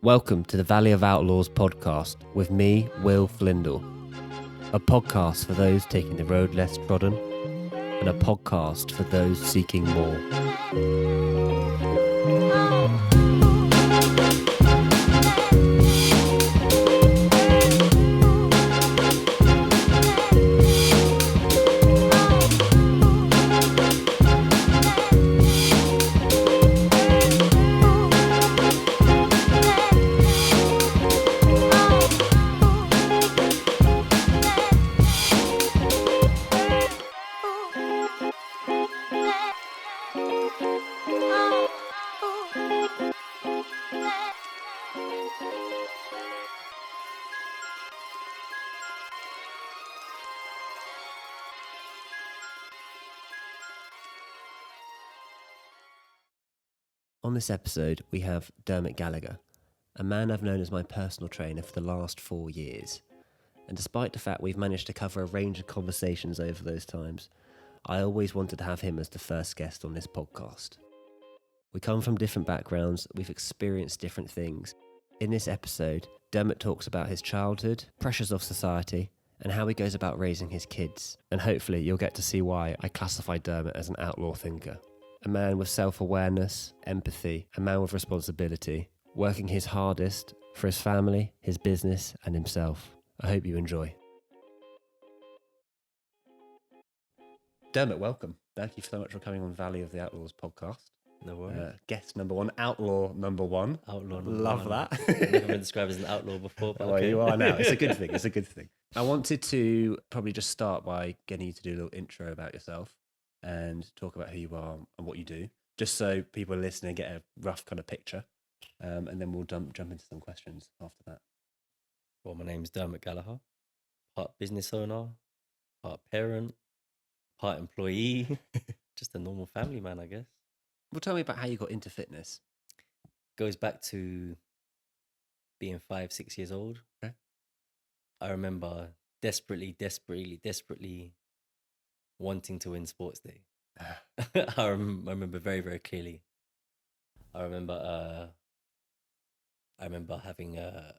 Welcome to the Valley of Outlaws podcast with me, Will Flindle. A podcast for those taking the road less trodden, and a podcast for those seeking more. On this episode, we have Dermot Gallagher, a man I've known as my personal trainer for the last 4 years. And despite the fact we've managed to cover a range of conversations over those times, I always wanted to have him as the first guest on this podcast. We come from different backgrounds, we've experienced different things. In this episode, Dermot talks about his childhood, pressures of society, and how he goes about raising his kids. And hopefully you'll get to see why I classify Dermot as an outlaw thinker. A man with self-awareness, empathy, a man with responsibility, working his hardest for his family, his business, and himself. I hope you enjoy. Dermot, welcome. Thank you so much for coming on Valley of the Outlaws podcast. No worries. Guest number one, outlaw number one. Outlaw number Love one. that. I've never been described as an outlaw before, but Well, okay. you are now. It's a good thing. It's a good thing. I wanted to probably just start by getting you to do a little intro about yourself and talk about who you are and what you do, just so people listening get a rough kind of picture. And then we'll jump into some questions after that. Well, my name's Dermot Gallagher, part business owner, part parent, part employee, just a normal family man, I guess. Well, tell me about how you got into fitness. Goes back to being 5-6 years old. Okay. I remember desperately wanting to win sports day. I remember very, very clearly. I remember having a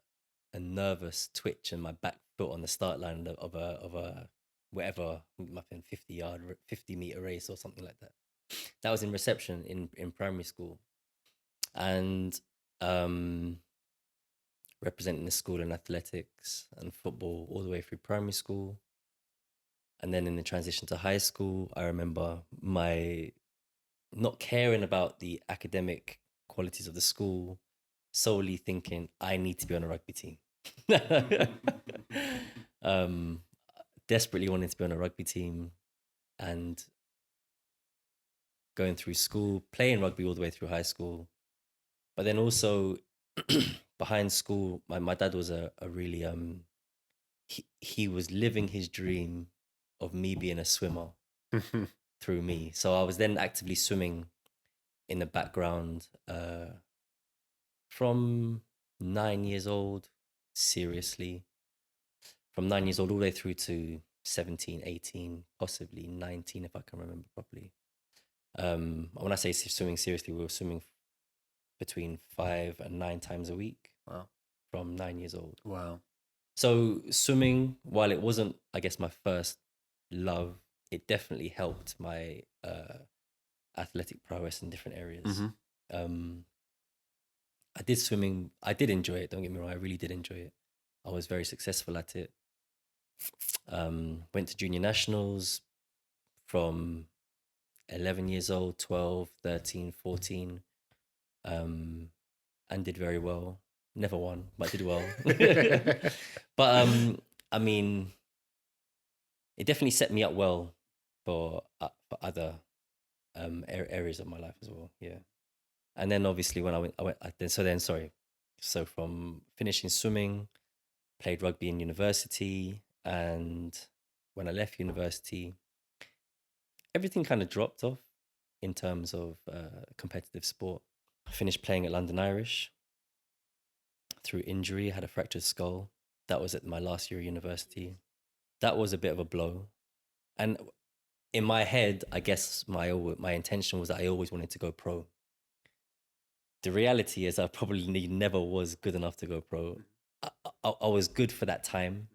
nervous twitch in my back foot on the start line of a whatever, 50-meter race or something like that. That was in reception in primary school, and representing the school in athletics and football all the way through primary school. And then in the transition to high school, I remember my not caring about the academic qualities of the school, solely thinking I need to be on a rugby team. Desperately wanting to be on a rugby team and going through school, playing rugby all the way through high school. But then also behind school, my dad was a really, he was living his dream of me being a swimmer through me. So I was then actively swimming in the background from 9 years old, seriously. From 9 years old all the way through to 17, 18, possibly 19 if I can remember properly. When I say swimming seriously, we were swimming between 5 and 9 times a week. Wow. From 9 years old. Wow. So swimming, while it wasn't, I guess, my first love, it definitely helped my athletic prowess in different areas. Mm-hmm. I did swimming. I did enjoy it. Don't get me wrong. I really did enjoy it. I was very successful at it. Went to junior nationals from 11 years old, 12, 13, 14, and did very well. Never won, but did well. But I mean, it definitely set me up well for other areas of my life as well. Yeah. And then obviously when so from finishing swimming, played rugby in university, and when I left university, everything kind of dropped off in terms of competitive sport. I finished playing at London Irish through injury, had a fractured skull. That was at my last year of university. That was a bit of a blow. And in my head, I guess my intention was that I always wanted to go pro. the reality is I probably never was good enough to go pro. I was good for that time,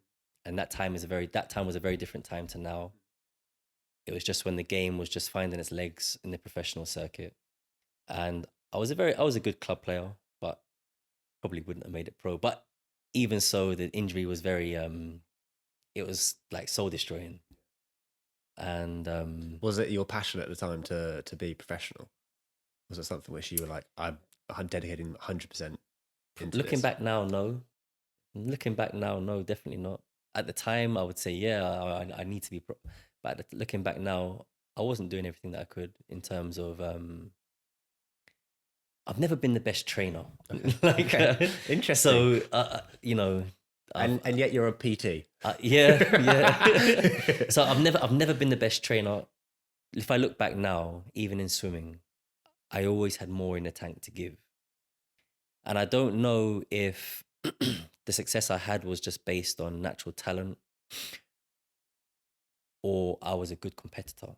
and that time was a very different time to now. It was just when the game was just finding its legs in the professional circuit, and I was a good club player, but probably wouldn't have made it pro. But even so, the injury was very it was like soul destroying. And Was it your passion at the time to be professional? Was it something which you were like, I'm dedicating 100% into looking this? back now, no. Looking back now, no, definitely not. At the time, I would say, yeah, I need to be pro. But looking back now, I wasn't doing everything that I could in terms of. I've never been the best trainer. Like, Interesting. So, you know, And yet you're a PT. yeah. So I've never been the best trainer. If I look back now, even in swimming, I always had more in the tank to give. And I don't know if the success I had was just based on natural talent or I was a good competitor.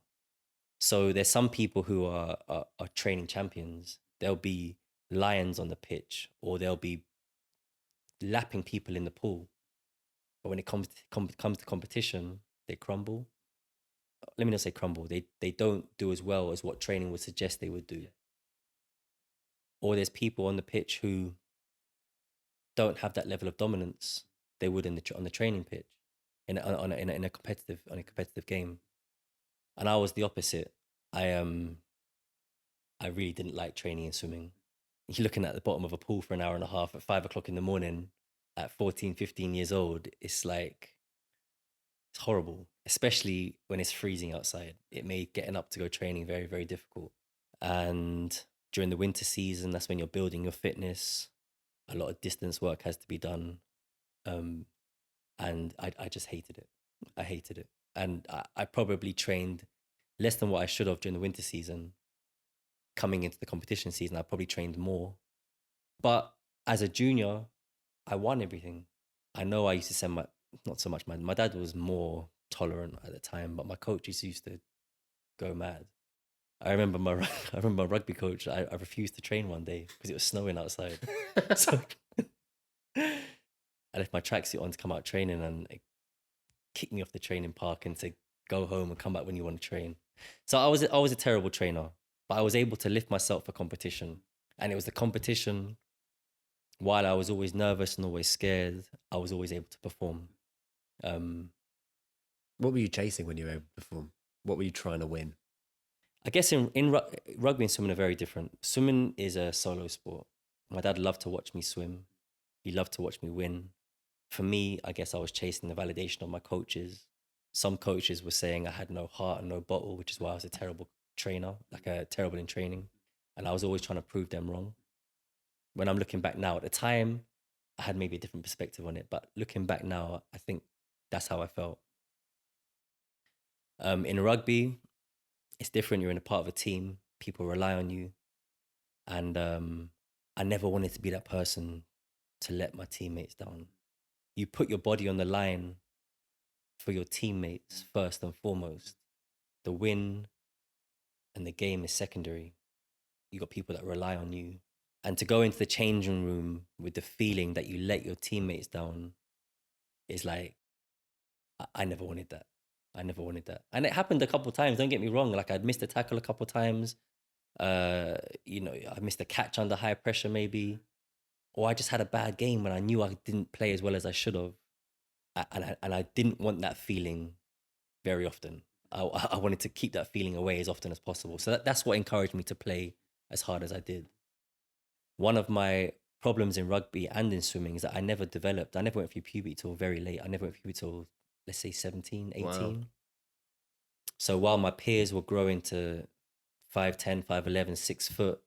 So there's some people who are training champions. They'll be lions on the pitch, or they'll be lapping people in the pool. But when it comes to competition, they crumble. Let me not say crumble. They don't do as well as what training would suggest they would do. Or there's people on the pitch who don't have that level of dominance they would on the training pitch in a competitive game. And I was the opposite. I really didn't like training and swimming. You're looking at the bottom of a pool for an hour and a half at 5 o'clock in the morning at 14, 15 years old. It's horrible, especially when it's freezing outside. It made getting up to go training very, very difficult. And during the winter season, that's when you're building your fitness. A lot of distance work has to be done. And I just hated it. I hated it. And I probably trained less than what I should have during the winter season. Coming into the competition season, I probably trained more. But as a junior, I won everything. I know I used to send not so much my dad was more tolerant at the time, but my coaches used to go mad. I remember my rugby coach, I refused to train one day because it was snowing outside. So I left my tracksuit on to come out training, and it kicked me off the training park and said, go home and come back when you want to train. So I was a terrible trainer, but I was able to lift myself for competition. And it was the competition, while I was always nervous and always scared, I was always able to perform. What were you chasing when you were able to perform? What were you trying to win? I guess rugby and swimming are very different. Swimming is a solo sport. My dad loved to watch me swim. He loved to watch me win. For me, I guess I was chasing the validation of my coaches. Some coaches were saying I had no heart and no bottle, which is why I was a terrible trainer, terrible in training. And I was always trying to prove them wrong. When I'm looking back now, at the time, I had maybe a different perspective on it. But looking back now, I think that's how I felt. In rugby, it's different. You're in a part of a team. People rely on you. And I never wanted to be that person to let my teammates down. You put your body on the line for your teammates first and foremost. The win and the game is secondary. You got people that rely on you. And to go into the changing room with the feeling that you let your teammates down is like, I never wanted that. I never wanted that. And it happened a couple of times, don't get me wrong. Like I'd missed a tackle a couple of times. I missed a catch under high pressure maybe. Or I just had a bad game when I knew I didn't play as well as I should have. And I didn't want that feeling very often. I wanted to keep that feeling away as often as possible. So that's what encouraged me to play as hard as I did. One of my problems in rugby and in swimming is that I never developed. I never went through puberty till very late. I never went through till, let's say, 17, 18. Wow. So while my peers were growing to 5'10", 5'11", 6 foot,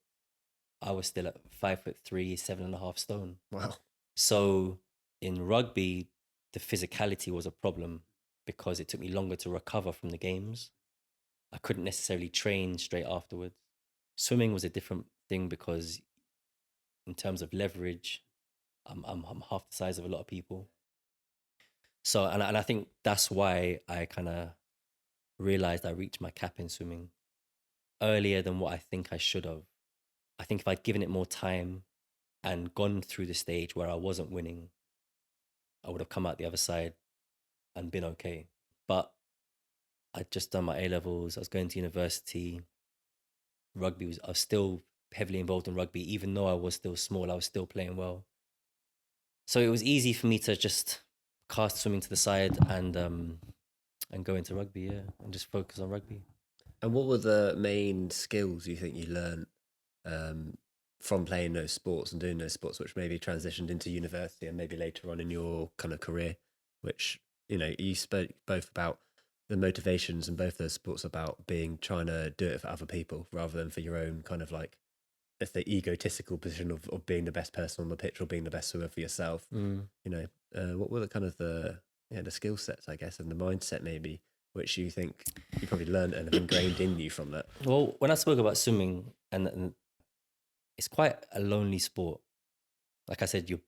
I was still at 5'3", 7.5 stone. Wow. So in rugby, the physicality was a problem because it took me longer to recover from the games. I couldn't necessarily train straight afterwards. Swimming was a different thing because in terms of leverage, I'm half the size of a lot of people. So, and I think that's why I kind of realized I reached my cap in swimming earlier than what I think I should have. I think if I'd given it more time and gone through the stage where I wasn't winning, I would have come out the other side and been okay. But I'd just done my A levels. I was going to university. I was still heavily involved in rugby, even though I was still small. I was still playing well. So it was easy for me to just cast swimming to the side and go into rugby, yeah, and just focus on rugby. And what were the main skills you think you learned from playing those sports and doing those sports, which maybe transitioned into university and maybe later on in your kind of career, which, you spoke both about the motivations and both those sports about trying to do it for other people rather than for your own kind of like, let's say, egotistical position of being the best person on the pitch or being the best swimmer for yourself. What were the kind of the skill sets, I guess, and the mindset maybe, which you think you probably learned and have ingrained in you from that? Well, when I spoke about swimming, and it's quite a lonely sport. Like I said, you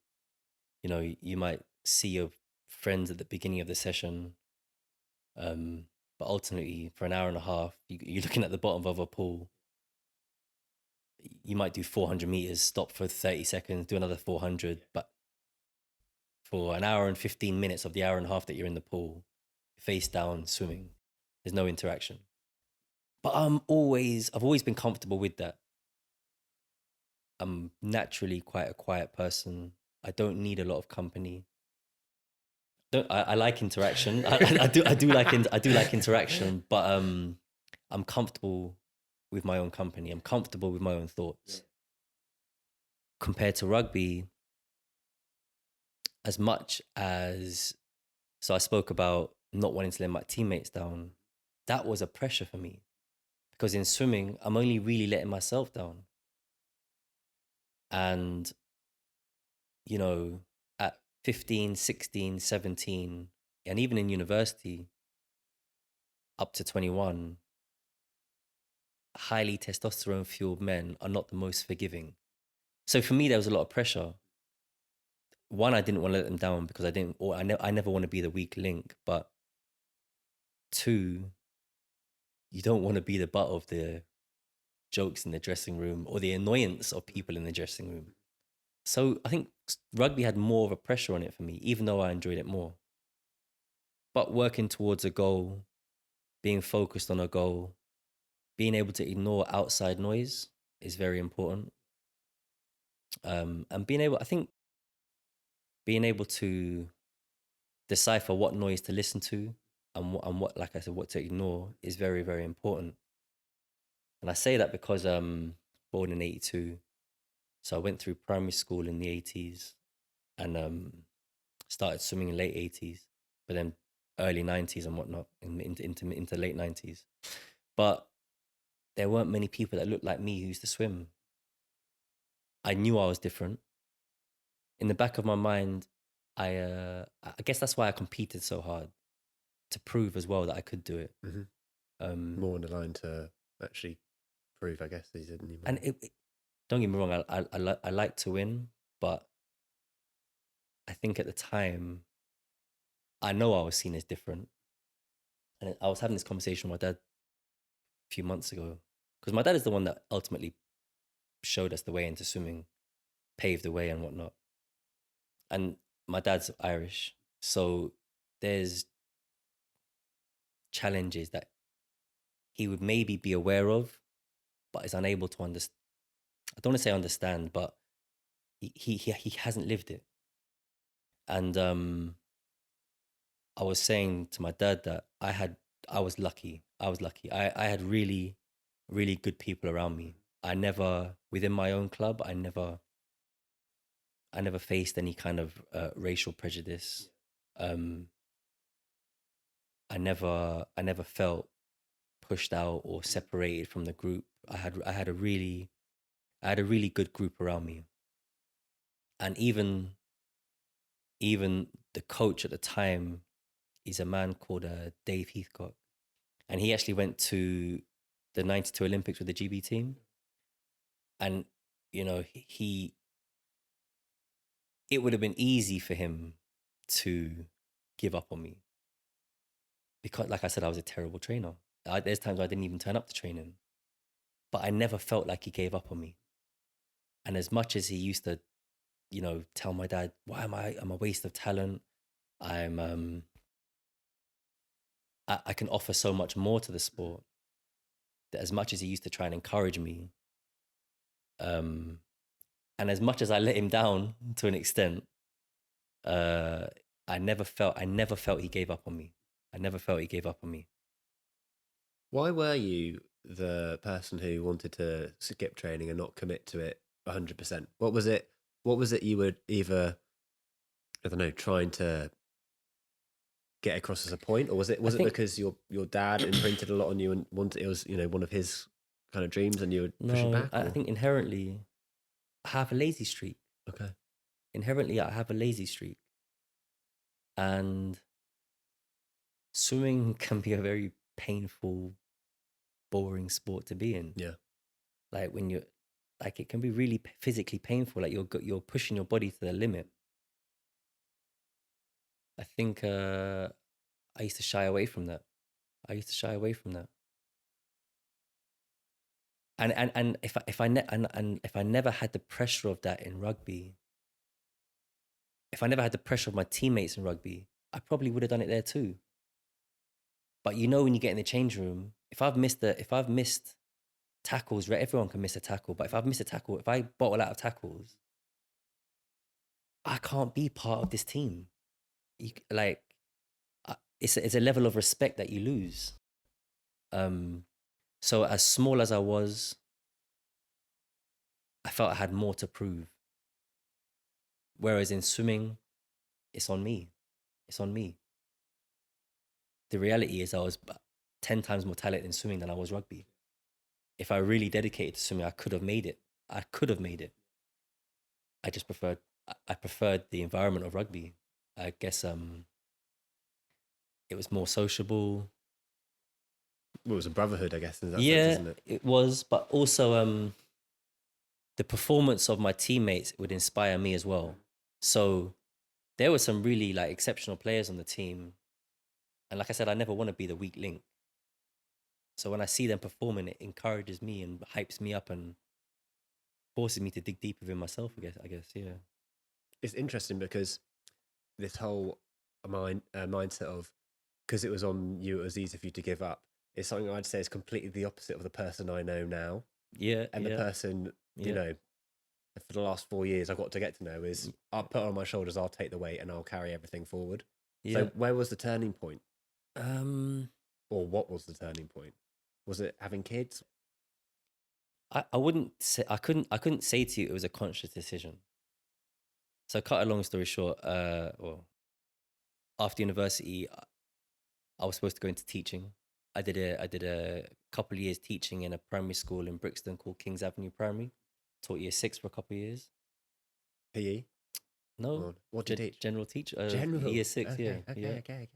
might see your friends at the beginning of the session, but ultimately for an hour and a half, you're looking at the bottom of a pool. You might do 400 meters, stop for 30 seconds, do another 400, but for an hour and 15 minutes of the hour and a half that you're in the pool, face down swimming, there's no interaction. But I've always been comfortable with that. I'm naturally quite a quiet person. I don't need a lot of company. I like interaction. I do like interaction, but I'm comfortable with my own company. I'm comfortable with my own thoughts. Compared to rugby, so I spoke about not wanting to let my teammates down. That was a pressure for me because in swimming, I'm only really letting myself down. And, at 15, 16, 17, and even in university, up to 21, highly testosterone fueled men are not the most forgiving. So for me, there was a lot of pressure. One, I didn't want to let them down because I never want to be the weak link. But two, you don't want to be the butt of the jokes in the dressing room or the annoyance of people in the dressing room. So I think rugby had more of a pressure on it for me, even though I enjoyed it more. But working towards a goal, being focused on a goal, being able to ignore outside noise is very important. And being able to decipher what noise to listen to and what, like I said, what to ignore is very, very important. And I say that because I'm born in 82. So I went through primary school in the 80s and started swimming in late 80s, but then early 90s and whatnot, into late 90s. But there weren't many people that looked like me who used to swim. I knew I was different. In the back of my mind, I guess that's why I competed so hard, to prove as well that I could do it. Mm-hmm. More on the line to actually prove, I guess, these didn't you? And don't get me wrong, I like to win, but I think at the time, I know I was seen as different. And I was having this conversation with my dad a few months ago, because my dad is the one that ultimately showed us the way into swimming, paved the way and whatnot. And my dad's Irish, so there's challenges that he would maybe be aware of, but is unable to understand. I don't want to say understand, but he hasn't lived it. And I was saying to my dad that I was lucky. I had really, really good people around me. Within my own club, I never faced any kind of racial prejudice. I never felt pushed out or separated from the group. I had a really good group around me. And even the coach at the time is a man called Dave Heathcock. And he actually went to the 92 Olympics with the GB team. And, it would have been easy for him to give up on me. Because, like I said, I was a terrible trainer. There's times I didn't even turn up to training. But I never felt like he gave up on me. And as much as he used to, tell my dad, why I'm a waste of talent. I can offer so much more to the sport. That as much as he used to try and encourage me, and as much as I let him down to an extent, I never felt he gave up on me. I never felt he gave up on me. Why were you the person who wanted to skip training and not commit to it 100%? What was it? What was it you were either, I don't know, trying to get across as a point, or was it because your dad imprinted a lot on you and wanted, it was one of his kind of dreams and you were pushing back? I think inherently I have a lazy streak. Okay. Inherently I have a lazy streak, and swimming can be a very painful, boring sport to be in. Yeah. Like when you're like, it can be really physically painful. Like you're pushing your body to the limit. I think I used to shy away from that. And if I never had the pressure of that in rugby, if I never had the pressure of my teammates in rugby, I probably would have done it there too. But when you get in the change room, if I've missed tackles, right? Everyone can miss a tackle, but if I've missed a tackle, if I bottle out of tackles, I can't be part of this team. It's a level of respect that you lose. So as small as I was, I felt I had more to prove. Whereas in swimming, it's on me. The reality is I was 10 times more talented in swimming than I was rugby. If I really dedicated to swimming, I could have made it. I preferred the environment of rugby. I guess it was more sociable. Well, it was a brotherhood, I guess, in that Yeah, sense, isn't it? it was, but also the performance of my teammates would inspire me as well. So there were some really exceptional players on the team. And like I said, I never want to be the weak link. So when I see them performing, it encourages me and hypes me up and forces me to dig deeper within myself, I guess, yeah. It's interesting because this whole mindset of, because it was on you, it was easy for you to give up, is something I'd say is completely the opposite of the person I know now. Yeah. And the person, for the last 4 years I've got to get to know is, I'll put it on my shoulders, I'll take the weight and I'll carry everything forward. Yeah. So where was the turning point? Or what was the turning point? Was it having kids? I wouldn't say, I couldn't say to you it was a conscious decision. So cut a long story short, after university, I was supposed to go into teaching. I did a couple of years teaching in a primary school in Brixton called Kings Avenue Primary. Taught year 6 for a couple of years. PE? No. What did you teach? General teacher. General? Year 6, okay, yeah. Okay.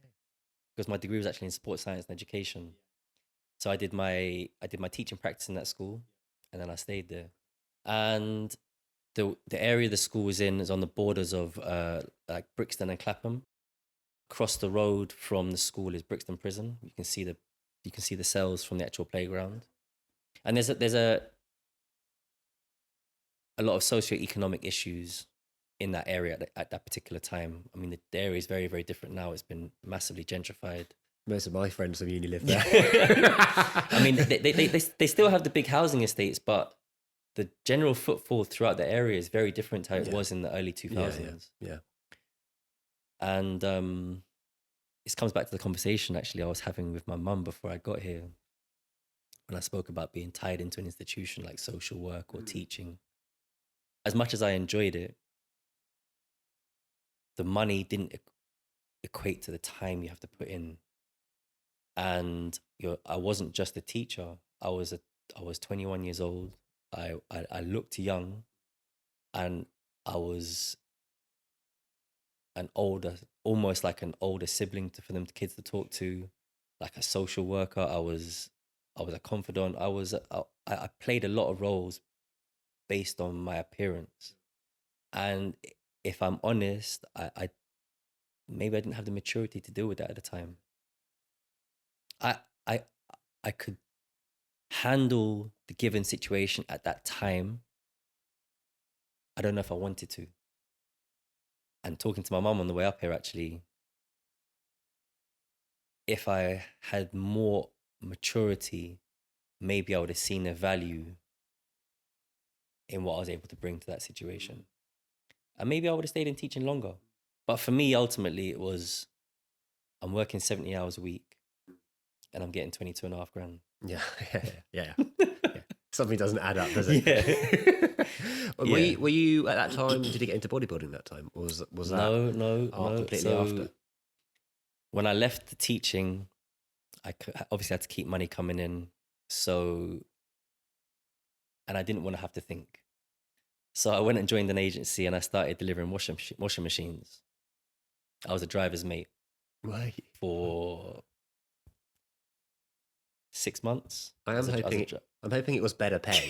Because my degree was actually in sports science and education. So I did my teaching practice in that school, and then I stayed there. And the area the school was in is on the borders of Brixton and Clapham. Across the road from the school is Brixton Prison. You can see the cells from the actual playground. And there's a lot of socioeconomic issues in that area at that particular time. I mean, the area is very, very different now. It's been massively gentrified. Most of my friends from uni live there. I mean, they still have the big housing estates, but the general footfall throughout the area is very different to how it was in the early 2000s. Yeah. And this comes back to the conversation actually I was having with my mum before I got here, when I spoke about being tied into an institution like social work or teaching. As much as I enjoyed it, the money didn't equate to the time you have to put in. And I wasn't just a teacher. I was 21 years old. I looked young, and I was almost like an older sibling for them kids to talk to, like a social worker. I was a confidant. I played a lot of roles based on my appearance. And if I'm honest, I maybe I didn't have the maturity to deal with that at the time. I could handle the given situation at that time, I don't know if I wanted to. And talking to my mum on the way up here, actually, if I had more maturity, maybe I would have seen the value in what I was able to bring to that situation. And maybe I would have stayed in teaching longer. But for me, ultimately, it was, I'm working 70 hours a week and I'm getting 22 and a half grand. Yeah. Yeah. Something doesn't add up, does it? Yeah. Were you at that time, did you get into bodybuilding that time? Or was that No. completely after? When I left the teaching, I obviously had to keep money coming in. So, and I didn't want to have to think. So I went and joined an agency and I started delivering washing machines. I was a driver's mate for 6 months. I'm hoping it was better pay.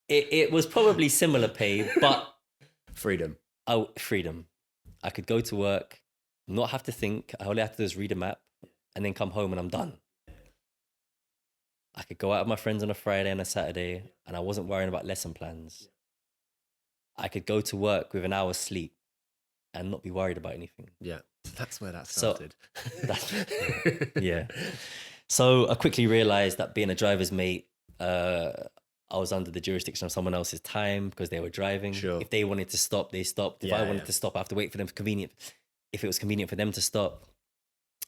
It was probably similar pay, but freedom. Freedom. I could go to work, not have to think. All I have to do is read a map and then come home and I'm done. I could go out with my friends on a Friday and a Saturday and I wasn't worrying about lesson plans. I could go to work with an hour's sleep and not be worried about anything. Yeah, that's where that started. Yeah. So I quickly realized that being a driver's mate, I was under the jurisdiction of someone else's time because they were driving. Sure. If they wanted to stop, they stopped. If I wanted to stop, I have to wait for them if it was convenient for them to stop.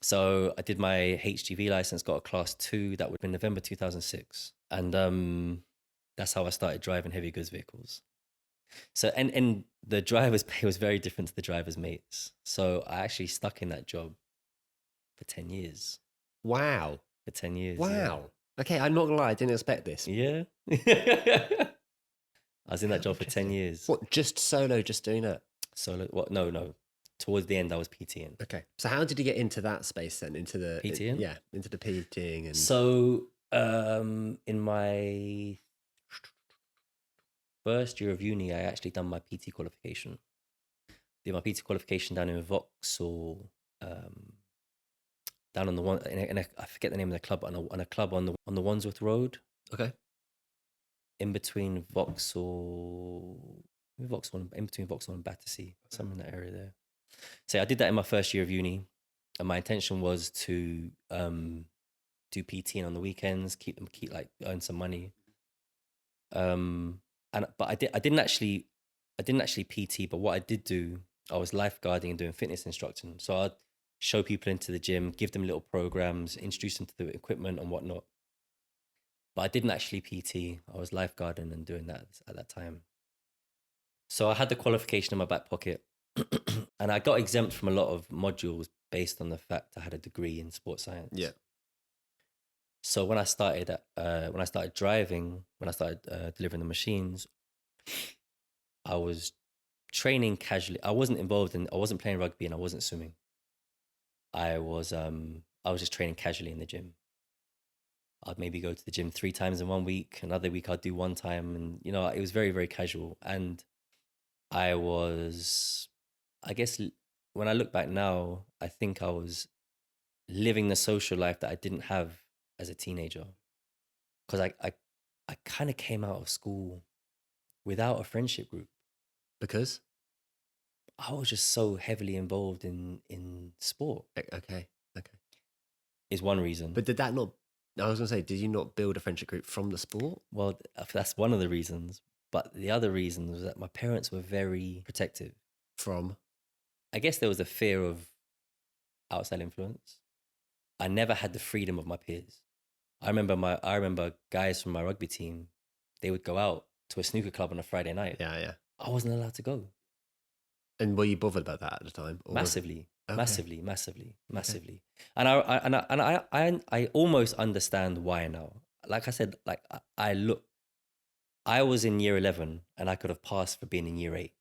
So I did my HGV license, got a class 2. That would have been November 2006. And that's how I started driving heavy goods vehicles. So, and the driver's pay was very different to the driver's mates. So I actually stuck in that job for 10 years. Wow. For 10 years. Wow. Yeah. Okay, I'm not gonna lie, I didn't expect this. Yeah. I was in that job for 10 years. What, just solo, just doing it? Solo? What? No. Towards the end, I was PTing. Okay. So how did you get into that space then? Into the PTing? into the PTing and. So in my first year of uni, I actually done my PT qualification. Did my PT qualification down in Vauxhall, down on the one, I forget the name of the club, on a club on the Wandsworth Road. Okay. In between Vauxhall and Battersea, somewhere in that area there. So I did that in my first year of uni, and my intention was to do PTing on the weekends, earn some money. But I didn't actually PT. But what I did do, I was lifeguarding and doing fitness instructing. So I'd show people into the gym, give them little programs, introduce them to the equipment and whatnot. But I didn't actually PT. I was lifeguarding and doing that at that time. So I had the qualification in my back pocket, and I got exempt from a lot of modules based on the fact I had a degree in sports science. Yeah. So when I started driving, when I started delivering the machines, I was training casually. I wasn't playing rugby and I wasn't swimming. I was just training casually in the gym. I'd maybe go to the gym 3 times in 1 week. Another week I'd do 1 time, and it was very, very casual. And I guess when I look back now, I think I was living the social life that I didn't have as a teenager, because I kind of came out of school without a friendship group. Because I was just so heavily involved in sport. Okay. Is one reason. But did that not? I was going to say, did you not build a friendship group from the sport? Well, that's one of the reasons. But the other reason was that my parents were very protective. From? I guess there was a fear of outside influence. I never had the freedom of my peers. I remember guys from my rugby team, they would go out to a snooker club on a Friday night. Yeah. I wasn't allowed to go. And were you bothered about that at the time? Massively. Okay. Massively. And I almost understand why now. Like I said, I was in year 11 and I could have passed for being in year 8,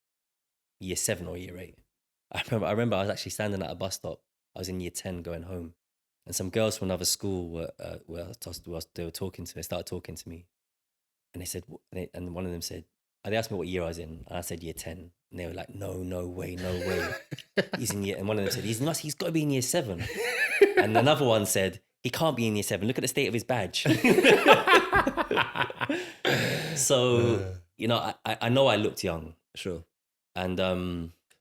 year 7 or year 8. I remember I was actually standing at a bus stop. I was in year 10 going home, and some girls from another school they started talking to me, and they said, and one of them said, they asked me what year I was in, and I said year 10, and they were like, no way. He's in year, and one of them said, he's got to be in year 7, and another one said, he can't be in year 7. Look at the state of his badge. So you know, I know I looked young, Sure. and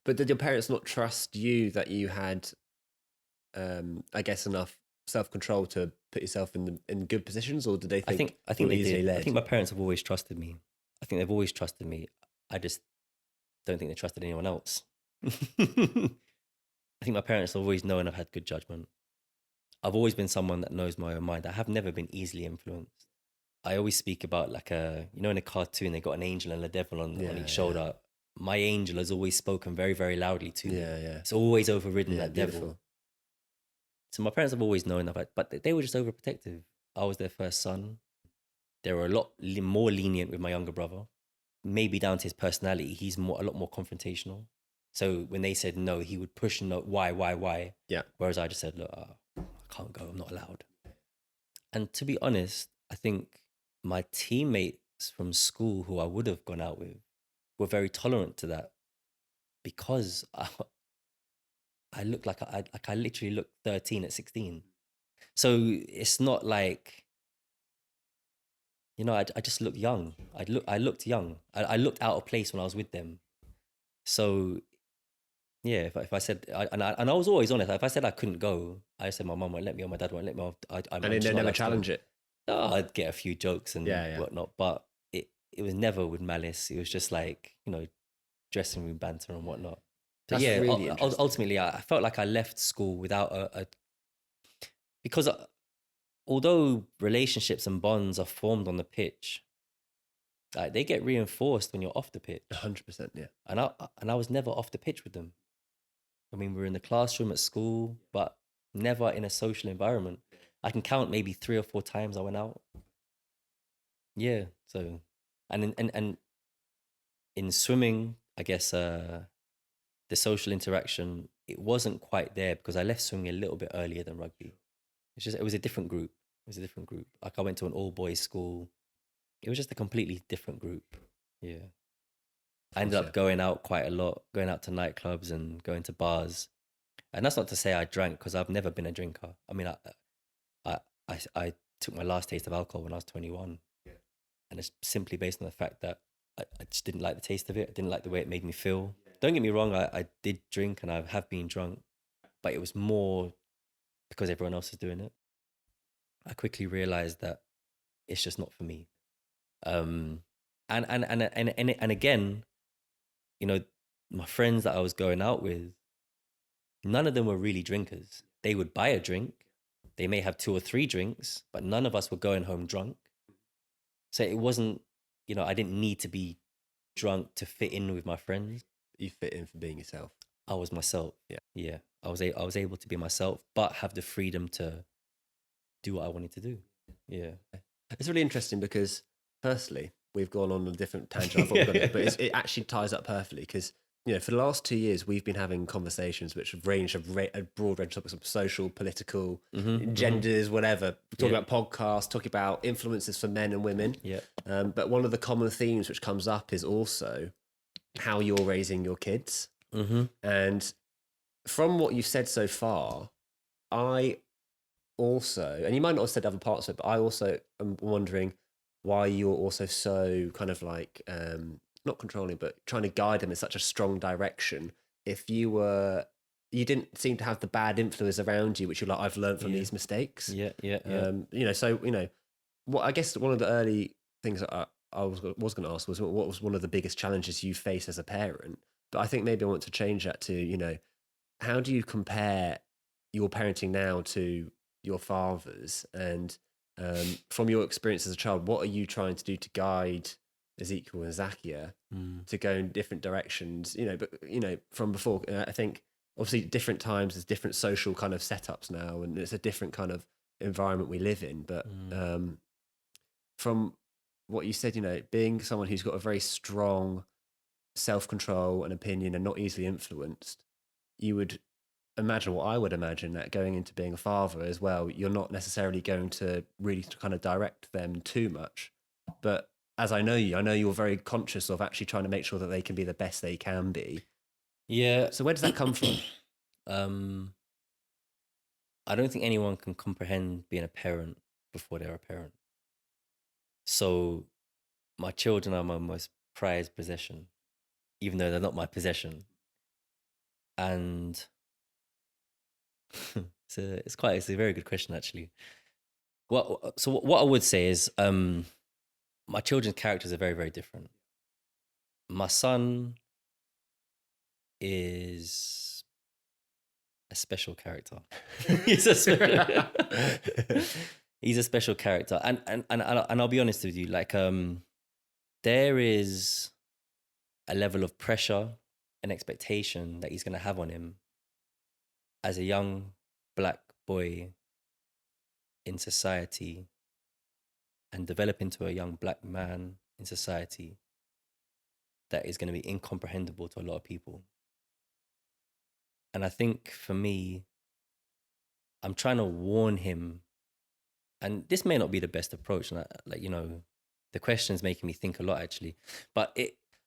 But did your parents not trust you that you had, I guess, enough self-control to put yourself in good positions, or did they think I you think were they easily did. I led? think my parents have always trusted me. I think they've always trusted me. I just don't think they trusted anyone else. I think my parents have always known I've had good judgment. I've always been someone that knows my own mind. I have never been easily influenced. I always speak about like in a cartoon, they got an angel and a devil on Yeah, each shoulder. My angel has always spoken very, very loudly to me. Yeah, yeah. It's always overridden Yeah, that beautiful. devil. So my parents have always known that, but they were just overprotective. I was their first son. They were a lot more lenient with my younger brother. Maybe down to his personality, he's a lot more confrontational. So when they said no, he would push no, why? Yeah. Whereas I just said, look, I can't go, I'm not allowed. And to be honest, I think my teammates from school who I would have gone out with were very tolerant to that because I look like I literally looked 13 at 16. So it's not like, you know, I just looked young. I looked young. I looked out of place when I was with them. So yeah, if I said, and I was always honest. If I said I couldn't go, I said my mum won't let me or my dad won't let me. I'm And they just not never allowed to go. challenge it. Oh, I'd get a few jokes and Yeah. whatnot, but it was never with malice. It was just like, you know, dressing room banter and whatnot. But That's yeah, really interesting. ultimately, I felt like I left school without because although relationships and bonds are formed on the pitch, like they get reinforced when you're off the pitch. 100%, yeah. And I was never off the pitch with them. I mean, we were in the classroom at school, but never in a social environment. I can count maybe 3 or 4 times I went out. Yeah. So, and in swimming, I guess the social interaction, it wasn't quite there because I left swimming a little bit earlier than rugby. It was a different group. It was a different group. Like I went to an all boys school. It was just a completely different group. Yeah. I ended up going out quite a lot, going out to nightclubs and going to bars. And that's not to say I drank because I've never been a drinker. I mean, I took my last taste of alcohol when I was 21. Yeah. And it's simply based on the fact that I just didn't like the taste of it. I didn't like the way it made me feel. Don't get me wrong, I did drink and I have been drunk, but it was more because everyone else is doing it. I quickly realized that it's just not for me. And again, you know, my friends that I was going out with, none of them were really drinkers. They would buy a drink. They may have 2 or 3 drinks, but none of us were going home drunk. So it wasn't, you know, I didn't need to be drunk to fit in with my friends. You fit in for being yourself. I was myself. Yeah. Yeah. I was able to be myself, but have the freedom to do what I wanted to do. Yeah. It's really interesting because, firstly, we've gone on a different tangent. I thought we got it, but it actually ties up perfectly because, you know, for the last 2 years, we've been having conversations which have ranged a broad range of topics of social, political, genders, whatever. Talking about podcasts, talking about influences for men and women. Yeah. But one of the common themes which comes up is also how you're raising your kids. And from what you've said so far, I also, and you might not have said other parts of it, but I also am wondering why you're also so kind of like not controlling, but trying to guide them in such a strong direction. If you didn't seem to have the bad influence around you, which you're like, I've learned from these mistakes. Yeah. You know, so you know, what I guess one of the early things that I was going to ask was what was one of the biggest challenges you face as a parent. But I think maybe I want to change that to, you know, how do you compare your parenting now to your father's, and from your experience as a child, what are you trying to do to guide Ezekiel and Zakia to go in different directions? You know, but you know, from before, I think obviously different times there's different social kind of setups now, and it's a different kind of environment we live in. But from what you said, you know, being someone who's got a very strong self-control and opinion and not easily influenced, you would imagine what I would imagine, that going into being a father as well, you're not necessarily going to really kind of direct them too much. But as I know you're very conscious of actually trying to make sure that they can be the best they can be. Yeah. So where does that come from? I don't think anyone can comprehend being a parent before they're a parent. So my children are my most prized possession, even though they're not my possession. And it's a very good question, actually. What I would say is, my children's characters are very, very different. My son is a special character. he's a special, he's a special character, and I'll be honest with you, like, there is a level of pressure and expectation that he's going to have on him as a young black boy in society and develop into a young black man in society that is going to be incomprehensible to a lot of people. And I think for me, I'm trying to warn him, and this may not be the best approach. And the question's making me think a lot, actually. But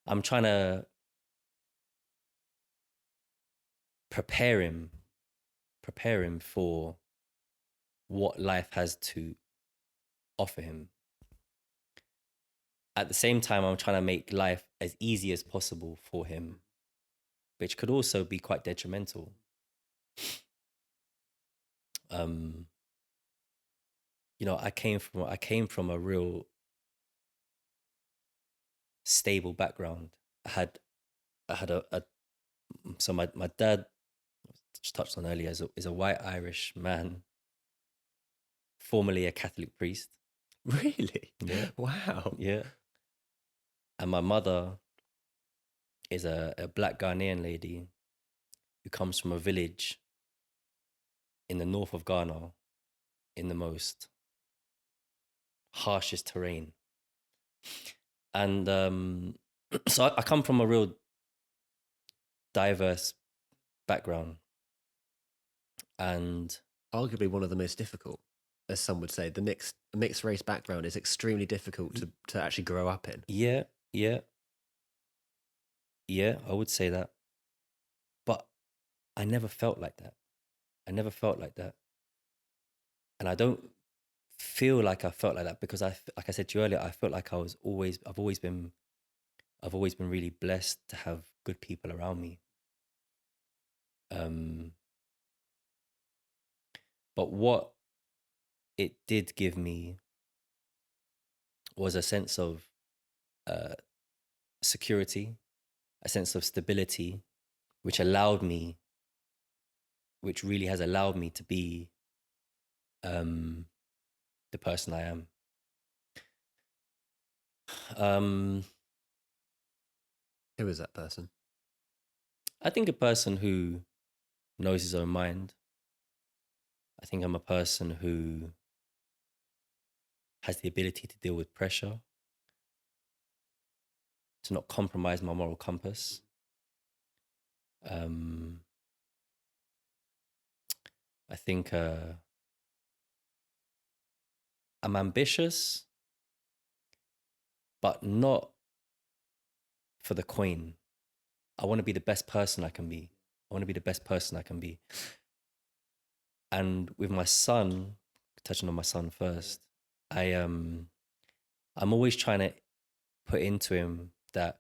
I'm trying to prepare him for what life has to offer him. At the same time, I'm trying to make life as easy as possible for him, which could also be quite detrimental. I came from a real stable background. I had so my dad, just touched on earlier, is a white Irish man, formerly a Catholic priest. Really? Yeah. Wow. Yeah. And my mother is a black Ghanaian lady who comes from a village in the north of Ghana, in the most harshest terrain. And so I come from a real diverse background. And arguably one of the most difficult, as some would say. The mixed race background is extremely difficult to actually grow up in. Yeah, I would say that. But I never felt like that. And I don't feel like I felt like that because like I said to you earlier, I felt like I've always been really blessed to have good people around me. But what it did give me was a sense of security, a sense of stability, which really has allowed me to be the person I am. Who is that person? I think a person who knows his own mind. I think I'm a person who has the ability to deal with pressure, to not compromise my moral compass. I think I'm ambitious, but not for the coin. I want to be the best person I can be. And with my son, touching on my son first, I'm always trying to put into him that,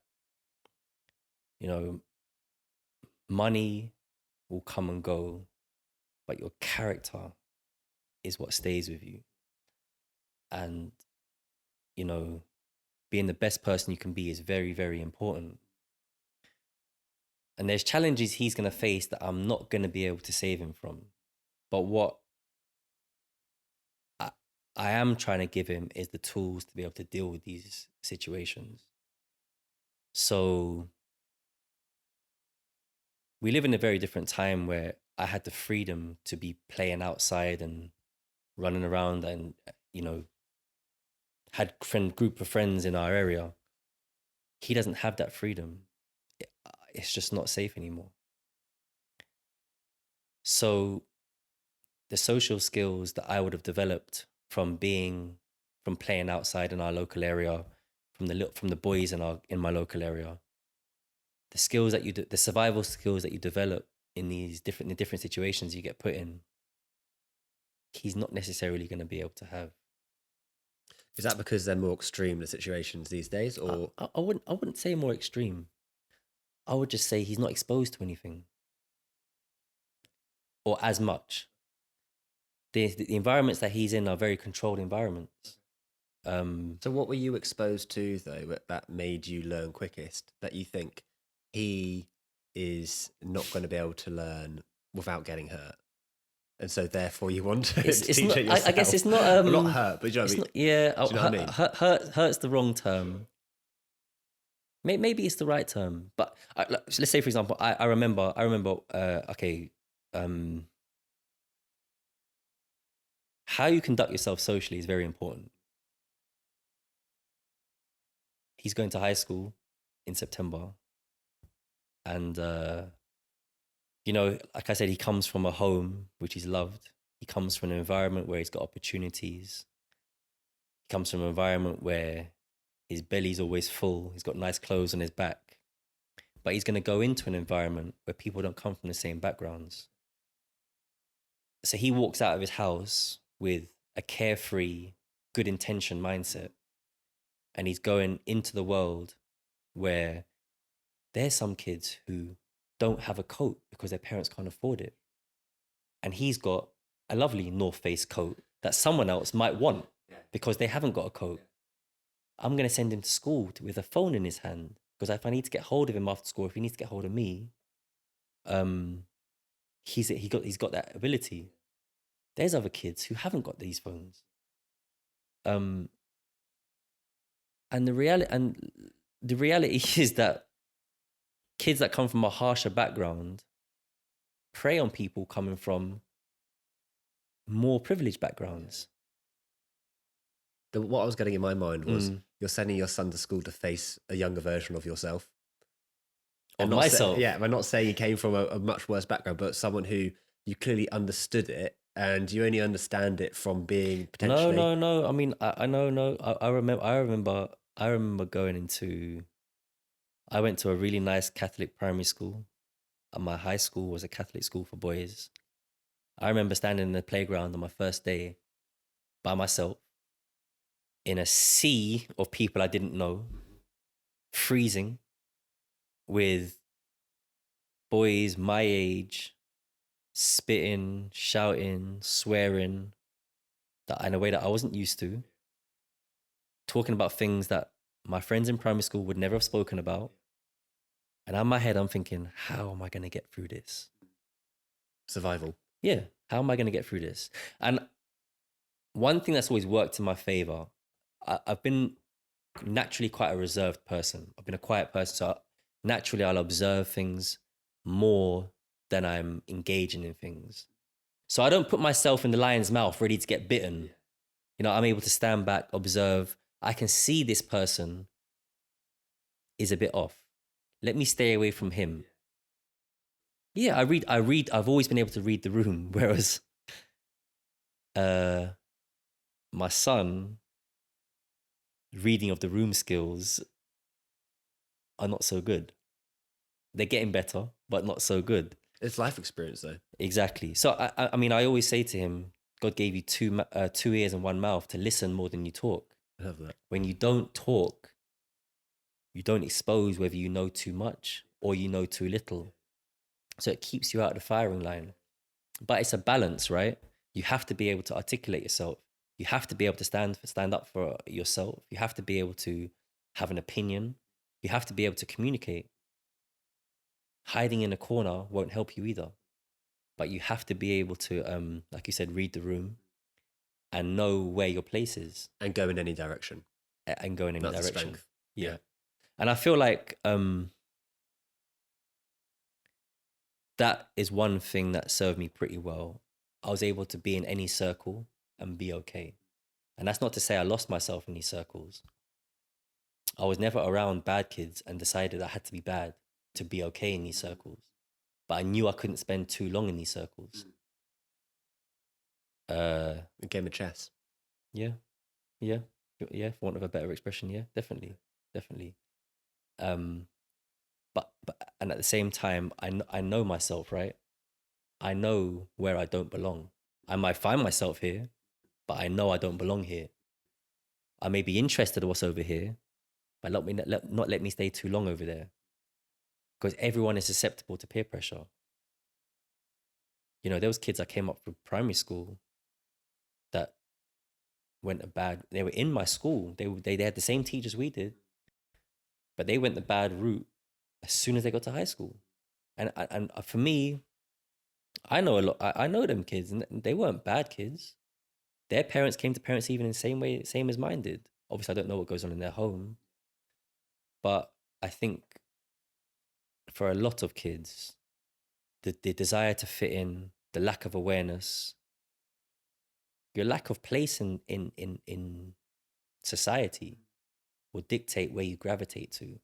money will come and go, but your character is what stays with you. And, being the best person you can be is very, very important. And there's challenges he's going to face that I'm not going to be able to save him from. But what I am trying to give him is the tools to be able to deal with these situations. So we live in a very different time where I had the freedom to be playing outside and running around and, had group of friends in our area. He doesn't have that freedom. It's just not safe anymore. So the social skills that I would have developed from playing outside in our local area, from the boys in my local area, the skills that the survival skills that you develop in these different situations you get put in, he's not necessarily going to be able to have. Is that because they're more extreme, the situations these days, or I wouldn't say more extreme. I would just say he's not exposed to anything or as much. The environments that he's in are very controlled environments. So what were you exposed to, though, that made you learn quickest, that you think he is not going to be able to learn without getting hurt? And so therefore you want to It's teach not. it yourself? I guess it's not. Well, not hurt, but do you know what I It's mean? not, yeah. Do you know what I mean? Hurt's the wrong term. Maybe it's the right term. But let's say, for example, I remember. Okay. How you conduct yourself socially is very important. He's going to high school in September. And, you know, like I said, he comes from a home which he's loved. He comes from an environment where he's got opportunities. He comes from an environment where his belly's always full. He's got nice clothes on his back. But he's going to go into an environment where people don't come from the same backgrounds. So he walks out of his house with a carefree, good intention mindset. And he's going into the world where there's some kids who don't have a coat because their parents can't afford it. And he's got a lovely North Face coat that someone else might want because they haven't got a coat. I'm going to send him to school with a phone in his hand because if I need to get hold of him after school, if he needs to get hold of me, he's got that ability. There's other kids who haven't got these phones. And the reality is that kids that come from a harsher background prey on people coming from more privileged backgrounds. What I was getting in my mind was you're sending your son to school to face a younger version of yourself. Of myself? I'm not saying you came from a much worse background, but someone who you clearly understood it and you only understand it from being potentially... No. I mean, I know. I remember going into... I went to a really nice Catholic primary school, and my high school was a Catholic school for boys. I remember standing in the playground on my first day by myself in a sea of people I didn't know, freezing, with boys my age, spitting, shouting, swearing, that in a way that I wasn't used to, talking about things that my friends in primary school would never have spoken about. And in my head, I'm thinking, how am I going to get through this? Survival. Yeah, how am I going to get through this? And one thing that's always worked in my favor, I've been naturally quite a reserved person. I've been a quiet person, so naturally I'll observe things more than I'm engaging in things. So I don't put myself in the lion's mouth ready to get bitten. You know, I'm able to stand back, observe. I can see this person is a bit off. Let me stay away from him. Yeah, I read. I've always been able to read the room, whereas my son, reading of the room skills are not so good. They're getting better, but not so good. It's life experience, though. Exactly. So I mean, I always say to him, God gave you two ears and one mouth to listen more than you talk. I have that. When you don't talk, you don't expose whether you know too much or you know too little. So it keeps you out of the firing line. But it's a balance, right? You have to be able to articulate yourself. You have to be able to stand up for yourself. You have to be able to have an opinion. You have to be able to communicate. Hiding in a corner won't help you either. But you have to be able to, like you said, read the room and know where your place is. And go in any direction. And go in any That's direction. strength. Yeah. And I feel like that is one thing that served me pretty well. I was able to be in any circle and be okay. And that's not to say I lost myself in these circles. I was never around bad kids and decided I had to be bad to be okay in these circles. But I knew I couldn't spend too long in these circles. A game of chess. Yeah. For want of a better expression, yeah, definitely. But and at the same time, I know myself, right? I know where I don't belong. I might find myself here, but I know I don't belong here. I may be interested in what's over here, but not let me stay too long over there. Because everyone is susceptible to peer pressure. You know, there was kids that came up from primary school that they were in my school. They had the same teachers we did, but they went the bad route as soon as they got to high school. And for me, I know a lot. I know them kids, and they weren't bad kids. Their parents came to parents even in the same as mine did. Obviously, I don't know what goes on in their home, but I think for a lot of kids, the desire to fit in, the lack of awareness, your lack of place in society will dictate where you gravitate to.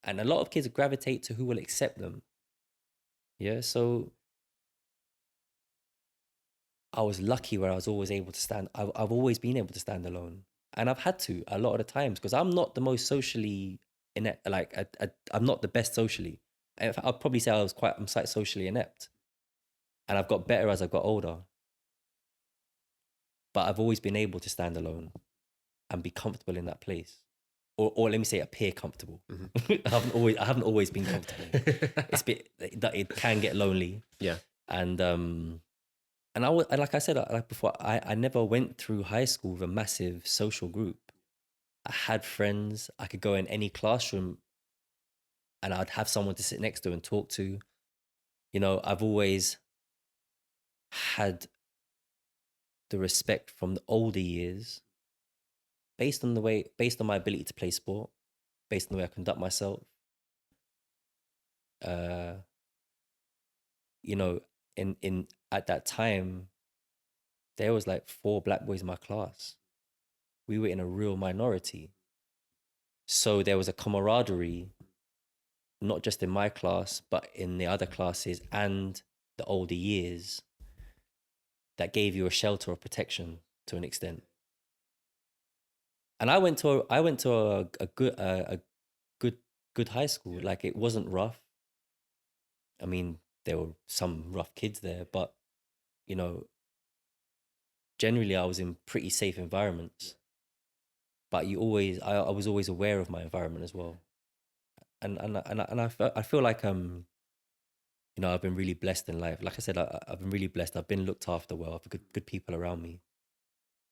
And a lot of kids gravitate to who will accept them. Yeah, so I was lucky where I was always able to stand. I've always been able to stand alone, and I've had to a lot of the times because I'm not the most socially inept. Like I'm not the best socially. In fact, I'd probably say I'm quite socially inept, and I've got better as I got older. But I've always been able to stand alone and be comfortable in that place, or let me say, appear comfortable. Mm-hmm. I haven't always been comfortable. It can get lonely. Yeah, and like I said, like before, I never went through high school with a massive social group. I had friends. I could go in any classroom and I'd have someone to sit next to and talk to. You know, I've always had the respect from the older years based on my ability to play sport, based on the way I conduct myself. You know, at that time, there was like 4 black boys in my class. We were in a real minority. So there was a camaraderie, not just in my class, but in the other classes and the older years, that gave you a shelter of protection to an extent. And I went to a good high school. Like, it wasn't rough. I mean, there were some rough kids there, but you know, generally I was in pretty safe environments. But I was always aware of my environment as well. And I feel like you know, I've been really blessed in life. Like I said, I've been really blessed. I've been looked after well. I've got good people around me.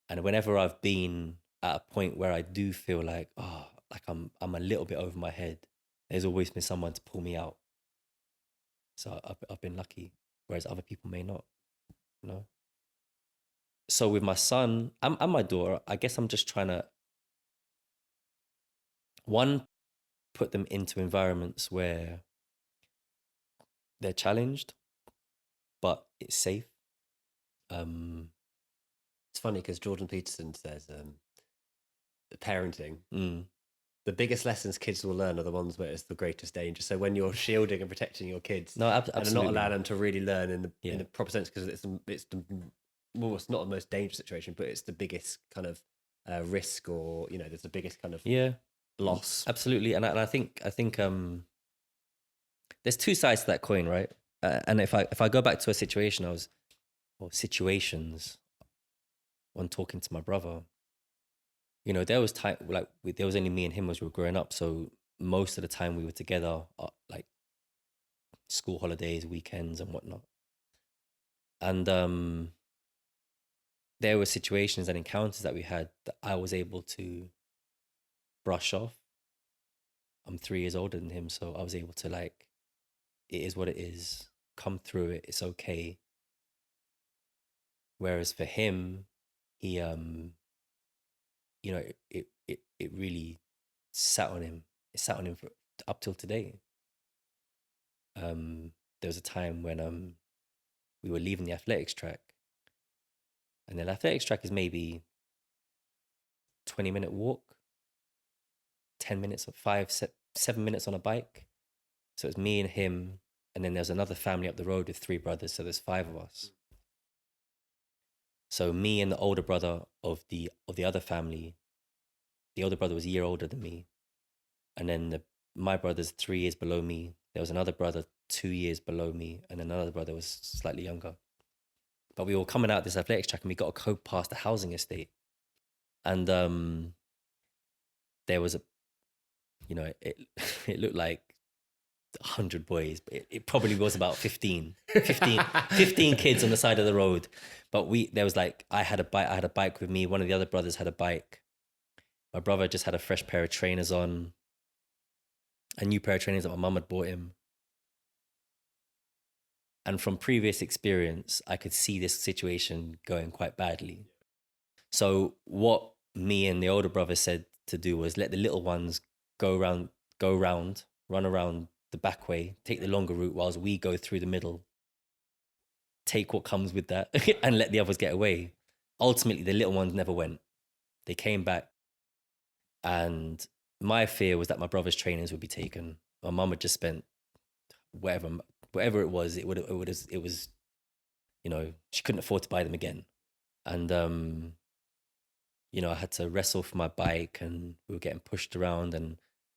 And whenever I've been at a point where I do feel like, like I'm a little bit over my head, there's always been someone to pull me out. So I've been lucky, whereas other people may not, you know. So with my son and my daughter, I guess I'm just trying to, one, put them into environments where they're challenged, but it's safe. It's funny because Jordan Peterson says parenting, the biggest lessons kids will learn are the ones where it's the greatest danger. So when you're shielding and protecting your kids, absolutely, and not allowing them to really learn in the proper sense, because it's not the most dangerous situation, but it's the biggest kind of risk, or you know, there's the biggest kind of loss. Absolutely, and I think there's 2 sides to that coin, right? And if I go back to situations when talking to my brother, you know, there was time there was only me and him as we were growing up, so most of the time we were together, like school holidays, weekends, and whatnot. And there were situations and encounters that we had that I was able to brush off. I'm 3 years older than him, so I was able to, like, it is what it is, come through it, it's okay. Whereas for him, he you know, it really sat on him. It sat on him for up till today. There was a time when we were leaving the athletics track, and the athletics track is maybe 20-minute walk, 10 minutes or 7 minutes on a bike. So it's me and him, and then there's another family up the road with 3 brothers, so there's 5 of us. So me and the older brother of the other family, the older brother was a year older than me, and then my brother's 3 years below me. There was another brother 2 years below me, and another brother was slightly younger. But we were coming out this athletics track, and we got to go past the housing estate. And there was it looked like 100 boys, but it probably was about 15 kids on the side of the road. But there was like, I had a bike with me. One of the other brothers had a bike. My brother just had a fresh pair of trainers on, a new pair of trainers that my mum had bought him. And from previous experience, I could see this situation going quite badly. So what me and the older brother said to do was let the little ones run around the back way, take the longer route, whilst we go through the middle, take what comes with that, and let the others get away. Ultimately, the little ones never went. They came back, and my fear was that my brother's trainers would be taken. My mum had just spent whatever it was. It was, she couldn't afford to buy them again, and I had to wrestle for my bike, and we were getting pushed around, and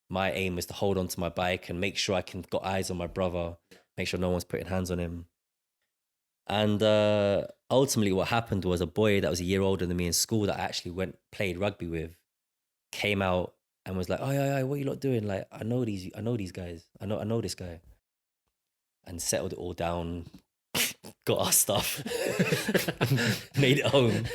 my aim was to hold on to my bike and make sure I got eyes on my brother, make sure no one's putting hands on him. And ultimately what happened was a boy that was a year older than me in school that I actually played rugby with came out and was like, oh, what are you lot doing? Like, I know these guys. I know this guy. And settled it all down, got our stuff, made it home.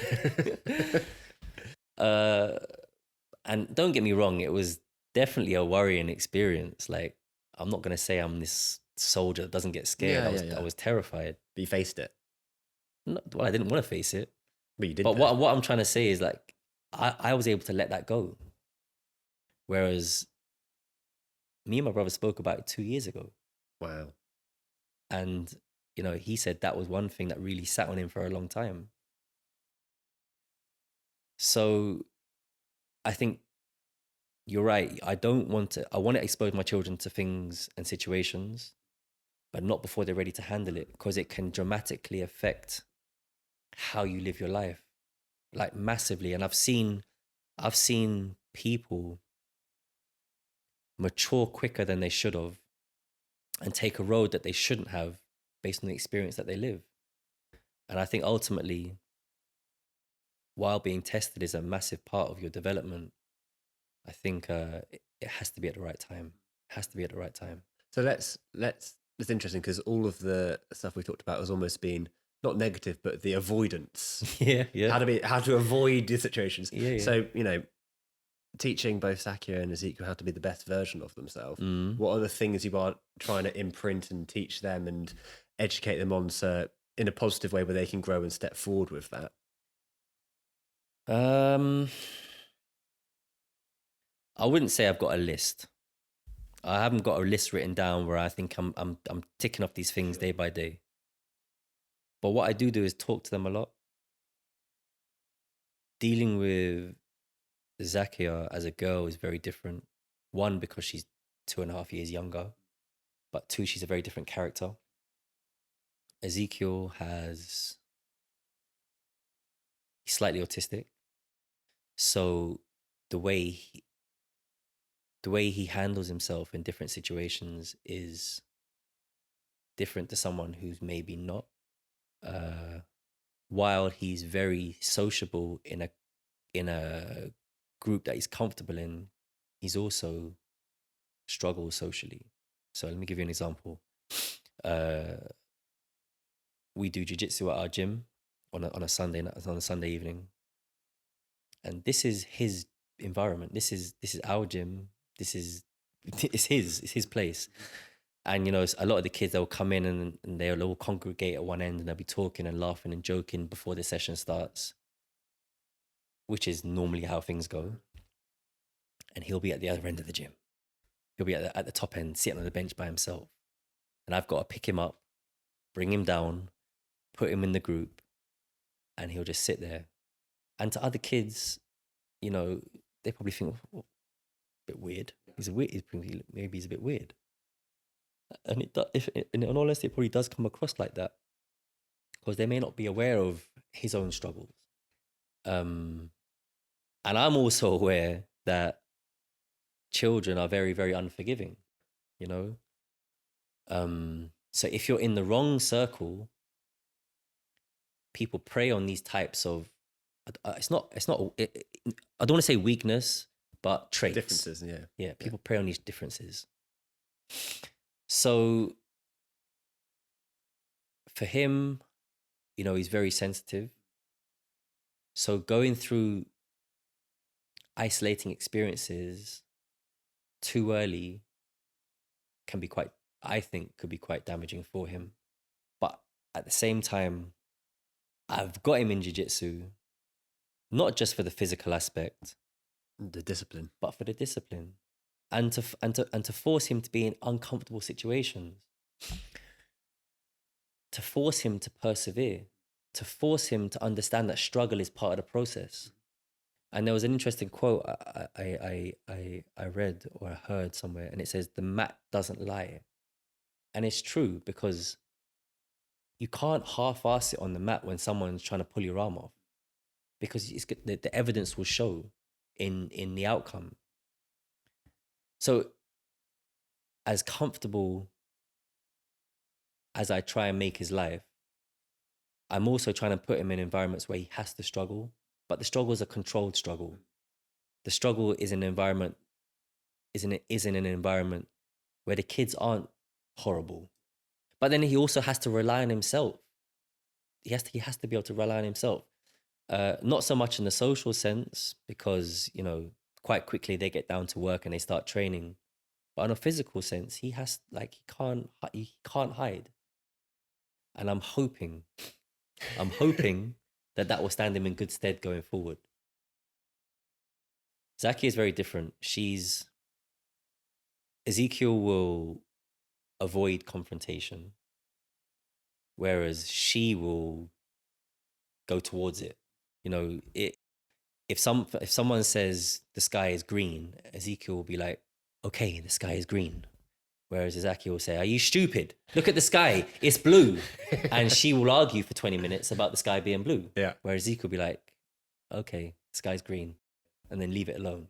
And don't get me wrong, it was definitely a worrying experience. Like, I'm not going to say I'm this soldier that doesn't get scared. I was terrified. But you faced it. No, well, I didn't want to face it. But you did. But what I'm trying to say is, like, I was able to let that go. Whereas me and my brother spoke about it 2 years ago. Wow. And, he said that was one thing that really sat on him for a long time. So I think you're right. I want to expose my children to things and situations, but not before they're ready to handle it, because it can dramatically affect how you live your life, like massively. And I've seen people mature quicker than they should have and take a road that they shouldn't have based on the experience that they live. And I think ultimately, while being tested is a massive part of your development, I think it has to be at the right time. It has to be at the right time. So it's interesting, because all of the stuff we talked about has almost been not negative, but the avoidance. Yeah. How to avoid these situations. Yeah. So, teaching both Sakia and Ezekiel how to be the best version of themselves. What are the things you are trying to imprint and teach them and educate them on, so in a positive way where they can grow and step forward with that? I wouldn't say I've got a list. I haven't got a list written down where I think I'm ticking off these things day by day. But what I do is talk to them a lot. Dealing with Zakia as a girl is very different. One, because she's 2.5 years younger, but two, she's a very different character. Ezekiel he's slightly autistic. So the way he handles himself in different situations is different to someone who's maybe not. While he's very sociable in a group that he's comfortable in, he's also struggles socially. So let me give you an example. We do jiu-jitsu at our gym on a Sunday evening, and this is his environment. This is our gym. It's his place. And a lot of the kids, they'll come in and they'll all congregate at one end, and they'll be talking and laughing and joking before the session starts, which is normally how things go. And he'll be at the other end of the gym. He'll be at the top end, sitting on the bench by himself. And I've got to pick him up, bring him down, put him in the group, and he'll just sit there. And to other kids, they probably think, a bit weird. Maybe he's a bit weird. And in all honesty, it probably does come across like that, because they may not be aware of his own struggles. And I'm also aware that children are very, very unforgiving, So if you're in the wrong circle, people prey on these types of, I don't want to say weakness, but traits. Differences, yeah. Yeah, people prey on these differences. So for him, you know, he's very sensitive. So going through isolating experiences too early can be quite, I think, could be quite damaging for him. But at the same time, I've got him in jiu-jitsu, not just for the physical aspect, The discipline. but for the discipline, and to force him to be in uncomfortable situations, to force him to persevere, to force him to understand that struggle is part of the process. And there was an interesting quote I read or I heard somewhere, and it says, "The mat doesn't lie," and it's true, because you can't half-ass it on the mat when someone's trying to pull your arm off, because the evidence will show in the outcome. So as comfortable as I try and make his life, I'm also trying to put him in environments where he has to struggle, but the struggle is a controlled struggle. The struggle is an environment, is in an environment where the kids aren't horrible. But then he also has to rely on himself. He has to be able to rely on himself. Not so much in the social sense, because, you know, quite quickly they get down to work and they start training. But in a physical sense, he can't hide. And I'm hoping that will stand him in good stead going forward. Zaki is very different. Ezekiel will avoid confrontation, whereas she will go towards it. You know, if someone says the sky is green, Ezekiel will be like, okay, the sky is green. Whereas Zaki will say, are you stupid? Look at the sky, it's blue. And she will argue for 20 minutes about the sky being blue. Yeah. Whereas Ezekiel will be like, okay, the sky's green, and then leave it alone.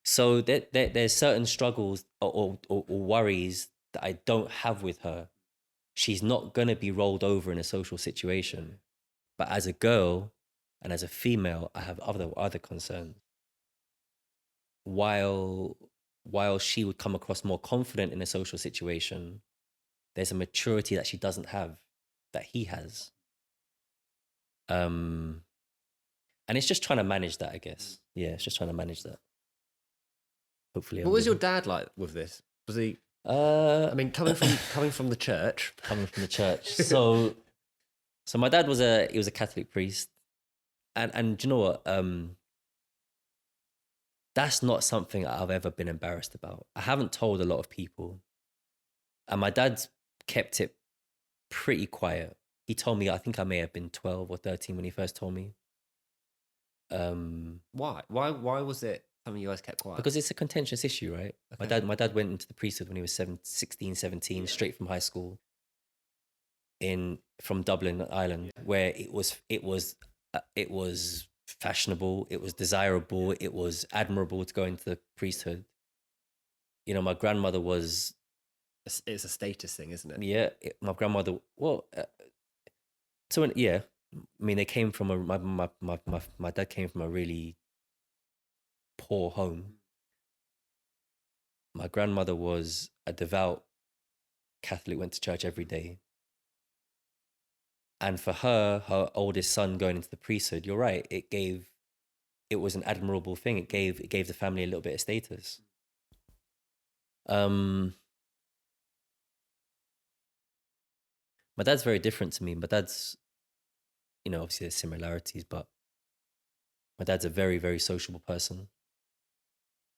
So there's certain struggles or worries that I don't have with her. She's not going to be rolled over in a social situation. But as a girl and as a female, I have other concerns. While she would come across more confident in a social situation, there's a maturity that she doesn't have that he has. And it's just trying to manage that, I guess. Yeah, it's just trying to manage that. Hopefully. What was your dad like with this? Was he? I mean, coming from the church. Coming from the church. So my dad was a Catholic priest, and do you know what? That's not something I've ever been embarrassed about. I haven't told a lot of people, and my dad's kept it pretty quiet. He told me, I think I may have been 12 or 13 when he first told me. Why? Why was it something you guys kept quiet? Because it's a contentious issue, right? Okay. My dad went into the priesthood when he was 16, 17, straight from high school from Dublin, Ireland, where it was fashionable, it was desirable, it was admirable to go into the priesthood. You know, my grandmother was... It's a status thing, isn't it? Yeah, my grandmother... Well, yeah. I mean, they came from my dad came from a really poor home. My grandmother was a devout Catholic, went to church every day. And for her oldest son going into the priesthood, you're right, it was an admirable thing. It gave the family a little bit of status. My dad's very different to me. My dad's, you know, obviously there's similarities, but my dad's a very, very sociable person.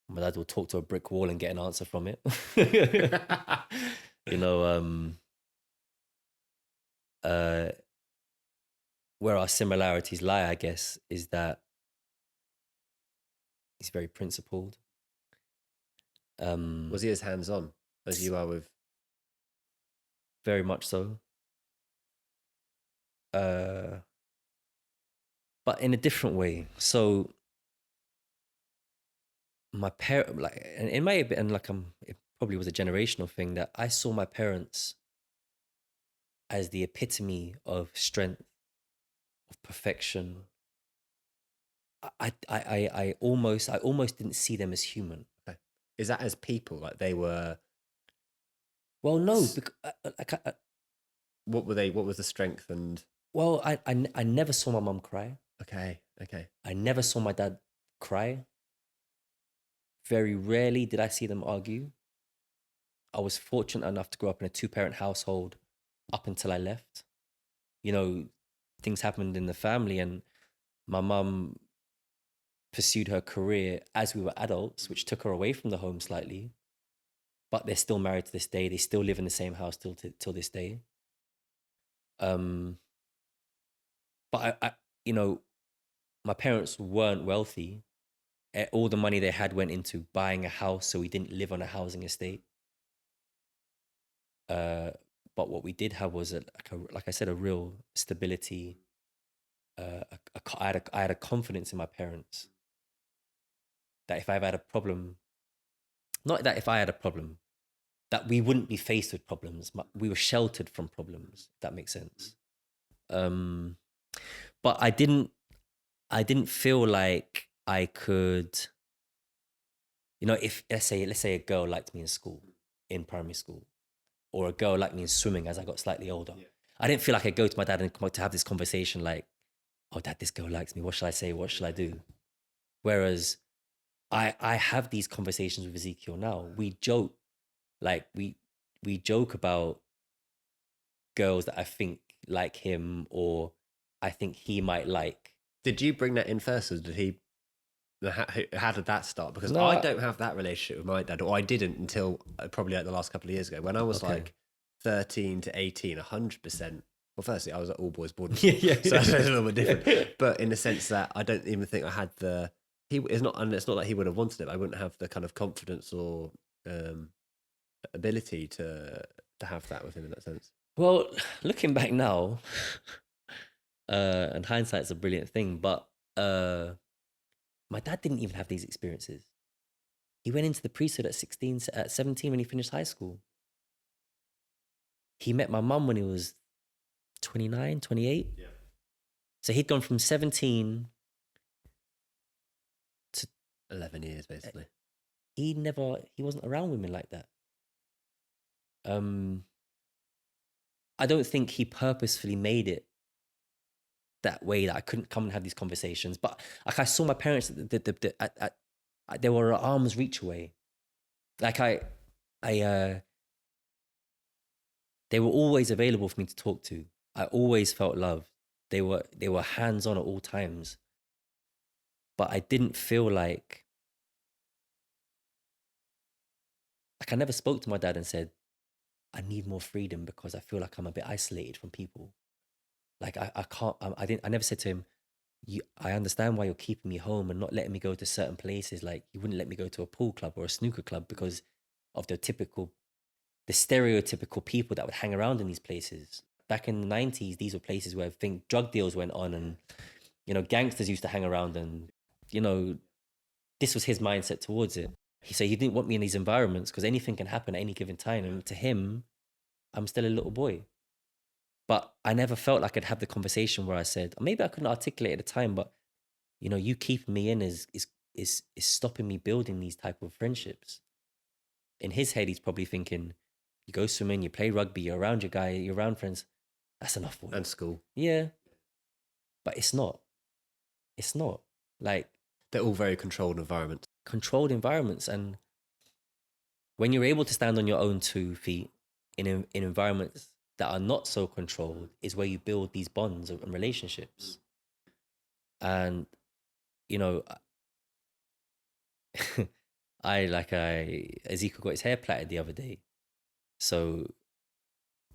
My dad will talk to a brick wall and get an answer from it. You know, where our similarities lie, I guess, is that he's very principled. Was he as hands-on as you are with? Very much so. But in a different way. So my parent, like, and it may have been like it probably was a generational thing, that I saw my parents as the epitome of strength, of perfection, I almost didn't see them as human. Okay. Is that as people? Like they were. Well, no, because What were they? What was the strength and? well, I never saw my mum cry. Okay. Okay. I never saw my dad cry. Very rarely did I see them argue. I was fortunate enough to grow up in a 2-parent household up until I left. You know, things happened in the family, and my mum pursued her career as we were adults, which took her away from the home slightly. But they're still married to this day. They still live in the same house till this day. But you know, my parents weren't wealthy. All the money they had went into buying a house, so we didn't live on a housing estate. But what we did have was like I said, a real stability. I had a confidence in my parents that if I ever had a problem, not that if I had a problem, that we wouldn't be faced with problems. We were sheltered from problems, if that makes sense. But I didn't feel like I could, you know, if let's say a girl liked me in school, in primary school, or a girl liked me in swimming as I got slightly older. Yeah. I didn't feel like I'd go to my dad and to have this conversation like, oh, dad, this girl likes me. What shall I say? What shall I do? Whereas I have these conversations with Ezekiel now. We joke, like we joke about girls that I think like him or I think he might like. Did you bring that in first, or did he? How did that start? Because No, I don't have that relationship with my dad, or I didn't until probably like the last couple of years ago when I was like 13 to 18, 100%. Well, firstly, I was at all boys boarding school, so that's a little bit different. But in the sense that I don't even think I had the. It's not like he would have wanted it. I wouldn't have the kind of confidence or ability to have that with him in that sense. Well, looking back now, and hindsight's a brilliant thing, but my dad didn't even have these experiences. He went into the priesthood at 17 when he finished high school. He met my mum when he was 29, 28. Yeah. So he'd gone from 17 to 11 years, basically. He wasn't around women like that. I don't think he purposefully made it that way that I couldn't come and have these conversations. But like I saw my parents, they were at arm's reach away. Like they were always available for me to talk to. I always felt loved. They were hands-on at all times. But I didn't feel like I never spoke to my dad and said, I need more freedom because I feel like I'm a bit isolated from people. Like I can't, I never said to him, I understand why you're keeping me home and not letting me go to certain places. Like you wouldn't let me go to a pool club or a snooker club because of the stereotypical people that would hang around in these places. Back in the 90s, these were places where I think drug deals went on and, you know, gangsters used to hang around and, you know, this was his mindset towards it. He said he didn't want me in these environments because anything can happen at any given time. And to him, I'm still a little boy. But I never felt like I'd have the conversation where I said, maybe I couldn't articulate at the time, but, you know, you keeping me in is stopping me building these type of friendships. In his head, he's probably thinking, you go swimming, you play rugby, you're around your guy, you're around friends. That's enough for you. And school. Yeah. But it's not. It's not. Like, they're all very controlled environments. Controlled environments. And when you're able to stand on your own 2 feet in environments that are not so controlled is where you build these bonds and relationships. And, you know, Ezekiel got his hair plaited the other day. So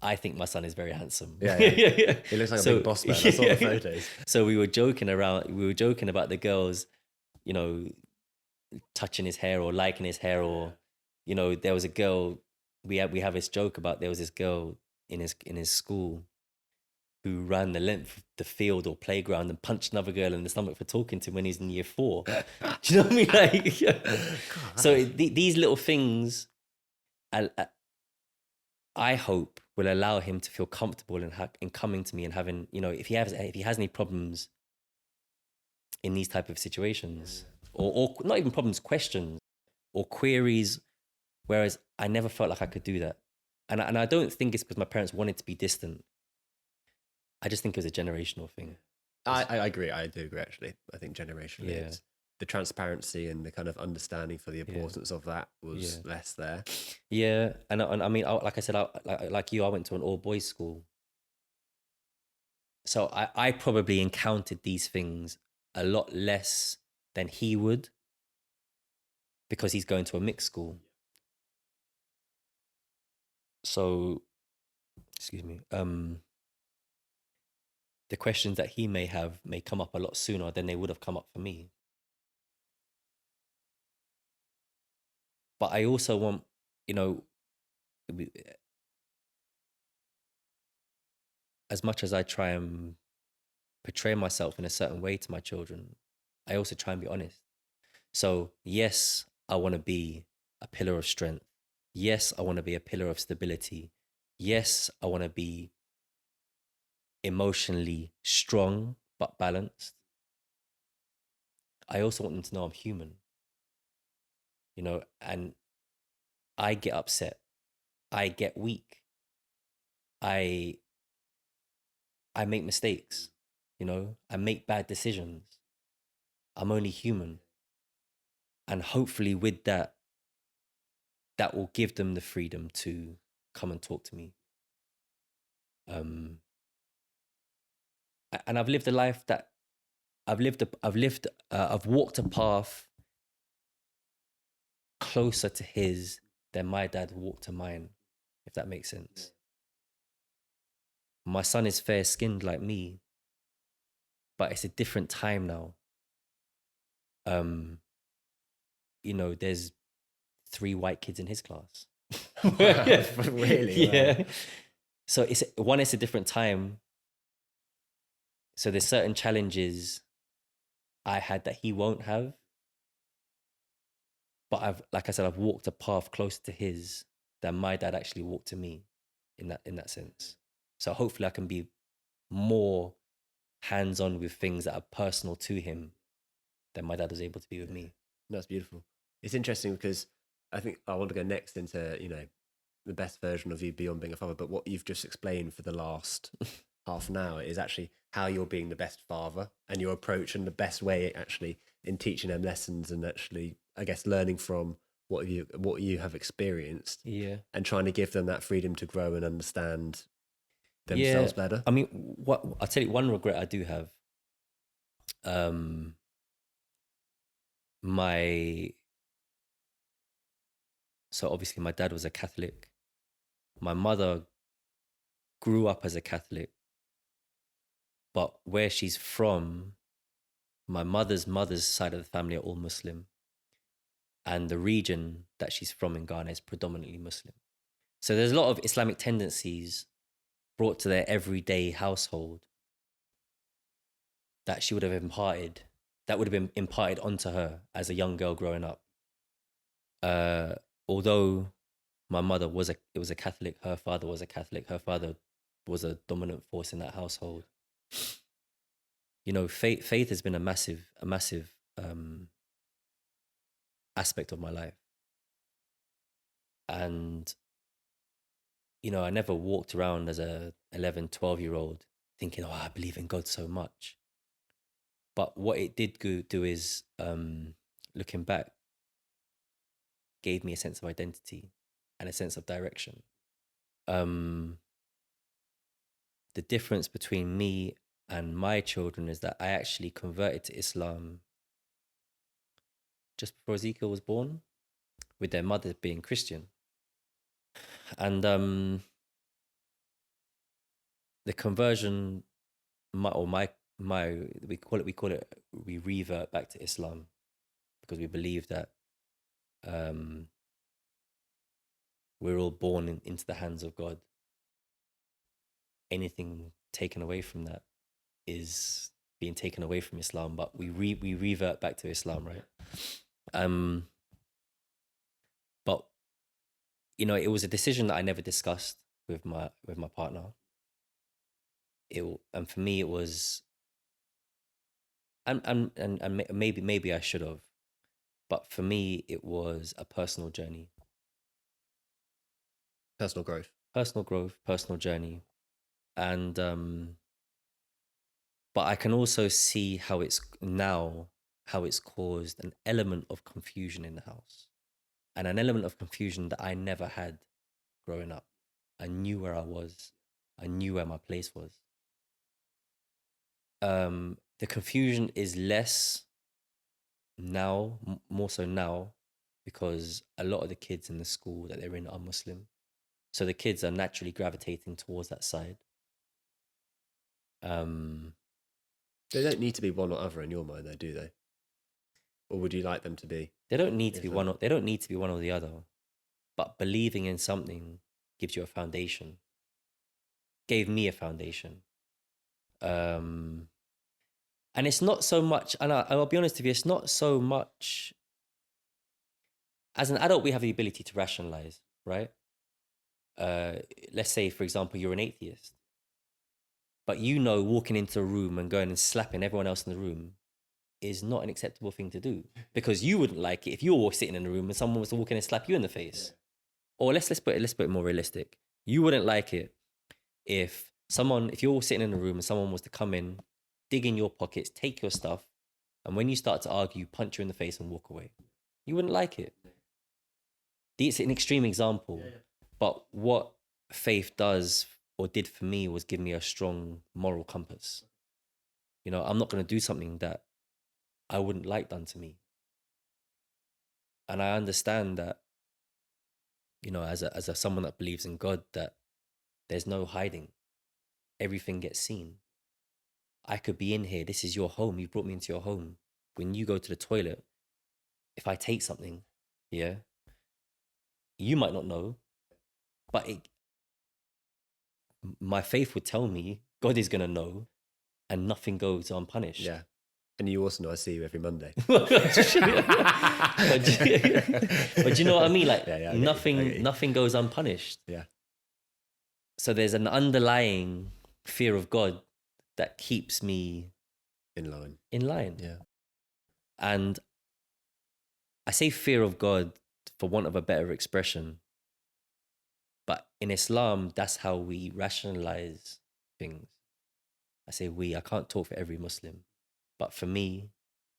I think my son is very handsome. Yeah. He looks like a big boss man. I saw the photos. So we were joking about the girls, you know, touching his hair or liking his hair, or, you know, there was a girl, we have this joke about, there was this girl in his school who ran the length of the field or playground and punched another girl in the stomach for talking to him when he's in year 4. Do you know what I mean? Like, yeah. So these little things, I hope will allow him to feel comfortable in coming to me and having, you know, if he has any problems, in these type of situations, or not even problems, questions or queries. Whereas I never felt like I could do that. And I don't think it's because my parents wanted to be distant. I just think it was a generational thing. I agree. I do agree, actually. I think generationally, Yeah. it's the transparency and the kind of understanding for the importance of that was less there. Yeah. And I mean, like I said, like you, I went to an all boys school. So I probably encountered these things a lot less than he would, because he's going to a mixed school. So, excuse me, the questions that he may have may come up a lot sooner than they would have come up for me. But I also want, you know, as much as I try and portray myself in a certain way to my children, I also try and be honest. So yes, I want to be a pillar of strength. Yes, I want to be a pillar of stability. Yes, I want to be emotionally strong but balanced. I also want them to know I'm human, you know, and I get upset. I get weak. I make mistakes, you know, I make bad decisions. I'm only human. And hopefully with that, that will give them the freedom to come and talk to me. And I've lived a life that I've walked a path closer to his than my dad walked to mine, if that makes sense. My son is fair skinned like me, but it's a different time now. You know, there's 3 white kids in his class. Really? Yeah. Wow. So it's a different time. So there's certain challenges I had that he won't have. But like I said, I've walked a path closer to his than my dad actually walked to me in that sense. So hopefully I can be more hands-on with things that are personal to him than my dad was able to be with me. That's beautiful. It's interesting because I think I want to go next into, you know, the best version of you beyond being a father, but what you've just explained for the last half an hour is actually how you're being the best father and your approach and the best way actually in teaching them lessons and actually, I guess, learning from what you have experienced. Yeah. And trying to give them that freedom to grow and understand themselves better. I mean, what I'll tell you, one regret I do have. So obviously my dad was a Catholic. My mother grew up as a Catholic, but where she's from, my mother's side of the family are all Muslim. And the region that she's from in Ghana is predominantly Muslim. So there's a lot of Islamic tendencies brought to their everyday household that she would have imparted, that would have been imparted onto her as a young girl growing up. Although my mother was a Catholic, her father was a Catholic, her father was a dominant force in that household. You know, faith has been a massive aspect of my life. And, you know, I never walked around as a 11, 12-year-old thinking, oh, I believe in God so much. But what it did do is, looking back, gave me a sense of identity and a sense of direction. The difference between me and my children is that I actually converted to Islam just before Ezekiel was born, with their mother being Christian. And the conversion, we revert back to Islam because we believe that we're all born into the hands of God. Anything taken away from that is being taken away from Islam, but we revert back to Islam, right? But you know, it was a decision that I never discussed with my partner. And for me, it was, maybe I should have, but for me it was a personal journey, Personal growth. personal growth, personal journey, and but I can also see how it's caused an element of confusion in the house, and an element of confusion that I never had growing up. I knew where I was. I knew where my place was. The confusion is less now, more so now, because a lot of the kids in the school that they're in are Muslim. So the kids are naturally gravitating towards that side. They don't need to be one or other in your mind, though, do they? Or would you like them to be? They don't need to be one. They don't need to be one or the other. But believing in something gives you a foundation. Gave me a foundation. And it's not so much. And I'll be honest with you. It's not so much. As an adult, we have the ability to rationalize, right? Let's say, for example, you're an atheist, but walking into a room and going and slapping everyone else in the room is not an acceptable thing to do, because you wouldn't like it if you were sitting in a room and someone was to walk in and slap you in the face. Or let's put it more realistic. You wouldn't like it if you're all sitting in a room and someone was to come in, dig in your pockets, take your stuff, and when you start to argue, punch you in the face and walk away. You wouldn't like it. It's an extreme example, but what faith does or did for me was give me a strong moral compass. I'm not going to do something that I wouldn't like done to me. And I understand that, as someone that believes in God, that there's no hiding. Everything gets seen. I could be in here. This is your home. You brought me into your home. When you go to the toilet, if I take something, yeah, you might not know, but my faith would tell me God is going to know, and nothing goes unpunished. Yeah. And you also know I see you every Monday. But do you know what I mean? Like, nothing goes unpunished. Yeah. So there's an underlying fear of God that keeps me in line. Yeah. And I say fear of God for want of a better expression, but in Islam, that's how we rationalize things. I say I can't talk for every Muslim, but for me,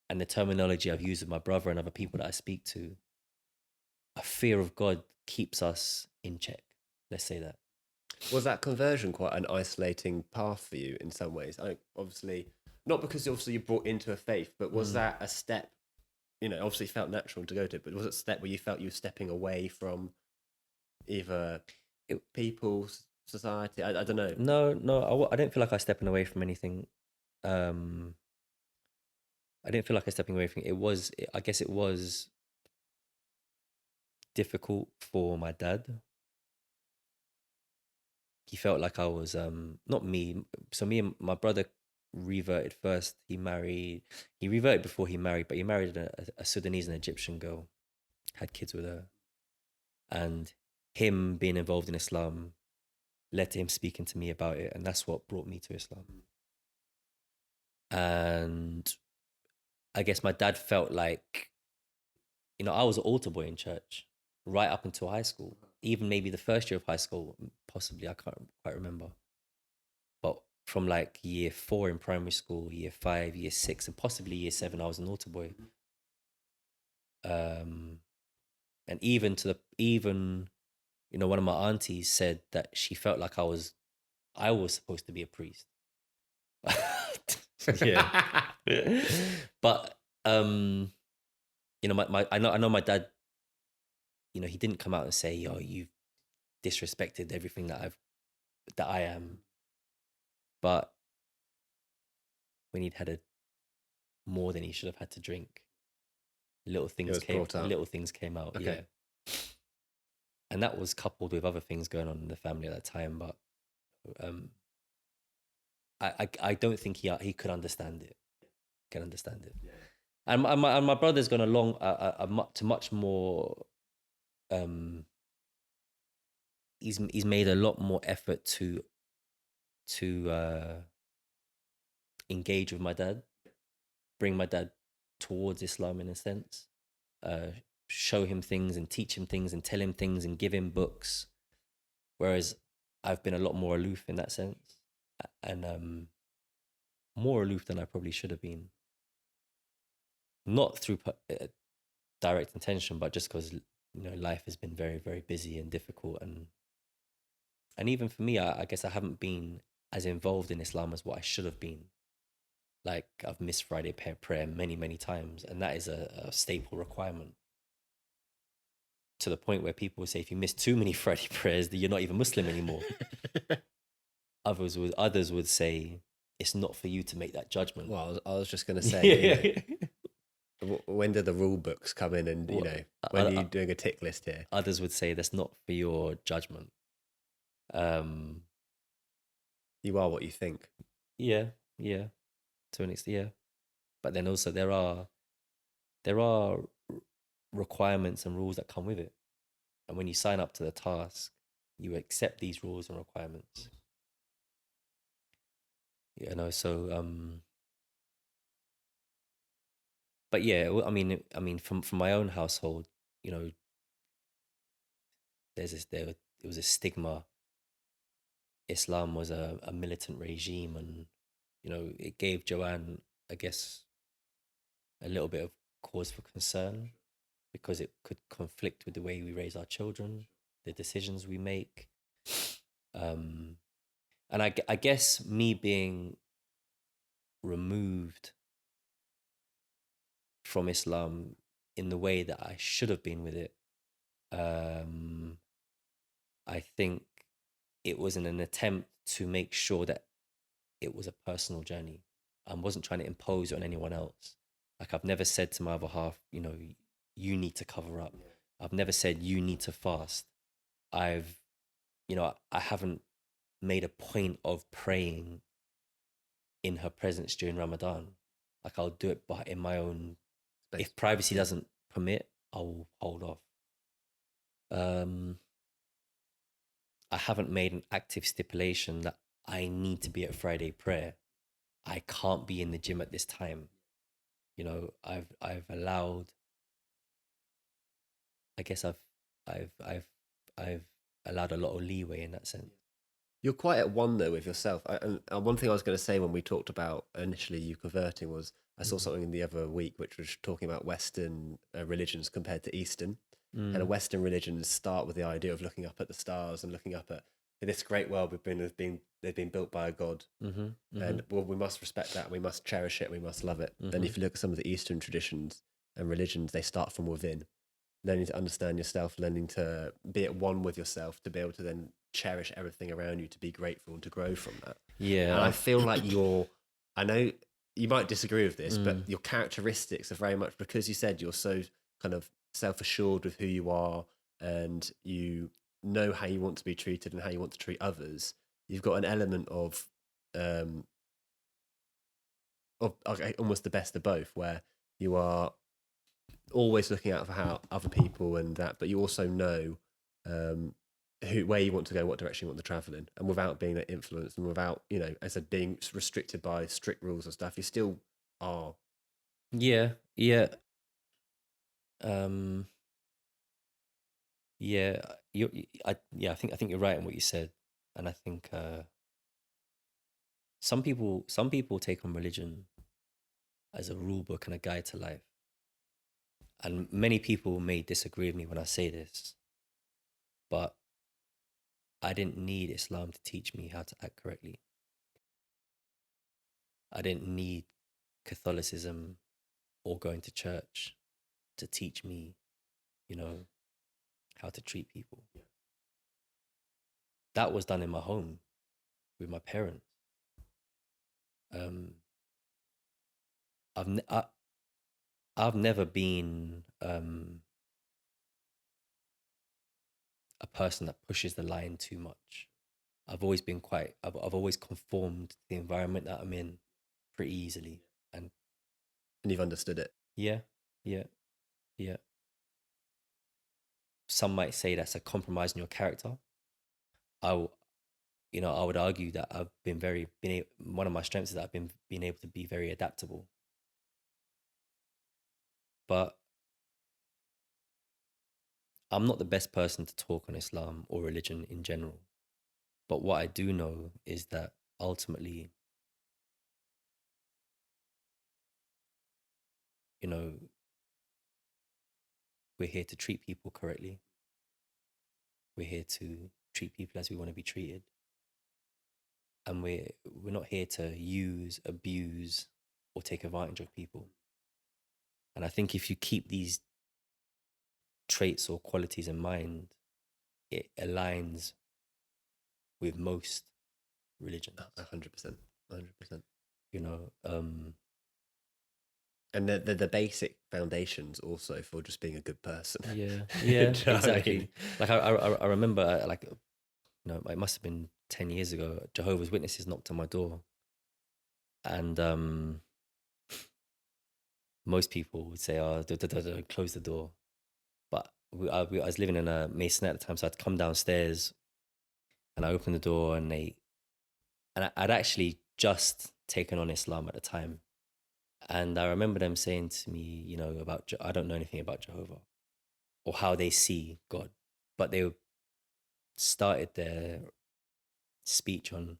and the terminology I've used with my brother and other people that I speak to, a fear of God keeps us in check. Let's say that. Was that conversion quite an isolating path for you in some ways? Obviously, not because you're brought into a faith, but was that a step, obviously it felt natural to go to it, but was it a step where you felt you were stepping away from either people, society? I don't know. No, I don't feel like I'm stepping away from anything. I didn't feel like I was stepping away from it. I guess it was difficult for my dad. He felt like I was, not me. So me and my brother reverted first. He reverted before he married, but he married a Sudanese and Egyptian girl, had kids with her. And him being involved in Islam led to him speaking to me about it. And that's what brought me to Islam. And I guess my dad felt like, I was an altar boy in church right up until high school, even maybe the first year of high school, possibly, I can't quite remember. But from like year 4 in primary school, year 5, year 6, and possibly year 7, I was an altar boy. And even one of my aunties said that she felt like I was supposed to be a priest. Yeah. But I know my dad, he didn't come out and say, you've disrespected everything that I am. But when he'd had more than he should have had to drink, little things came out. Okay. Yeah. And that was coupled with other things going on in the family at that time, but I don't think he could understand it. Yeah. And my brother's gone along to much more. He's made a lot more effort to engage with my dad. bring my dad towards Islam in a sense, show him things and teach him things and tell him things and give him books. Whereas I've been a lot more aloof in that sense, and more aloof than I probably should have been. Not through direct intention, but just because life has been very, very busy and difficult, and even for me, I guess I haven't been as involved in Islam as what I should have been. Like, I've missed Friday prayer many, many times, and that is a staple requirement. To the point where people would say, if you miss too many Friday prayers, then you're not even Muslim anymore. Others would say, it's not for you to make that judgment. Well, I was just going to say, when do the rule books come in, and when are you doing a tick list here? Others would say that's not for your judgment. You are what you think. Yeah, to an extent, yeah. But then also there are requirements and rules that come with it, and when you sign up to the task, you accept these rules and requirements. So but yeah, I mean, from my own household, there was a stigma. Islam was a militant regime, and it gave Joanne, I guess, a little bit of cause for concern, because it could conflict with the way we raise our children, the decisions we make. And I guess me being removed from Islam in the way that I should have been with it, I think it was in an attempt to make sure that it was a personal journey. I wasn't trying to impose it on anyone else. Like, I've never said to my other half, you need to cover up. I've never said you need to fast. I haven't made a point of praying in her presence during Ramadan. Like, I'll do it but in my own space. If privacy doesn't permit, I'll hold off. I haven't made an active stipulation that I need to be at Friday prayer. I can't be in the gym at this time. I've allowed. I guess I've allowed a lot of leeway in that sense. You're quite at one though with yourself. And one thing I was going to say when we talked about initially you converting was, I saw something in the other week which was talking about Western religions compared to Eastern. And Western religions start with the idea of looking up at the stars and looking up at this great world they've been built by a god. And we must respect that. We must cherish it. We must love it. Then if you look at some of the Eastern traditions and religions, they start from within, learning to understand yourself, learning to be at one with yourself, to be able to then cherish everything around you, to be grateful and to grow from that. Yeah. And I feel like I know you might disagree with this, but your characteristics are very much, because you said you're so kind of self-assured with who you are, and you know how you want to be treated and how you want to treat others. You've got an element of almost the best of both, where you are always looking out for how other people and that, but you also know where you want to go, what direction you want to travel in, and without being influenced and without, as I said, being restricted by strict rules and stuff, you still are. Yeah. I think you're right in what you said, and I think some people take on religion as a rule book and a guide to life, and many people may disagree with me when I say this, but I didn't need Islam to teach me how to act correctly. I didn't need Catholicism or going to church to teach me, how to treat people. That was done in my home with my parents. I've never been a person that pushes the line too much. I've always been I've always conformed to the environment that I'm in pretty easily, and you've understood it. Yeah. Some might say that's a compromise in your character. I would argue that I've been one of my strengths is that I've been able to be very adaptable. But I'm not the best person to talk on Islam or religion in general. But what I do know is that ultimately, you know, we're here to treat people correctly. We're here to treat people as we want to be treated. And we're not here to use, abuse, or take advantage of people. And I think if you keep these traits or qualities in mind, it aligns with most religions. 100%. 100%. You know, and the basic foundations also for just being a good person. yeah, Do you know what I exactly. mean? Like I remember, like, you know, it must have been 10 years ago. Jehovah's Witnesses knocked on my door, and most people would say, "Oh, close the door." But I was living in a Mason at the time, so I'd come downstairs, and I opened the door, and I'd actually just taken on Islam at the time. And I remember them saying to me, you know, about, I don't know anything about Jehovah or how they see God, but they started their speech on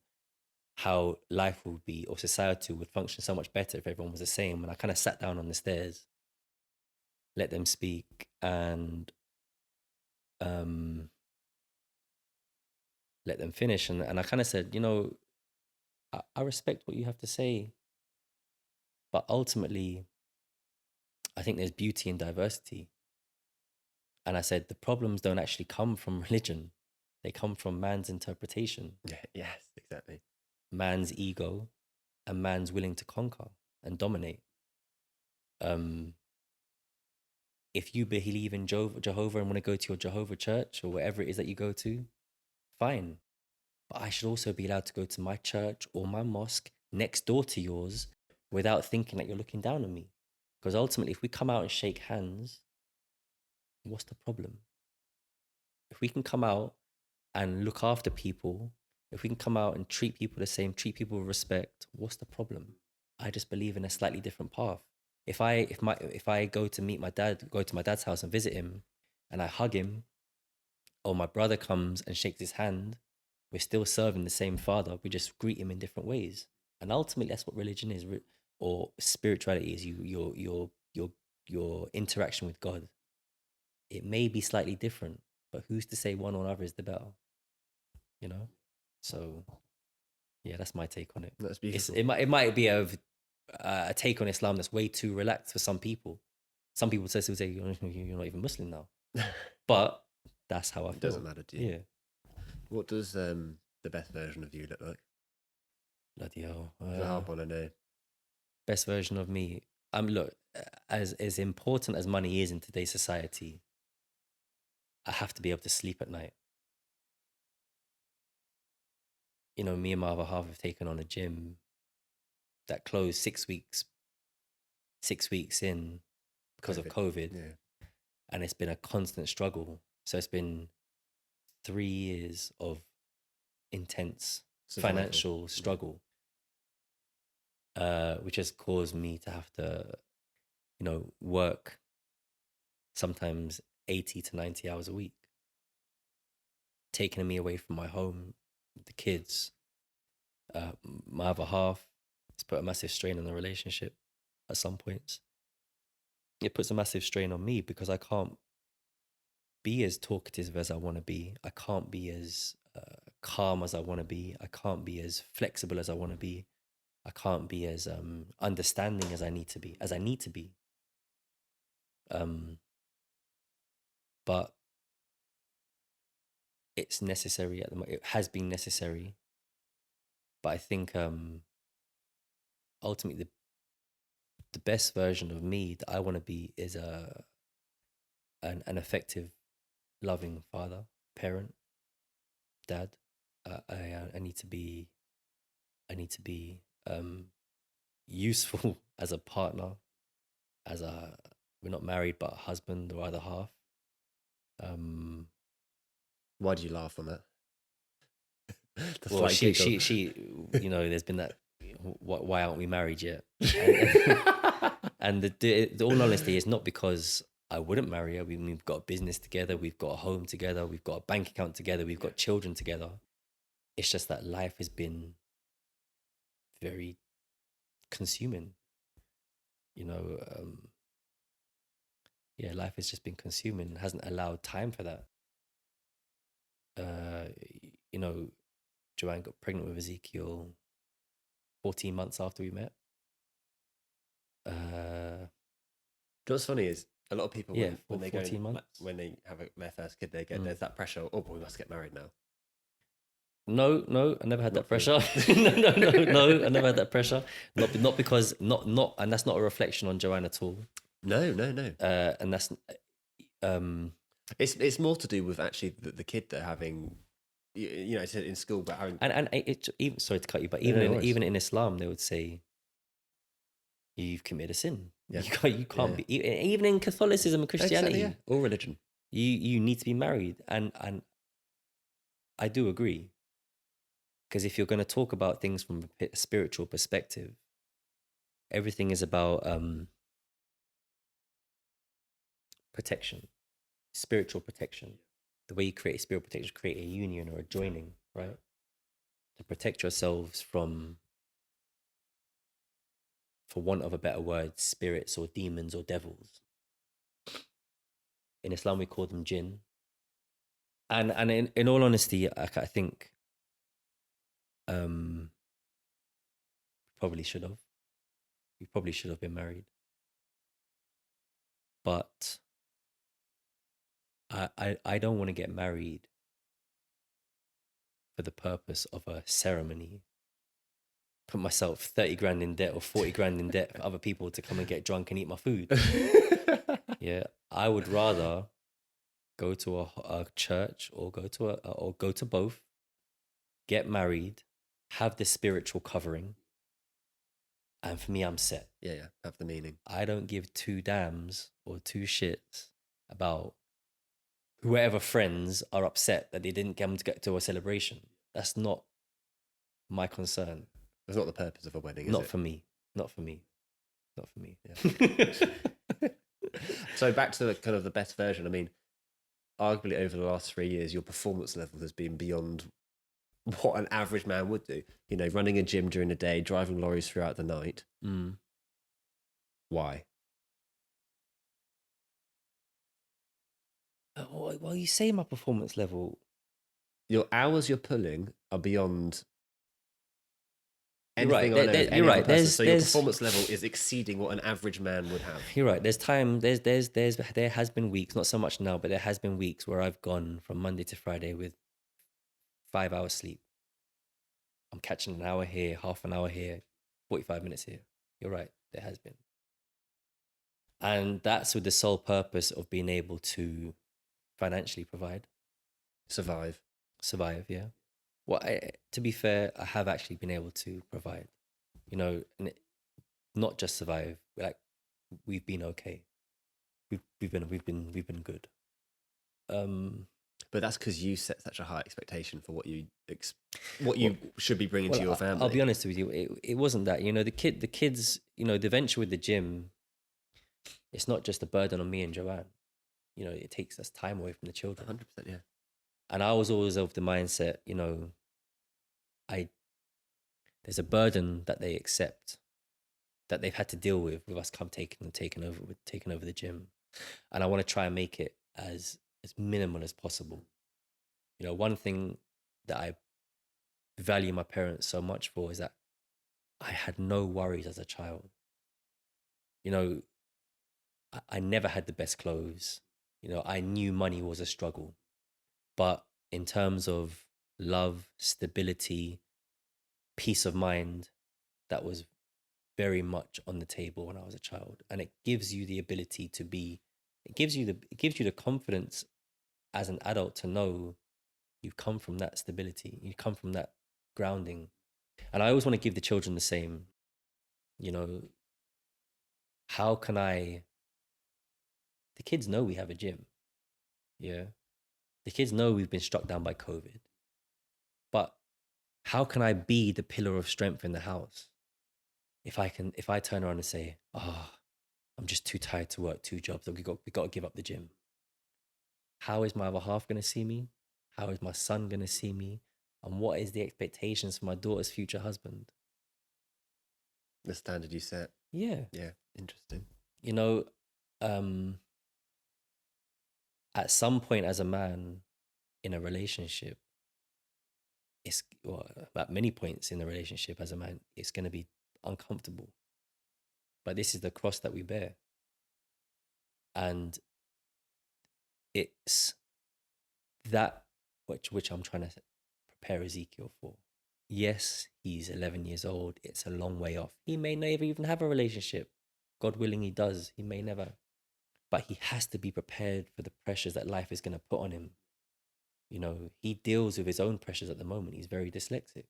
how life would be, or society would function so much better if everyone was the same. And I kind of sat down on the stairs, let them speak, and let them finish. And I kind of said, you know, I respect what you have to say, but ultimately, I think there's beauty in diversity. And I said, the problems don't actually come from religion. They come from man's interpretation. Yeah, yes, exactly. Man's ego and man's willing to conquer and dominate. If you believe in Jehovah and want to go to your Jehovah church or wherever it is that you go to, fine. But I should also be allowed to go to my church or my mosque next door to yours without thinking that you're looking down on me. Because ultimately, if we come out and shake hands, what's the problem? If we can come out and look after people, if we can come out and treat people the same, treat people with respect, what's the problem? I just believe in a slightly different path. If I go to meet my dad, go to my dad's house and visit him, and I hug him, or my brother comes and shakes his hand, we're still serving the same Father. We just greet him in different ways. And ultimately, that's what religion is, or spirituality is. Your interaction with God. It may be slightly different, but who's to say one or another is the better? You know. So, yeah, that's my take on it. That's beautiful. It might be a take on Islam that's way too relaxed for some people. Some people say you're not even Muslim now, but that's how I feel. It doesn't matter to you. Yeah. What does the best version of you look like? Bloody hell. It's a hard one, I know. Best version of me. Look, as important as money is in today's society, I have to be able to sleep at night. You know, me and my other half have taken on a gym that closed 6 weeks in because of COVID. Yeah. And it's been a constant struggle. So it's been 3 years of intense financial struggle, which has caused me to have to, you know, work sometimes 80 to 90 hours a week, taking me away from my home, the kids, my other half. It's put a massive strain on the relationship at some points. It puts a massive strain on me because I can't be as talkative as I want to be. I can't be as calm as I want to be. I can't be as flexible as I want to be. I can't be as understanding as I need to be. But it's necessary at the moment. It has been necessary. But I think ultimately the best version of me that I want to be is an effective, loving father, parent, dad. I need to be useful as a partner, we're not married, but a husband or other half. Why do you laugh on that? Well, she, you know, there's been that. Why aren't we married yet? And the all honesty is not because I wouldn't marry her. We've got a business together. We've got a home together. We've got a bank account together. We've got children together. It's just that life has been very consuming. You know, yeah, life has just been consuming. Hasn't allowed time for that. You know, Joanne got pregnant with Ezekiel 14 months after we met. You know what's funny is a lot of people when they go 14 months. when they have their first kid, they get there's that pressure. Oh, boy, we must get married now. No, I never had that pressure. No, I never had that pressure. Not because and that's not a reflection on Joanne at all. No. And that's it's more to do with actually the kid they're having. You know, in school, but having and it even, sorry to cut you, but No, even no even in Islam, they would say you've committed a sin. Yeah. You can't be even in Catholicism and Christianity, exactly, yeah. Or religion. You need to be married, and I do agree, because if you're going to talk about things from a spiritual perspective, everything is about protection, spiritual protection. The way you create spiritual protection, create a union or a joining, right? To protect yourselves from, for want of a better word, spirits or demons or devils. In Islam, we call them jinn. And in all honesty, I think probably should have. We probably should have been married. But I don't want to get married for the purpose of a ceremony. Put myself 30 grand in debt or 40 grand in debt for other people to come and get drunk and eat my food. Yeah, I would rather go to a church or go to both, get married, have the spiritual covering, and for me, I'm set. Yeah, have the meaning. I don't give two damns or two shits about whoever friends are upset that they didn't get them to get to a celebration. That's not my concern. That's not the purpose of a wedding, is Not it? for me. Not for me. Yeah. So back to the kind of the best version. I mean, arguably over the last 3 years, your performance level has been beyond what an average man would do. You know, running a gym during the day, driving lorries throughout the night. Why? Well, you say my performance level. Your hours you're pulling are beyond You're right. anything I know of any You're other right. person. So your There's performance level is exceeding what an average man would have. You're right. There's time. There has been weeks, not so much now, but there has been weeks where I've gone from Monday to Friday with 5 hours sleep. I'm catching an hour here, half an hour here, 45 minutes here. You're right. There has been. And that's with the sole purpose of being able to financially provide. Survive, yeah. Well, to be fair, I have actually been able to provide, you know, and not just survive. Like, we've been okay. We've been good. But that's because you set such a high expectation for what you should be bringing to your family. I'll be honest with you, it wasn't that. You know, the kids, you know, the venture with the gym, it's not just a burden on me and Joanne. You know, it takes us time away from the children. 100%, yeah. And I was always of the mindset, you know, there's a burden that they accept, that they've had to deal with us taking over the gym. And I want to try and make it as minimal as possible. You know, one thing that I value my parents so much for is that I had no worries as a child. You know, I never had the best clothes. You know, I knew money was a struggle. But in terms of love, stability, peace of mind, that was very much on the table when I was a child. And it gives you the ability to be, it gives you the confidence as an adult to know you come from that stability, you come from that grounding. And I always want to give the children the same. You know, how can the kids know we have a gym. Yeah. The kids know we've been struck down by COVID. But how can I be the pillar of strength in the house? If I turn around and say, oh, I'm just too tired to work 2 jobs. We got to give up the gym. How is my other half going to see me? How is my son going to see me? And what is the expectations for my daughter's future husband? The standard you set. Yeah. Yeah, interesting. You know, at some point as a man in a relationship, at many points in the relationship as a man, it's going to be uncomfortable. But this is the cross that we bear. And it's that which I'm trying to prepare Ezekiel for. Yes, he's 11 years old. It's a long way off. He may never even have a relationship. God willing, he does. He may never. But he has to be prepared for the pressures that life is going to put on him. You know, he deals with his own pressures at the moment. He's very dyslexic.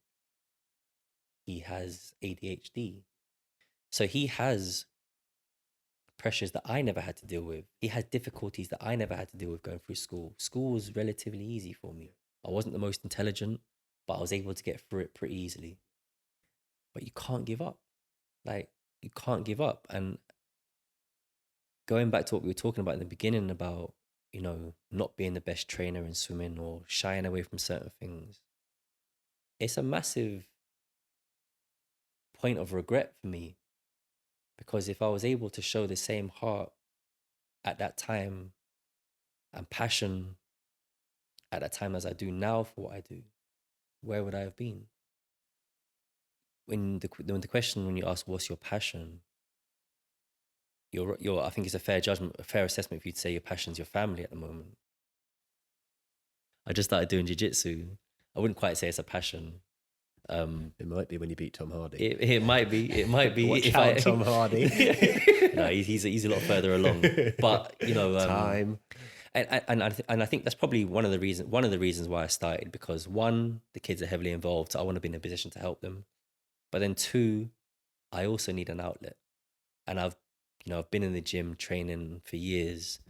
He has ADHD. So he has pressures that I never had to deal with. He had difficulties that I never had to deal with going through school. School was relatively easy for me. I wasn't the most intelligent, but I was able to get through it pretty easily. But you can't give up. Like, you can't give up. And going back to what we were talking about in the beginning about, you know, not being the best trainer in swimming or shying away from certain things, it's a massive point of regret for me. Because if I was able to show the same heart at that time and passion at that time as I do now for what I do, where would I have been? When the question, when you ask what's your passion, I think it's a fair judgment, a fair assessment for you to say your passion's your family at the moment. I just started doing jiu-jitsu. I wouldn't quite say it's a passion. It might be when you beat Tom Hardy. It might be. It might be. Watch out, Tom Hardy. No, he's a lot further along. But you know, time. And I think that's probably one of the reasons why I started, because one, the kids are heavily involved, so I want to be in a position to help them. But then two, I also need an outlet. And I've been in the gym training for years.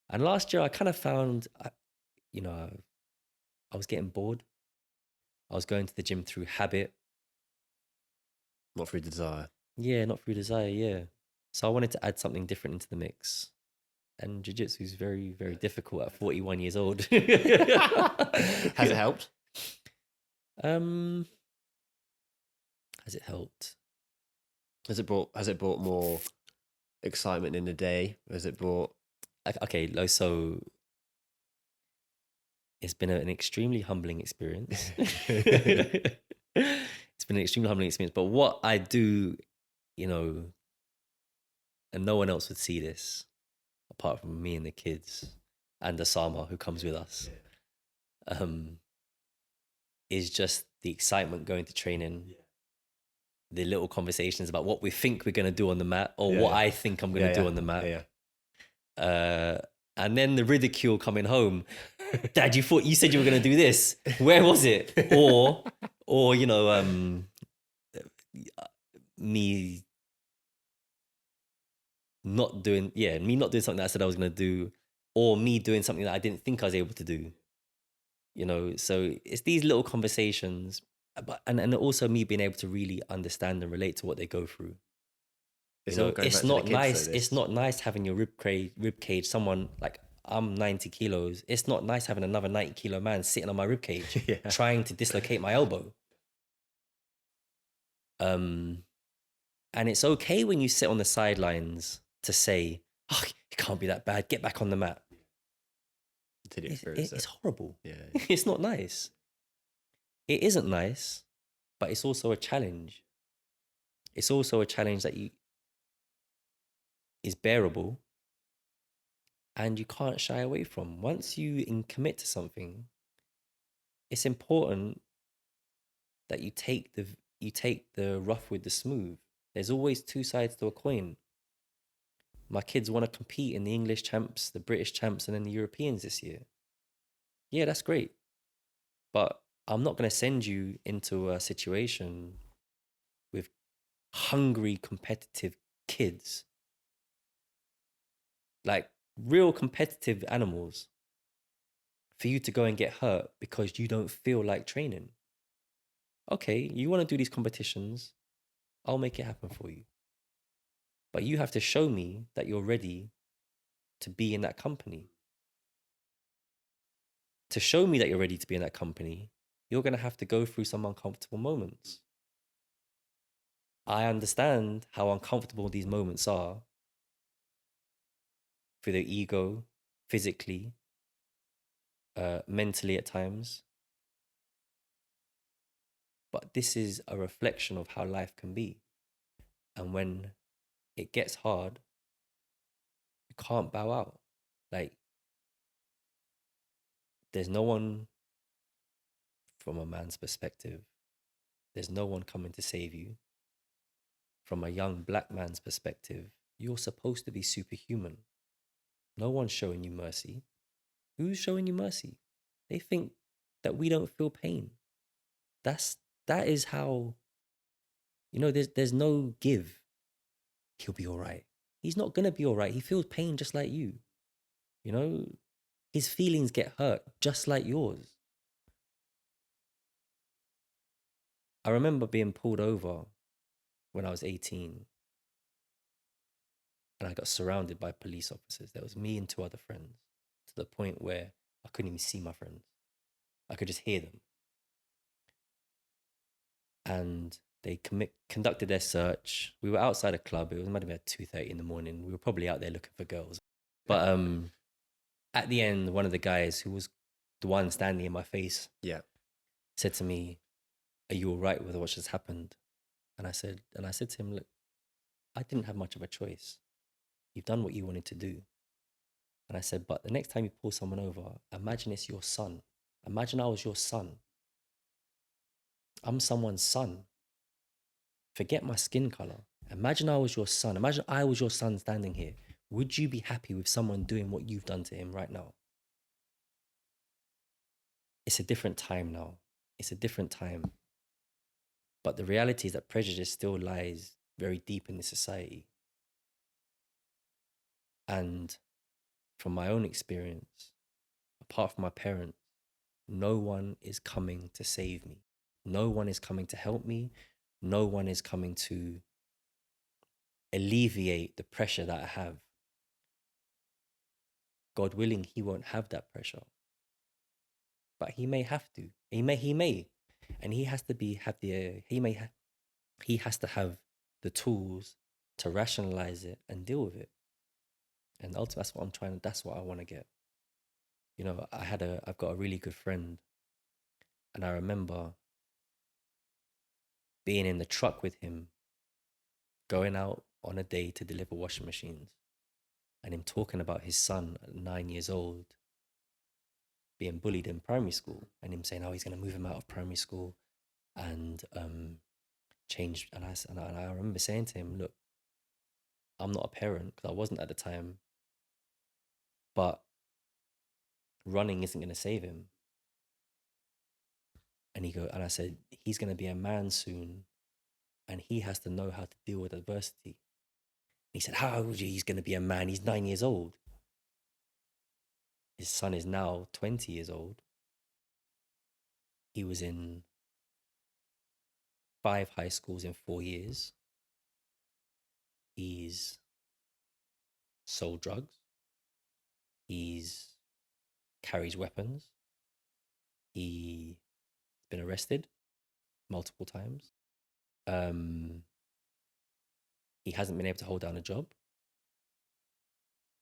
And last year I kind of found, I was getting bored. I was going to the gym through habit. Not through desire. Yeah, not through desire, yeah. So I wanted to add something different into the mix. And jiu-jitsu is very, very difficult at 41 years old. Has it helped? Has it helped? Has it brought more excitement in the day? Has it brought... Okay, so it's been an extremely humbling experience. It's been an extremely humbling experience. But what I do, and no one else would see this apart from me and the kids and Osama, who comes with us, is just the excitement going to training, the little conversations about what we think we're going to do on the mat, or what I think I'm going to do on the mat. And then the ridicule coming home. Dad, you said you were going to do this. Where was it? Or me not doing something that I said I was going to do, or me doing something that I didn't think I was able to do. So it's these little conversations, and also me being able to really understand and relate to what they go through. It's not nice. It's not nice having your rib cage. Someone like, I'm 90 kilos. It's not nice having another 90 kilo man sitting on my rib cage, trying to dislocate my elbow. And it's okay when you sit on the sidelines to say, "Oh, it can't be that bad. Get back on the mat." It's horrible. Yeah. It's not nice. It isn't nice, but it's also a challenge. It's also a challenge that is bearable and you can't shy away from. Once you commit to something, it's important that you take the rough with the smooth. There's always two sides to a coin. My kids want to compete in the English champs, the British champs, and then the Europeans this year. Yeah, that's great. But I'm not going to send you into a situation with hungry, competitive kids. Like real competitive animals, for you to go and get hurt because you don't feel like training. Okay, you want to do these competitions, I'll make it happen for you. But you have to show me that you're ready to be in that company. To show me that you're ready to be in that company, you're going to have to go through some uncomfortable moments. I understand how uncomfortable these moments are for the ego, physically, mentally at times. But this is a reflection of how life can be. And when it gets hard, you can't bow out. Like, there's no one, from a man's perspective, there's no one coming to save you. From a young black man's perspective, you're supposed to be superhuman. No one's showing you mercy. Who's showing you mercy? They think that we don't feel pain. That is how, there's no give. He'll be all right. He's not gonna be all right. He feels pain just like you. His feelings get hurt just like yours. I remember being pulled over when I was 18 and I got surrounded by police officers. There was me and 2 other friends, to the point where I couldn't even see my friends. I could just hear them. And they conducted their search. We were outside a club. It might have been at 2:30 in the morning. We were probably out there looking for girls. But at the end, one of the guys, who was the one standing in my face, said to me, "Are you all right with what just happened?" And I said to him, "Look, I didn't have much of a choice. You've done what you wanted to do." And I said, "But the next time you pull someone over, imagine it's your son. Imagine I was your son. I'm someone's son. Forget my skin color. Imagine I was your son. Imagine I was your son standing here. Would you be happy with someone doing what you've done to him right now?" It's a different time now. It's a different time. But the reality is that prejudice still lies very deep in this society. And from my own experience, apart from my parents, no one is coming to save me. No one is coming to help me. No one is coming to alleviate the pressure that I have. God willing, he won't have that pressure. But he may have to. He may. And he has to he has to have the tools to rationalize it and deal with it. And ultimately that's what I want to get. I've got a really good friend, and I remember being in the truck with him, going out on a day to deliver washing machines, and him talking about his son at 9 years old being bullied in primary school, and him saying how he's going to move him out of primary school and change. And I remember saying to him, "Look, I'm not a parent, because I wasn't at the time, but running isn't going to save him." And I said, "He's going to be a man soon, and he has to know how to deal with adversity." He said, "How old he's going to be a man? He's 9 years old." His son is now 20 years old. He was in 5 high schools in 4 years. He's sold drugs. He's carries weapons. He's been arrested multiple times. He hasn't been able to hold down a job.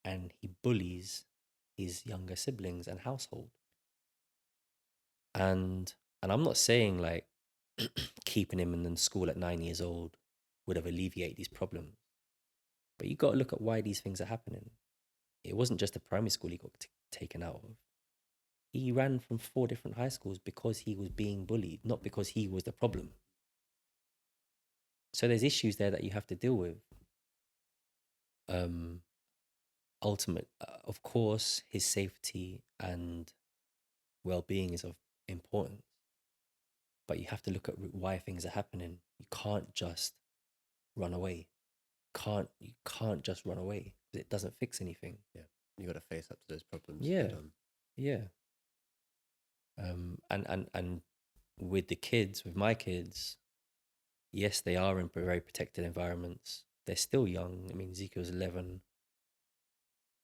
And he bullies his younger siblings and household. And I'm not saying like keeping him in school at 9 years old would have alleviated these problems. But you got to look at why these things are happening. It wasn't just the primary school he got taken out of. He ran from 4 different high schools because he was being bullied, not because he was the problem. So there's issues there that you have to deal with. Of course, his safety and well-being is of importance. But you have to look at why things are happening. You can't just run away. You can't just run away, because it doesn't fix anything. Yeah, you got to face up to those problems. Yeah. And with my kids, yes, they are in very protected environments. they're still young. I mean, Ezekiel's 11,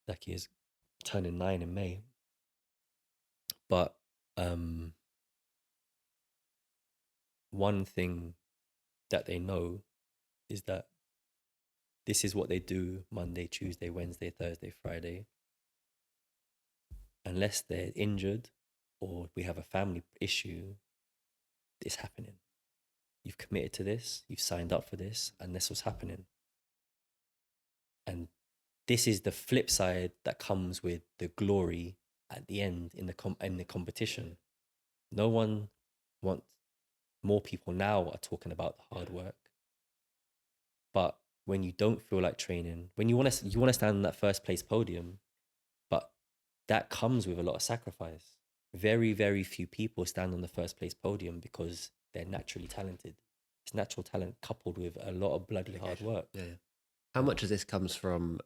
like he is turning 9 in May. But one thing that they know is that this is what they do Monday, Tuesday, Wednesday, Thursday, Friday. Unless they're injured or we have a family issue, it's happening. You've committed to this, you've signed up for this, and that's what's happening. And this is the flip side that comes with the glory at the end in the competition. No one wants, more people now are talking about the hard work. But when you don't feel like training, when you want to stand on that first place podium, but that comes with a lot of sacrifice. Very, very few people stand on the first place podium because they're naturally talented. It's natural talent coupled with a lot of bloody hard work. Yeah. How much of this comes from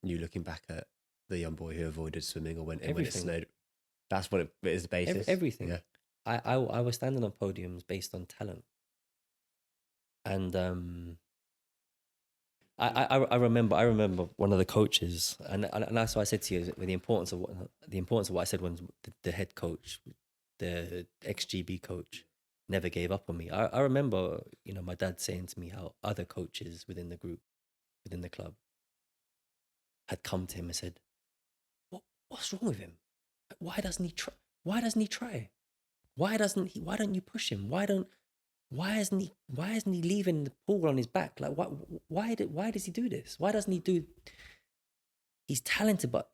you looking back at the young boy who avoided swimming or when it snowed? That's what it is, the basis? Everything. Yeah. I was standing on podiums based on talent. And I remember one of the coaches, and that's why I said to you the importance of what I said when the head coach, the ex-GB coach, never gave up on me. I remember, my dad saying to me how other coaches within the group, within the club, had come to him and said, "What's wrong with him? Why doesn't he try? Why doesn't he try? Why don't you push him? Why isn't he leaving the pool on his back? Like why does he do this? Why doesn't he do? He's talented, but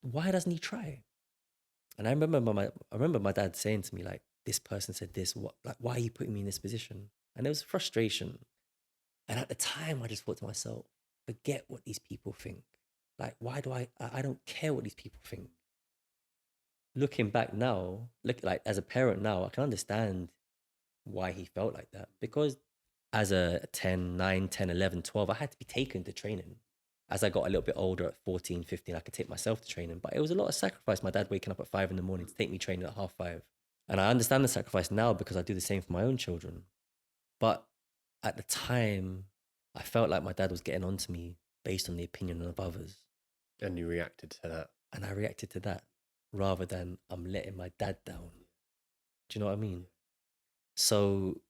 why doesn't he try?" And I remember my dad saying to me, like, this person said this, why are you putting me in this position? And there was frustration. And at the time I just thought to myself, forget what these people think. Like, why do I don't care what these people think. Looking back now, as a parent now, I can understand why he felt like that, because as a 9, 10, 11, 12, I had to be taken to training. As I got a little bit older at 14, 15, I could take myself to training, but it was a lot of sacrifice. My dad waking up at 5 a.m. to take me training at 5:30. And I understand the sacrifice now because I do the same for my own children. But at the time, I felt like my dad was getting onto me based on the opinion of others. And you reacted to that. And I reacted to that rather than I'm letting my dad down. Do you know what I mean? So,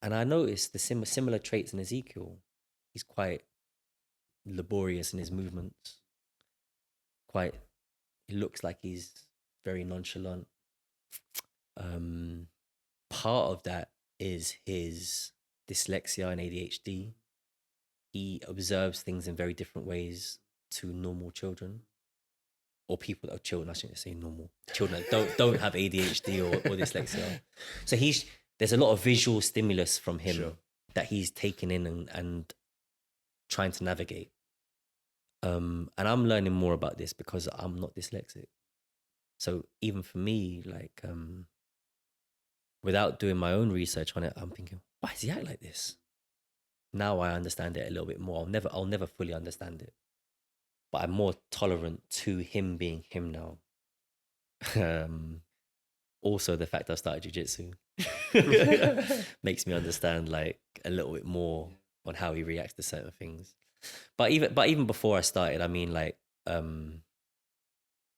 and I noticed the similar traits in Ezekiel. He's quite laborious in his movements. He looks like he's very nonchalant. Part of that is his dyslexia and ADHD. He observes things in very different ways to normal children, or people that are children. I shouldn't say normal children that don't have ADHD or dyslexia. So there's a lot of visual stimulus from him that he's taking in and trying to navigate. And I'm learning more about this because I'm not dyslexic. So even for me, like, without doing my own research on it, I'm thinking, why does he act like this? Now I understand it a little bit more. I'll never fully understand it, but I'm more tolerant to him being him now. Also, the fact I started jiu-jitsu makes me understand like a little bit more on how he reacts to certain things. But even before I started, I mean, like,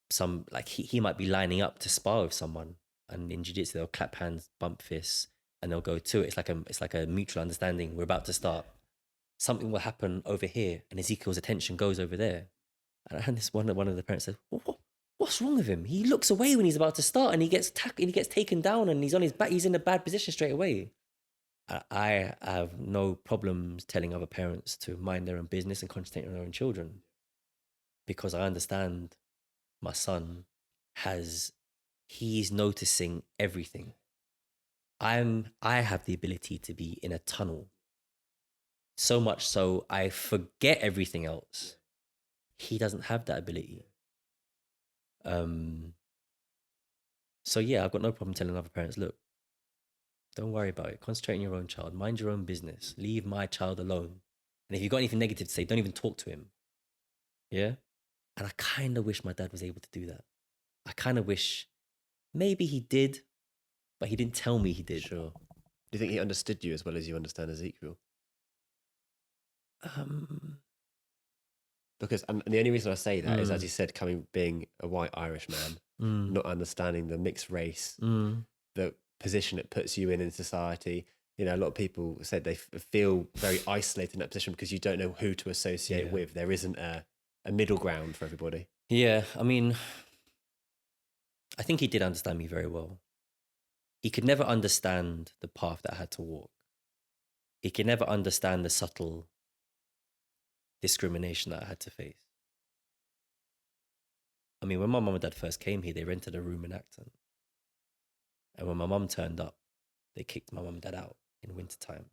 some, like, he might be lining up to spar with someone, and in jiu-jitsu they'll clap hands, bump fists, and they'll go to it. It's like a mutual understanding. We're about to start. Something will happen over here, and Ezekiel's attention goes over there. And this one of the parents said, "What's wrong with him? He looks away when he's about to start, and he gets taken down, and he's on his back. He's in a bad position straight away." I have no problems telling other parents to mind their own business and concentrate on their own children, because I understand my son he's noticing everything. I have the ability to be in a tunnel, so much so I forget everything else. He doesn't have that ability. So yeah, I've got no problem telling other parents, look, don't worry about it. Concentrate on your own child. Mind your own business. Leave my child alone. And if you've got anything negative to say, don't even talk to him. Yeah? And I kind of wish my dad was able to do that. I kind of wish maybe he did, but he didn't tell me he did. Sure. Do you think he understood you as well as you understand Ezekiel? Because and the only reason I say that is, as you said, being a white Irish man, not understanding the mixed race, the position it puts you in society. You know, a lot of people said they feel very isolated in that position because you don't know who to associate with. There isn't a middle ground for everybody. Yeah, I mean, I think he did understand me very well. He could never understand the path that I had to walk. He could never understand the subtle discrimination that I had to face. I mean, when my mum and dad first came here, they rented a room in Acton. And when my mum turned up, they kicked my mum and dad out in wintertime.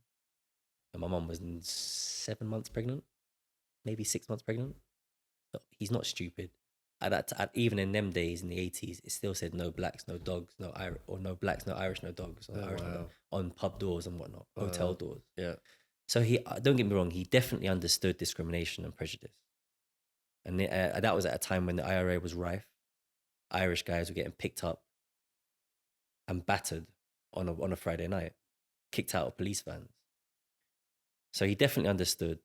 And my mum was 7 months pregnant, maybe 6 months pregnant. So he's not stupid. Even in them days, in the 80s, it still said no blacks, no dogs, no blacks, no Irish, no dogs, on pub doors and whatnot, hotel doors. Yeah. So he, don't get me wrong, he definitely understood discrimination and prejudice. And that was at a time when the IRA was rife. Irish guys were getting picked up and battered on a Friday night, kicked out of police vans. So he definitely understood.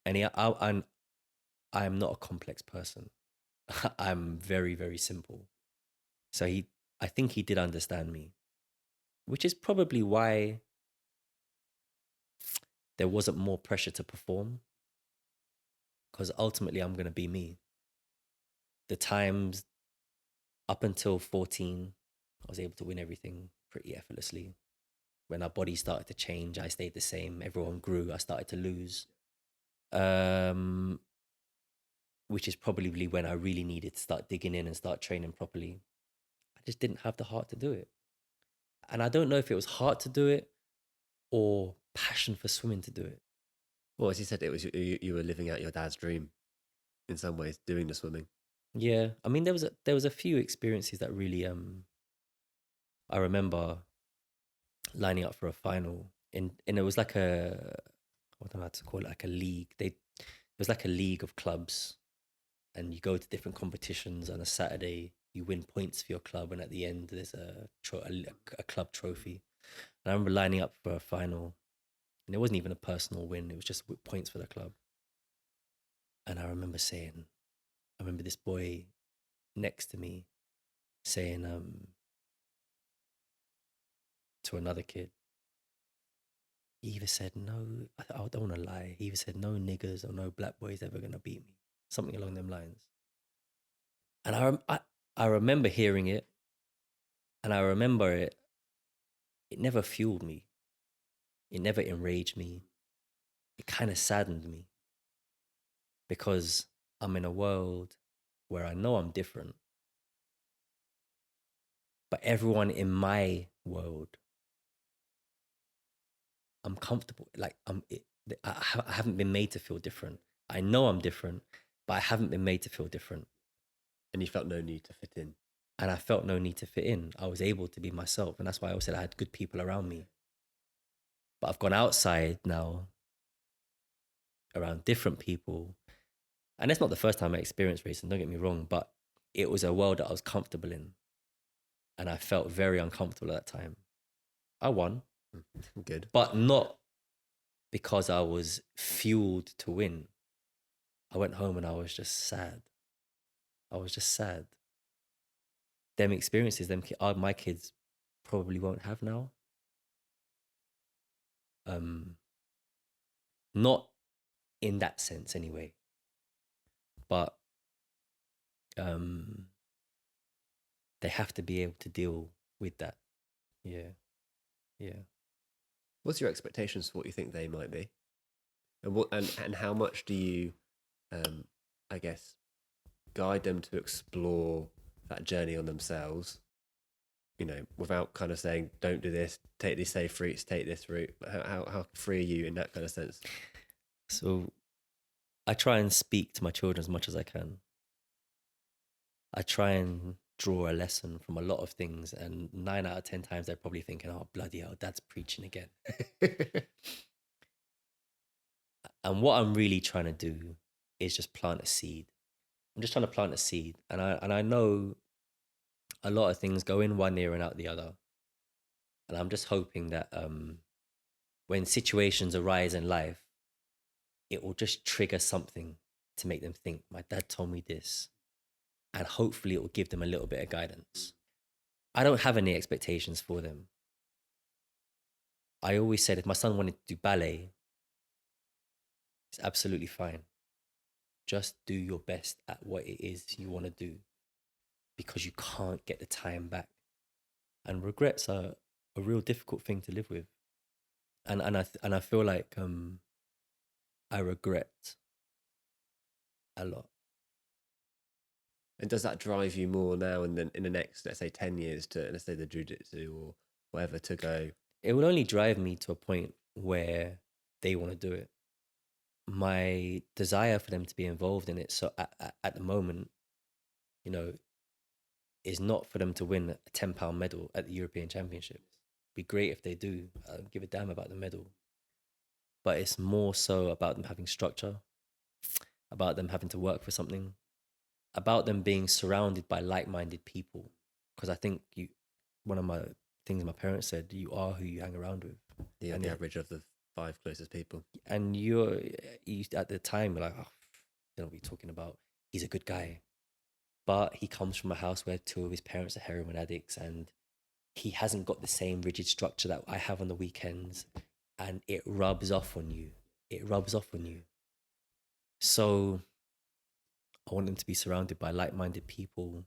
And I am not a complex person. I'm very, very simple. So I think he did understand me, which is probably why there wasn't more pressure to perform, because ultimately I'm going to be me. The times up until 14, I was able to win everything pretty effortlessly. When our bodies started to change, I stayed the same. Everyone grew. I started to lose. Which is probably when I really needed to start digging in and start training properly. I just didn't have the heart to do it. And I don't know if it was heart to do it or passion for swimming to do it. Well, as you said, it was you were living out your dad's dream in some ways, doing the swimming. Yeah. I mean, there was a few experiences that really, I remember lining up for a final and it was like I don't know how to call it, like a league. It was like a league of clubs. And you go to different competitions on a Saturday, you win points for your club, and at the end there's a club trophy. And I remember lining up for a final, and it wasn't even a personal win, it was just points for the club. And I remember this boy next to me saying to another kid, he either said, no, I don't want to lie, he either said, no niggers or no black boys ever going to beat me. Something along them lines. And I remember hearing it, and I remember it never fueled me. It never enraged me. It kind of saddened me because I'm in a world where I know I'm different, but everyone in my world, I'm comfortable. Like I haven't been made to feel different. I know I'm different, but I haven't been made to feel different. And you felt no need to fit in. And I felt no need to fit in. I was able to be myself. And that's why I always said I had good people around me. But I've gone outside now around different people. And it's not the first time I experienced racing, don't get me wrong, but it was a world that I was comfortable in. And I felt very uncomfortable at that time. I won. Good. But not because I was fueled to win. I went home and I was just sad. Them experiences, my kids probably won't have now. Not in that sense anyway. But they have to be able to deal with that. Yeah. What's your expectations for what you think they might be? And how much do you, I guess, guide them to explore that journey on themselves, you know, without kind of saying, don't do this, take these safe routes, take this route? How free are you in that kind of sense? So I try and speak to my children as much as I can. I try and draw a lesson from a lot of things, and 9 out of 10 times they're probably thinking, oh, bloody hell, Dad's preaching again. And what I'm really trying to do is just plant a seed. I'm just trying to plant a seed. And I know a lot of things go in one ear and out the other. And I'm just hoping that when situations arise in life, it will just trigger something to make them think, my dad told me this. And hopefully it will give them a little bit of guidance. I don't have any expectations for them. I always said if my son wanted to do ballet, it's absolutely fine. Just do your best at what it is you want to do, because you can't get the time back. And regrets are a real difficult thing to live with. And I feel like I regret a lot. And does that drive you more now and then in the next, let's say, 10 years to, let's say, the jiu-jitsu or whatever, to go? It will only drive me to a point where they want to do it. My desire for them to be involved in it, so at the moment, you know, is not for them to win a £10 medal at the European Championships. It'd be great if they do. I don't give a damn about the medal. But it's more so about them having structure, about them having to work for something, about them being surrounded by like-minded people. Because I think one of my things my parents said, you are who you hang around with. Yeah, and the average of the 5 closest people. And you at the time, you're like, oh, you know what we're talking about. He's a good guy. But he comes from a house where 2 of his parents are heroin addicts, and he hasn't got the same rigid structure that I have on the weekends, and it rubs off on you. So I want them to be surrounded by like-minded people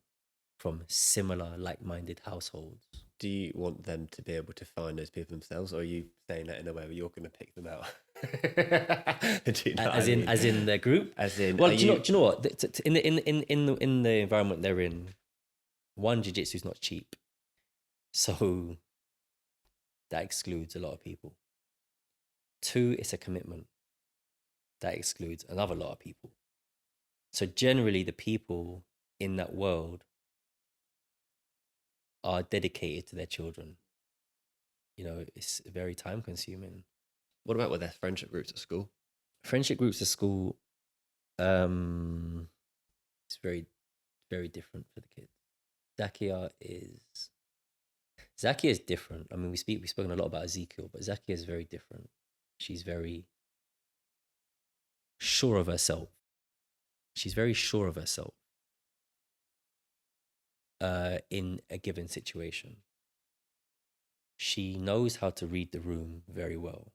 from similar like-minded households. Do you want them to be able to find those people themselves, or are you saying that in a way where you're going to pick them out? As in their group? As in, well, do you know what? In the environment they're in, one, jiu-jitsu is not cheap, so that excludes a lot of people. 2, it's a commitment that excludes another lot of people. So generally, the people in that world are dedicated to their children. You know, it's very time consuming. What about with their friendship groups at school? Friendship groups at school, it's very, very different for the kids. Zakia is different. I mean, we've spoken a lot about Ezekiel, but Zakia is very different. She's very sure of herself. In a given situation. She knows how to read the room very well.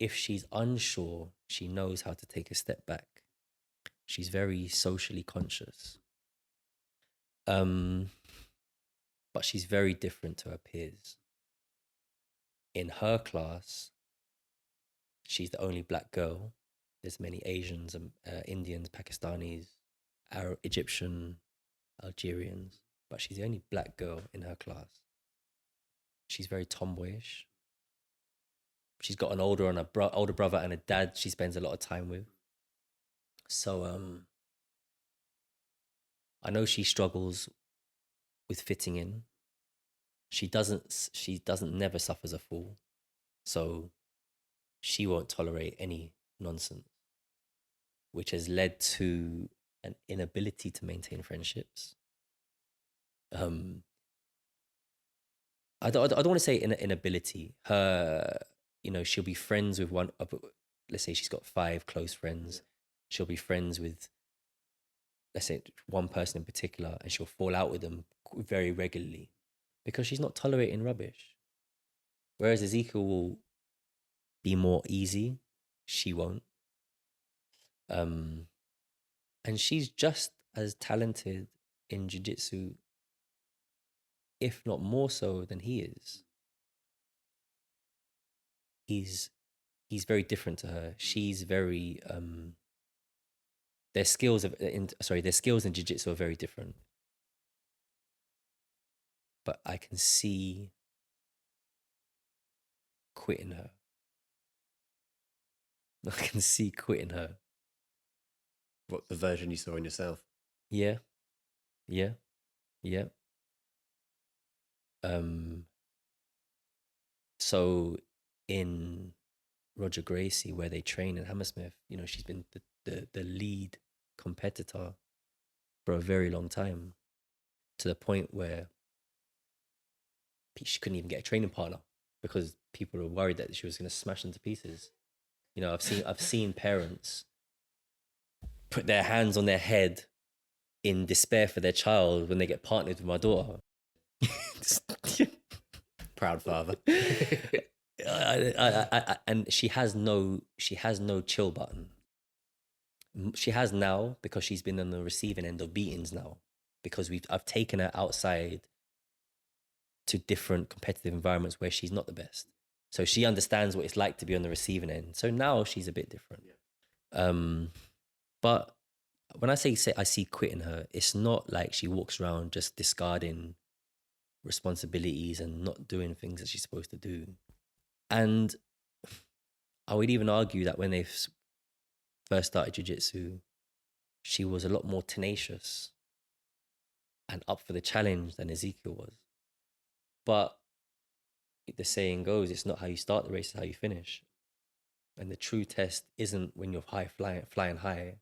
If she's unsure, she knows how to take a step back. She's very socially conscious. But she's very different to her peers. In her class, she's the only black girl. There's many Asians, Indians, Pakistanis, Egyptian, Algerians. But she's the only black girl in her class. She's very tomboyish. She's got an older brother and a dad she spends a lot of time with. So I know she struggles with fitting in. She never suffers a fool. So she won't tolerate any nonsense, which has led to an inability to maintain friendships. I don't want to say inability. Her, you know, she'll be friends with one. Let's say she's got 5 close friends. She'll be friends with, let's say, one person in particular, and she'll fall out with them very regularly because she's not tolerating rubbish. Whereas Ezekiel will be more easy, she won't. And she's just as talented in jiu-jitsu, if not more so than he is. He's very different to her. She's very their skills in jiu-jitsu are very different. But I can see quitting her. What, the version you saw in yourself? Yeah. So in Roger Gracie, where they train in Hammersmith, you know, she's been the lead competitor for a very long time, to the point where she couldn't even get a training partner because people were worried that she was going to smash them to pieces. You know, I've seen parents put their hands on their head in despair for their child when they get partnered with my daughter. Proud father. And she has no chill button. She has now, because she's been on the receiving end of beatings now, because I've taken her outside to different competitive environments where she's not the best. So she understands what it's like to be on the receiving end. So now she's a bit different. Yeah. But when I say I see quit in her, it's not like she walks around just discarding responsibilities and not doing things that she's supposed to do. And I would even argue that when they first started jiu-jitsu, she was a lot more tenacious and up for the challenge than Ezekiel was. But the saying goes, it's not how you start the race, it's how you finish. And the true test isn't when you're flying high.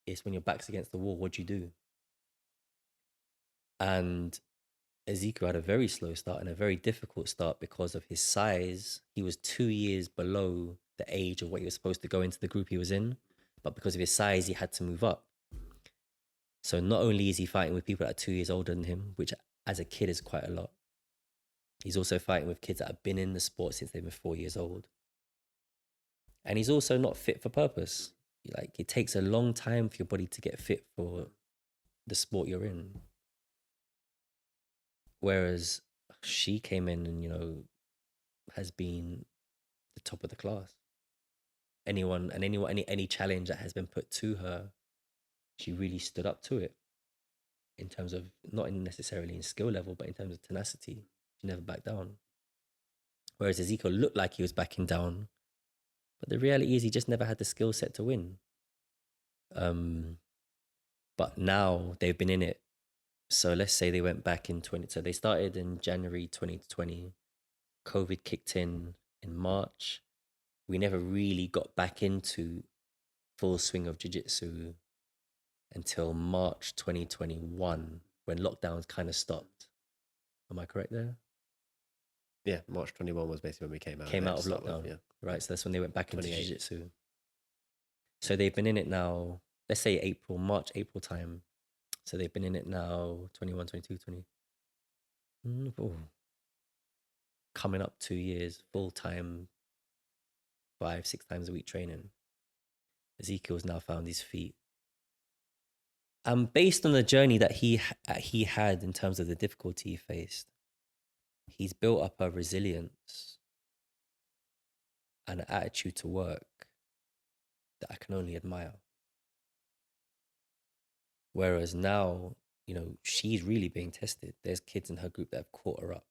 It's when your back's against the wall, what do you do? And Ezekiel had a very slow start and a very difficult start because of his size. He was 2 years below the age of what he was supposed to go into the group he was in. But because of his size, he had to move up. So not only is he fighting with people that are 2 years older than him, which as a kid is quite a lot, he's also fighting with kids that have been in the sport since they've been 4 years old. And he's also not fit for purpose. Like, it takes a long time for your body to get fit for the sport you're in. Whereas she came in and, you know, has been the top of the class. Any challenge that has been put to her, she really stood up to it in terms of, not necessarily in skill level, but in terms of tenacity. She never backed down. Whereas Ezekiel looked like he was backing down, but the reality is he just never had the skill set to win. But now they've been in it. So let's say they went back in so they started in January 2020. COVID kicked in March. We never really got back into full swing of jiu-jitsu until March 2021, when lockdowns kind of stopped. Am I correct there? Yeah, March 21 was basically when we came out of lockdown. With, yeah. Right, so that's when they went back into jiu-jitsu. So they've been in it now, let's say March, April time. So they've been in it now, 21, 22, 20. Coming up 2 years, full-time, 5-6 times a week training. Ezekiel's now found his feet. Based on the journey that he had in terms of the difficulty he faced, he's built up a resilience and an attitude to work that I can only admire. Whereas now, you know, she's really being tested. There's kids in her group that have caught her up.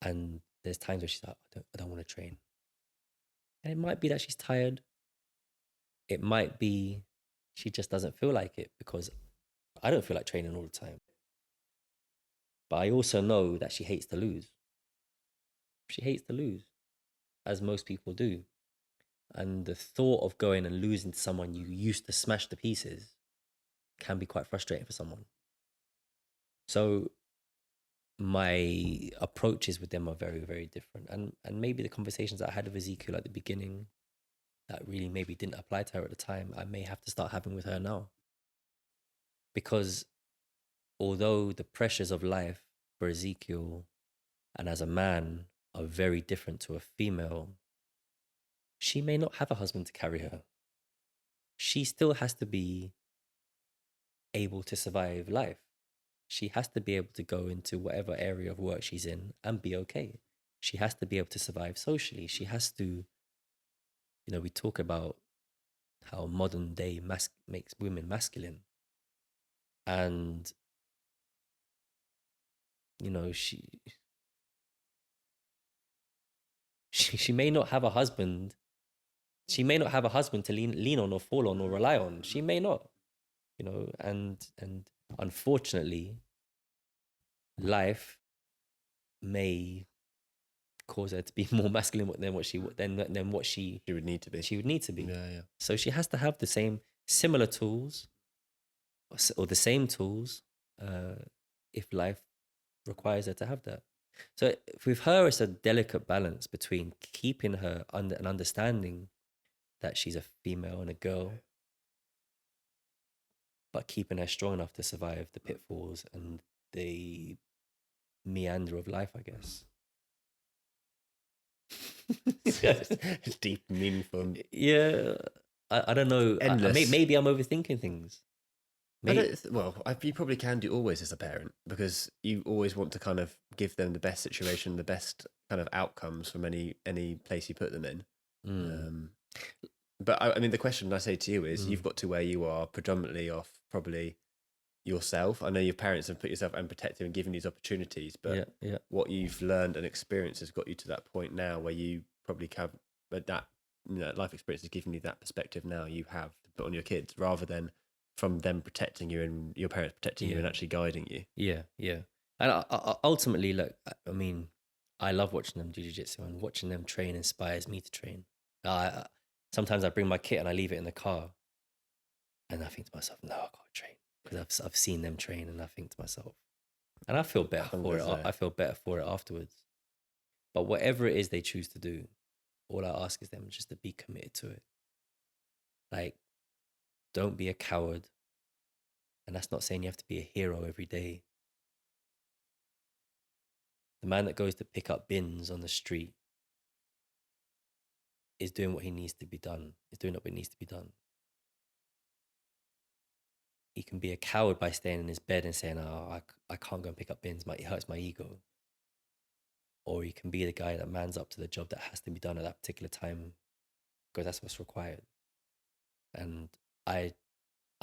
And there's times where she's like, I don't want to train. And it might be that she's tired. It might be she just doesn't feel like it, because I don't feel like training all the time. But I also know that she hates to lose. She hates to lose, as most people do. And the thought of going and losing to someone you used to smash to pieces can be quite frustrating for someone. So my approaches with them are very, very different. And maybe the conversations I had with Ezekiel at the beginning that really maybe didn't apply to her at the time, I may have to start having with her now. Because although the pressures of life for Ezekiel and as a man are very different to a female, she may not have a husband to carry her. She still has to be able to survive life. She has to be able to go into whatever area of work she's in and be okay. She has to be able to survive socially. She has to, you know, we talk about how modern day makes women masculine. And, you know, she may not have a husband. She may not have a husband to lean on or fall on or rely on. She may not, you know, and unfortunately, life may cause her to be more masculine than what she would need to be. She would need to be. Yeah. So she has to have the similar tools, or the same tools, if life requires her to have that. So with her, it's a delicate balance between keeping her under and understanding that she's a female and a girl, but keeping her strong enough to survive the pitfalls and the meander of life, I guess. It's deep, meaningful. Yeah, I don't know. Endless. Maybe I'm overthinking things. You probably can do always as a parent, because you always want to kind of give them the best situation, the best kind of outcomes from any place you put them in. But I mean, the question I say to you is, you've got to where you are predominantly off probably yourself. I know your parents have put yourself and protected and given these opportunities, but what you've learned and experienced has got you to that point now where you probably have that, life experience has given you that perspective now you have to put on your kids, rather than from them protecting you and your parents protecting you and actually guiding you. Yeah. And I ultimately, look, I mean, I love watching them do jiu-jitsu, and watching them train inspires me to train. Sometimes I bring my kit and I leave it in the car, and I think to myself, no, I can't train, because I've seen them train, and I think to myself, and I feel better for it. I feel better for it afterwards. But whatever it is they choose to do, all I ask is them just to be committed to it. Like, don't be a coward. And that's not saying you have to be a hero every day. The man that goes to pick up bins on the street is doing what he needs to be done. Is doing what needs to be done. He can be a coward by staying in his bed and saying, "Oh, I can't go and pick up bins. It hurts my ego." Or he can be the guy that mans up to the job that has to be done at that particular time, because that's what's required. And I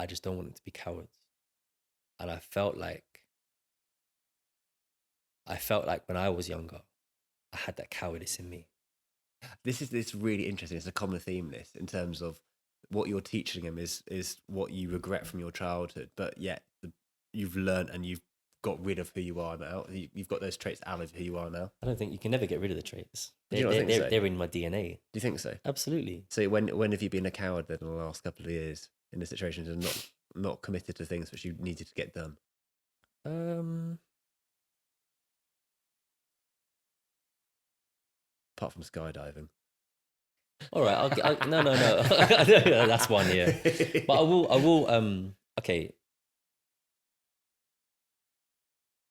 just don't want them to be cowards. And I felt like when I was younger, I had that cowardice in me. This really interesting. It's a common theme, this, in terms of what you're teaching them is what you regret from your childhood, but yet you've learned and you've got rid of who you are now. You've got those traits out of who you are now. I don't think you can never get rid of the traits. They're in my DNA. Do you think so? Absolutely. So when have you been a coward then in the last couple of years in the situations and not committed to things which you needed to get done? Apart from skydiving. All right. No. That's one, yeah. But I will. Okay.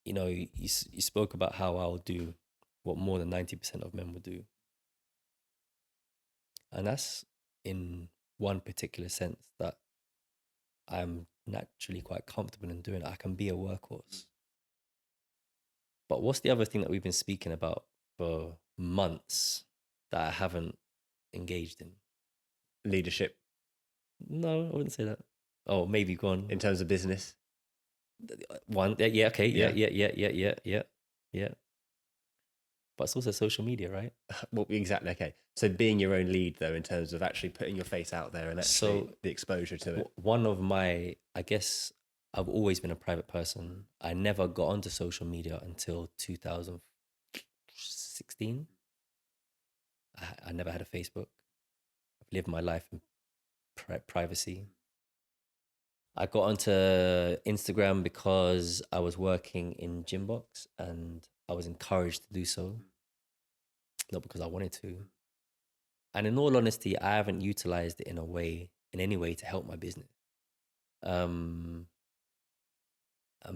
You know, you spoke about how I'll do what more than 90% of men would do. And that's in one particular sense, that I'm naturally quite comfortable in doing it. I can be a workhorse. But what's the other thing that we've been speaking about for months that I haven't engaged in? Leadership. No, I wouldn't say that. Oh, maybe go on. In terms of business? One, yeah, okay, yeah. But it's also social media, right? Well, exactly. Okay, so being your own lead, though, in terms of actually putting your face out there and actually the exposure to it. One of my, I guess, I've always been a private person. I never got onto social media until 2016. I never had a Facebook. I've lived my life in privacy. I got onto Instagram because I was working in Gymbox and I was encouraged to do so, not because I wanted to. And in all honesty, I haven't utilized it in any way to help my business. And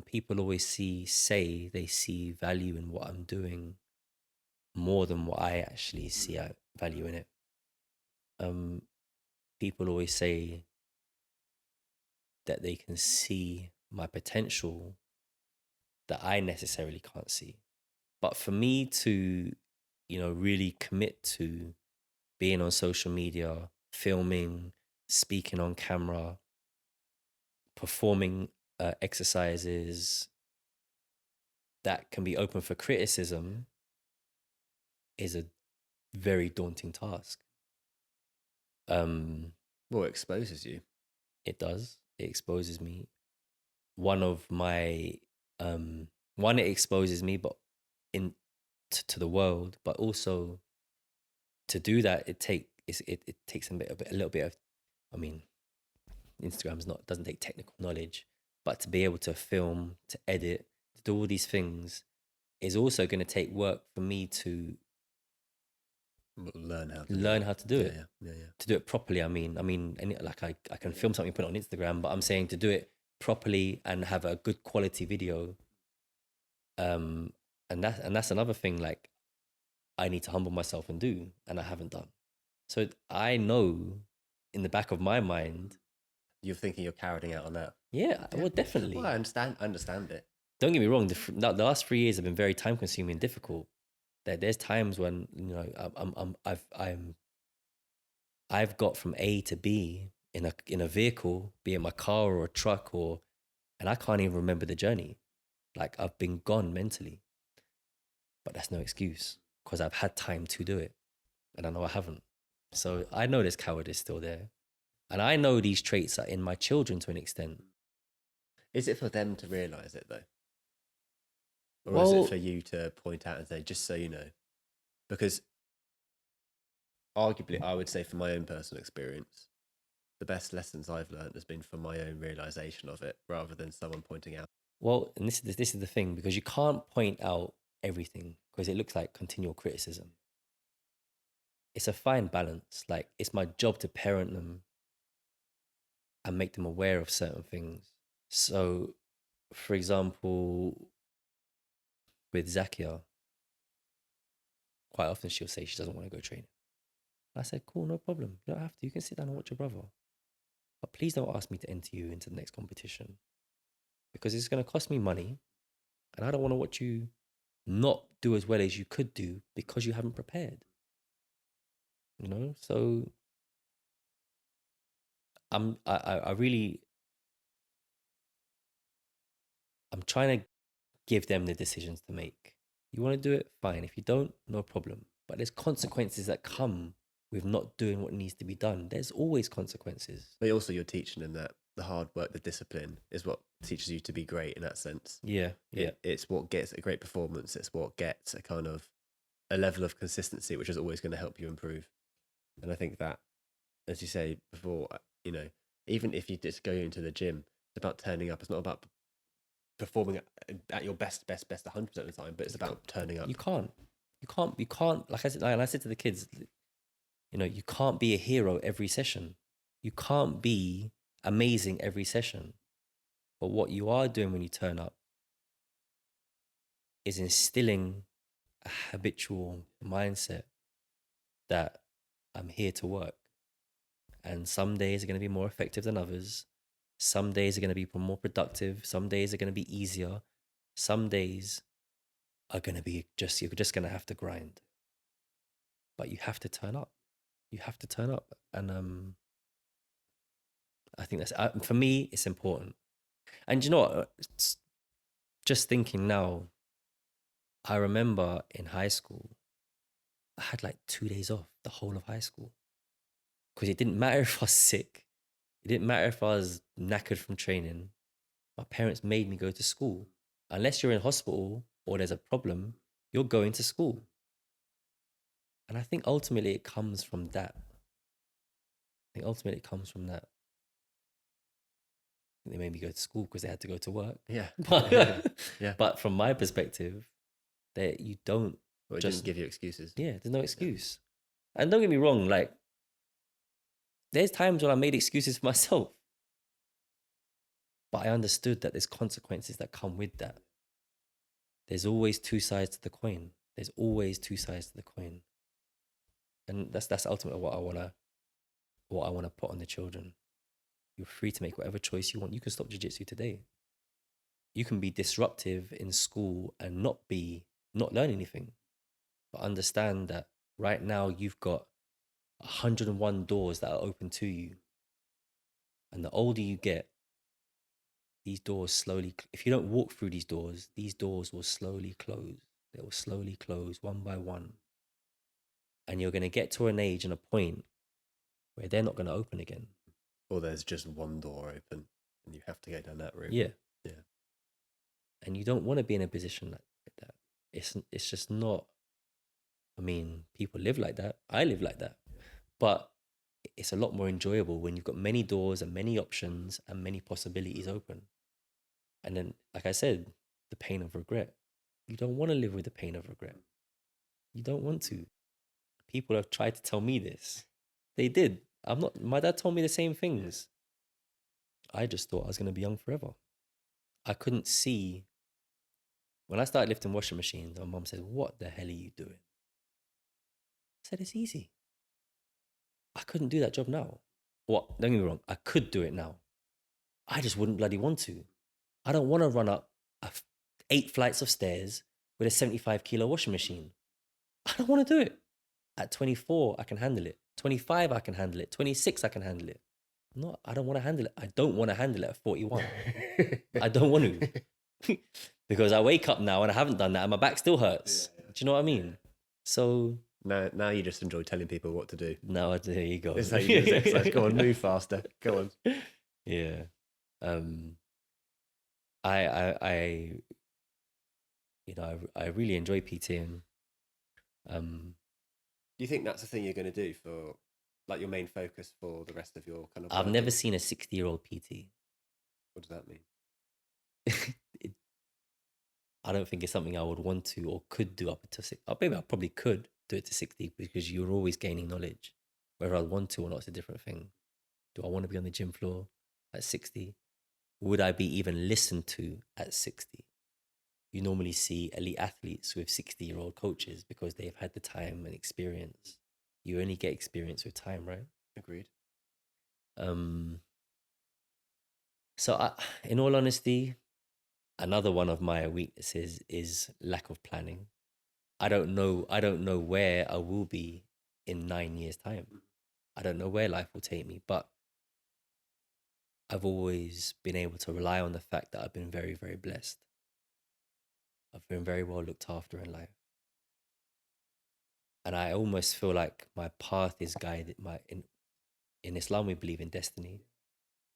people always say they see value in what I'm doing more than what I actually see value in it. People always say that they can see my potential that I necessarily can't see. But for me to, really commit to being on social media, filming, speaking on camera, performing exercises that can be open for criticism is a very daunting task. Well, it exposes you. It does. It exposes me. It exposes me, but to the world. But also, to do that, it takes a little bit of. I mean, doesn't take technical knowledge, but to be able to film, to edit, to do all these things, is also going to take work for me to Learn how to learn how to do it. Yeah. To do it properly. I mean, like I can film something, put it on Instagram, but I'm saying to do it properly and have a good quality video. And that's another thing. Like, I need to humble myself and do, and I haven't done. So I know, in the back of my mind, You're thinking you're carrying out on that. yeah, well, definitely. Well, I understand it. Don't get me wrong. The last 3 years have been very time consuming and difficult. There's times when, you know, I've got from A to B in a vehicle, be it my car or a truck, and I can't even remember the journey. Like, I've been gone mentally. But that's no excuse, because I've had time to do it, and I know I haven't. So I know this cowardice still there, and I know these traits are in my children to an extent. Is it for them to realise it though? Or Well, is it for you to point out and say, just so you know? Because arguably, I would say from my own personal experience, the best lessons I've learned has been from my own realisation of it, rather than someone pointing out. well, and this is the thing, because you can't point out everything, because it looks like continual criticism. It's a fine balance. Like, it's my job to parent them and make them aware of certain things. So, for example, with Zakia, quite often she'll say she doesn't want to go training. I said, cool, no problem. You don't have to. You can sit down and watch your brother. But please don't ask me to enter you into the next competition, because it's going to cost me money, and I don't want to watch you not do as well as you could do because you haven't prepared. You know, so I'm trying to give them the decisions to make. You want to do it, fine. If you don't, no problem. But there's consequences that come with not doing what needs to be done. There's always consequences. But also, you're teaching them that the hard work, the discipline, is what teaches you to be great in that sense. Yeah. It's what gets a great performance. It's what gets a kind of a level of consistency, which is always going to help you improve. And I think that, as you say before, you know, even if you just go into the gym, it's about turning up. It's not about performing at your best 100% of the time, but it's about turning up. You can't. Like I said to the kids, you know, you can't be a hero every session. You can't be amazing every session. But what you are doing when you turn up is instilling a habitual mindset that I'm here to work. And some days are going to be more effective than others. Some days are going to be more productive. Some days are going to be easier. Some days are going to be you're just going to have to grind. But you have to turn up. You have to turn up. And I think that's, for me, it's important. And you know what? Just thinking now, I remember in high school, I had like 2 days off the whole of high school. Because it didn't matter if I was sick. It didn't matter if I was knackered from training. My parents made me go to school. Unless you're in hospital or there's a problem, you're going to school. And I think ultimately it comes from that. They made me go to school because they had to go to work. Yeah. Yeah. But from my perspective, that you don't just give you excuses. Yeah, there's no excuse. Yeah. And don't get me wrong, like, there's times when I made excuses for myself. But I understood that there's consequences that come with that. There's always two sides to the coin. And that's ultimately what I wanna put on the children. You're free to make whatever choice you want. You can stop jiu-jitsu today. You can be disruptive in school and not learn anything. But understand that right now you've got 101 doors that are open to you. And the older you get, these doors slowly, if you don't walk through these doors will slowly close. They will slowly close one by one. And you're going to get to an age and a point where they're not going to open again. Or there's just one door open and you have to go down that route. Yeah. And you don't want to be in a position like that. It's just not, I mean, people live like that. I live like that. But it's a lot more enjoyable when you've got many doors and many options and many possibilities open. And then, like I said, the pain of regret. You don't want to live with the pain of regret. You don't want to. People have tried to tell me this. They did. I'm not. My dad told me the same things. I just thought I was going to be young forever. I couldn't see. When I started lifting washing machines, my mom said, "What the hell are you doing?" I said, "It's easy. I couldn't do that job now." What? Don't get me wrong. I could do it now. I just wouldn't bloody want to. I don't want to run up 8 flights of stairs with a 75-kilo washing machine. I don't want to do it. At 24, I can handle it. 25, I can handle it. 26, I can handle it. No, I don't want to handle it. I don't want to handle it at 41. I don't want to. Because I wake up now and I haven't done that and my back still hurts. Do you know what I mean? So Now you just enjoy telling people what to do. now there you go. That's how you do this exercise. Go on, move faster. Go on. Yeah. I I really enjoy PTing. Do you think that's the thing you're going to do for, like, your main focus for the rest of your kind of? I've working? never seen a 60-year-old PT. What does that mean? I don't think it's something I would want to or could do up until 60. Maybe I probably could do it to 60 because you're always gaining knowledge. Whether I want to or not is a different thing. Do I want to be on the gym floor at 60? Would I be even listened to at 60? You normally see elite athletes with 60-year-old coaches because they've had the time and experience. You only get experience with time, right? Agreed. So in all honesty, another one of my weaknesses is lack of planning. I don't know where I will be in 9 years' time. I don't know where life will take me, but I've always been able to rely on the fact that I've been very, very blessed. I've been very well looked after in life. And I almost feel like my path is guided. In Islam, we believe in destiny.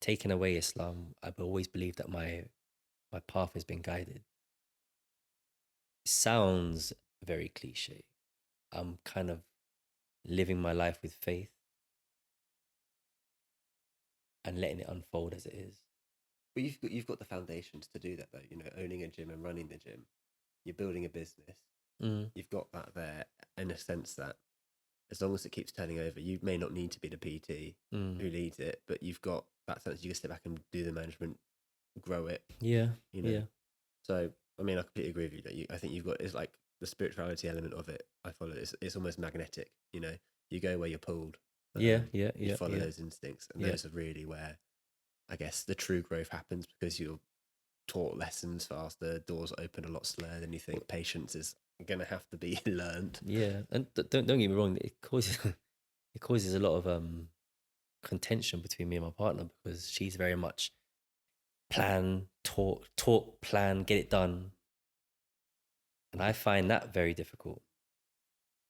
Taking away Islam, I've always believed that my path has been guided. It sounds very cliche. I'm kind of living my life with faith and letting it unfold as it is. But you've got the foundations to do that, though. You know, owning a gym and running the gym. You're building a business. You've got that there in a sense that as long as it keeps turning over, you may not need to be the PT who leads it, but you've got that sense you can step back and do the management, grow it. Yeah, you know? yeah. So, I mean, I completely agree with you that I think you've got, it's like the spirituality element of it. I follow it. It's almost magnetic, you know, you go where you're pulled. Yeah. You follow those instincts. And those are really where, I guess, the true growth happens because you're taught lessons faster, doors open a lot slower than you think. Patience is going to have to be learned. Yeah, and don't get me wrong, it causes a lot of contention between me and my partner because she's very much plan, talk, plan, get it done. And I find that very difficult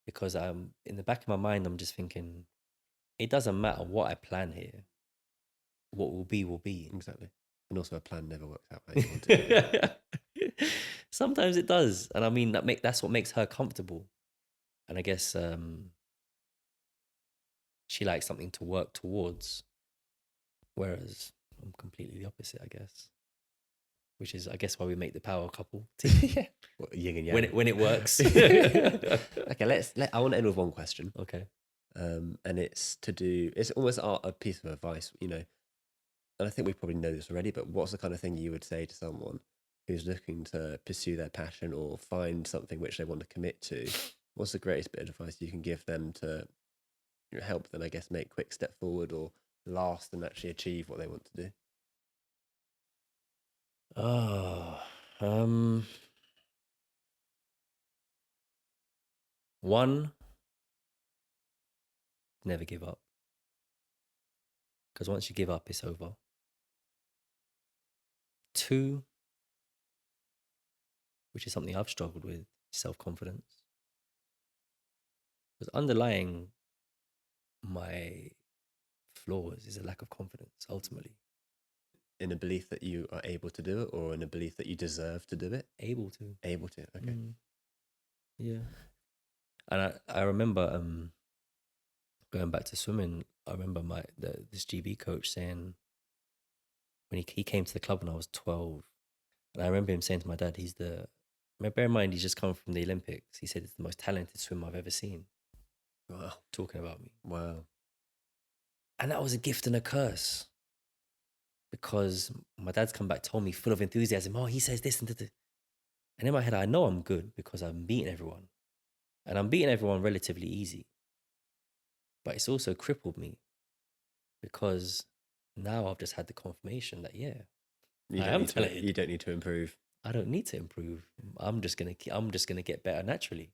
because I'm in the back of my mind, I'm just thinking, it doesn't matter what I plan here. What will be, will be. Exactly. And also a plan never works out how you want it. Sometimes it does. And I mean, that's what makes her comfortable. And I guess she likes something to work towards. Whereas I'm completely the opposite, I guess. Which is, I guess, why we make the power couple. Yeah. Well, yin and yang. When it works. Okay, I want to end with one question. Okay. And it's almost a piece of advice, you know, and I think we probably know this already, but what's the kind of thing you would say to someone who's looking to pursue their passion or find something which they want to commit to? What's the greatest bit of advice you can give them to help them, I guess, make quick step forward or last and actually achieve what they want to do? One, never give up. Because once you give up, it's over. 2, which is something I've struggled with, self-confidence. Because underlying my flaws is a lack of confidence, ultimately. In a belief that you are able to do it or in a belief that you deserve to do it? Able to. Okay. Yeah. And I remember going back to swimming, I remember this GB coach saying, when he came to the club when I was 12, and I remember him saying to my dad, he's the bear in mind, he's just come from the Olympics. He said it's the most talented swimmer I've ever seen. Wow. Talking about me. Wow. And that was a gift and a curse. Because my dad's come back, told me full of enthusiasm, oh, he says this and that. And in my head, I know I'm good because I'm beating everyone. And I'm beating everyone relatively easy. But it's also crippled me because now I've just had the confirmation that, yeah, You I don't am need to. talented. You don't need to improve. I don't need to improve. I'm just gonna get better naturally.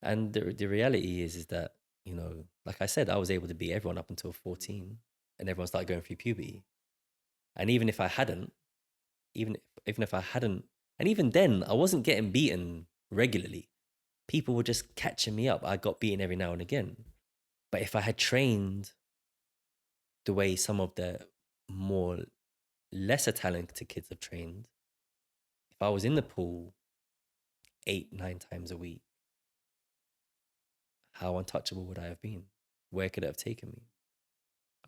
And the reality is that, you know, like I said, I was able to beat everyone up until 14, and everyone started going through puberty. And even if I hadn't, even if I hadn't, and even then, I wasn't getting beaten regularly. People were just catching me up. I got beaten every now and again. But if I had trained the way some of the more lesser talented kids have trained, if I was in the pool 8-9 times a week, how untouchable would I have been? Where could it have taken me?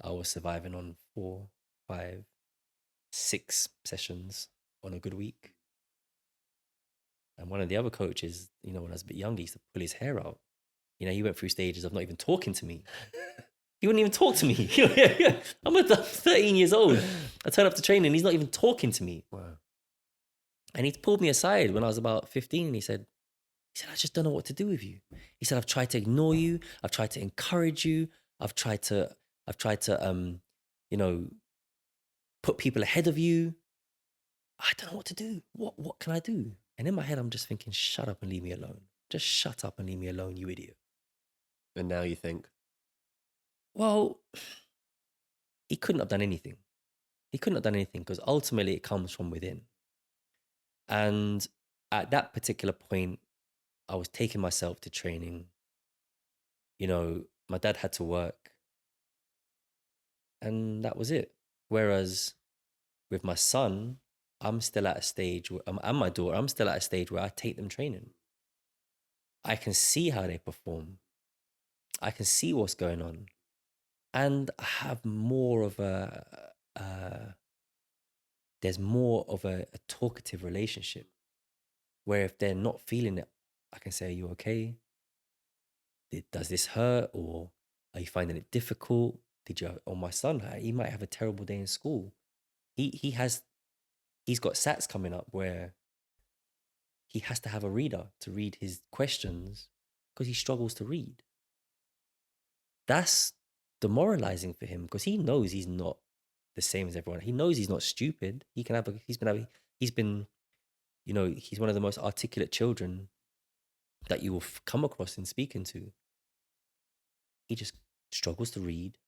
I was surviving on 4, 5, 6 sessions on a good week. And one of the other coaches, you know, when I was a bit younger, he used to pull his hair out. You know, he went through stages of not even talking to me. He wouldn't even talk to me. I'm 13 years old. I turn up to training and he's not even talking to me. Wow. And he pulled me aside when I was about 15 and he said, I just don't know what to do with you. He said, I've tried to ignore you. I've tried to encourage you. I've tried to, you know, put people ahead of you. I don't know what to do. What can I do? And in my head, I'm just thinking, shut up and leave me alone. Just shut up and leave me alone, you idiot. And now you think, well, he couldn't have done anything. He couldn't have done anything because ultimately it comes from within. And at that particular point, I was taking myself to training. You know, my dad had to work. And that was it. Whereas with my son, I'm still at a stage, and my daughter, I'm still at a stage where I take them training. I can see how they perform. I can see what's going on. And I have more of there's more of a talkative relationship where if they're not feeling it, I can say, are you okay? Does this hurt? Or are you finding it difficult? Or my son, he might have a terrible day in school. He's got SATs coming up where he has to have a reader to read his questions because he struggles to read. That's demoralizing for him because he knows he's not the same as everyone. He knows he's not stupid. He's been, you know, he's one of the most articulate children that you will come across in speaking to. He just struggles to read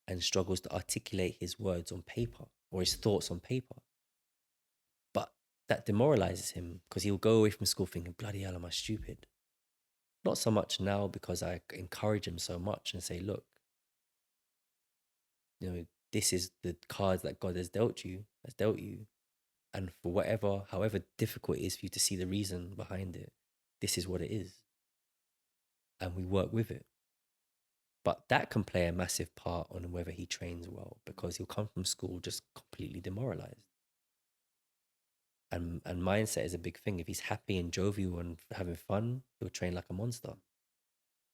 and struggles to articulate his words on paper or his thoughts on paper. But that demoralizes him because he'll go away from school thinking, bloody hell, am I stupid? Not so much now because I encourage him so much and say, look, you know, this is the cards that God has dealt you. And for however difficult it is for you to see the reason behind it, this is what it is. And we work with it. But that can play a massive part on whether he trains well because he'll come from school just completely demoralized. And mindset is a big thing. If he's happy and jovial and having fun, he'll train like a monster.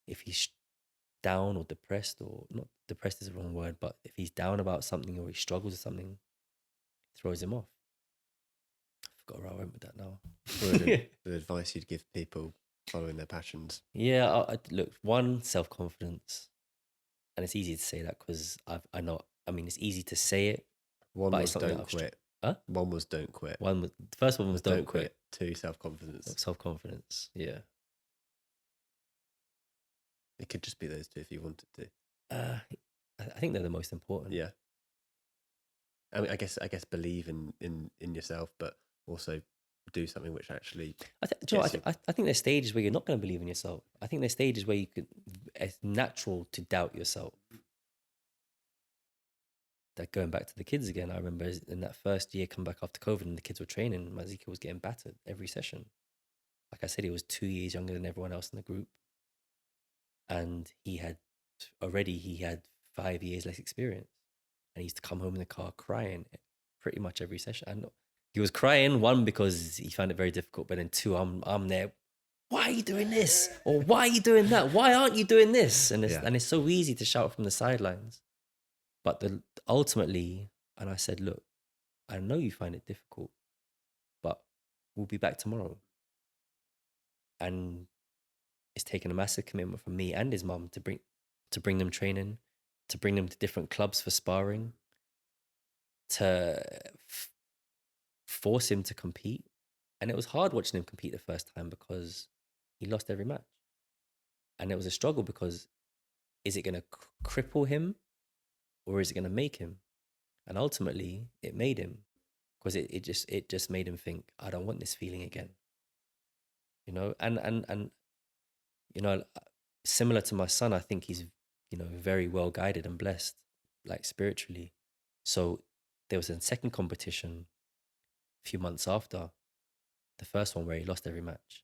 If he's down or depressed, or not depressed is the wrong word, but if he's down about something or he struggles with something, it throws him off. I forgot where I went with that now. the advice you'd give people following their passions? Yeah, look, one, self-confidence. And it's easy to say that because I know, I mean, it's easy to say it. One was don't quit. Huh? One was don't quit. The first one was don't quit. 2, self-confidence. Self-confidence, yeah. It could just be those 2 if you wanted to. I think they're the most important. Yeah. I mean, I guess believe in yourself, but also do something which actually. I think there's stages where you're not going to believe in yourself. I think there's stages where it's natural to doubt yourself. That going back to the kids again, I remember in that first year, come back after COVID, and the kids were training. Mazika was getting battered every session. Like I said, he was 2 years younger than everyone else in the group, and he had 5 years less experience. And he used to come home in the car crying pretty much every session. And He was crying, one, because he found it very difficult, but then two, I'm there. Why are you doing this? Or why are you doing that? Why aren't you doing this? And it's so easy to shout from the sidelines. But ultimately, and I said, look, I know you find it difficult, but we'll be back tomorrow. And it's taken a massive commitment from me and his mum to bring them training, to bring them to different clubs for sparring, to force him to compete. And it was hard watching him compete the first time because he lost every match. And it was a struggle because is it going to cripple him or is it going to make him? And ultimately, it made him, because it just made him think, I don't want this feeling again. You know, and you know, similar to my son, I think he's, you know, very well guided and blessed, like spiritually. So there was a second competition a few months after the first one where he lost every match,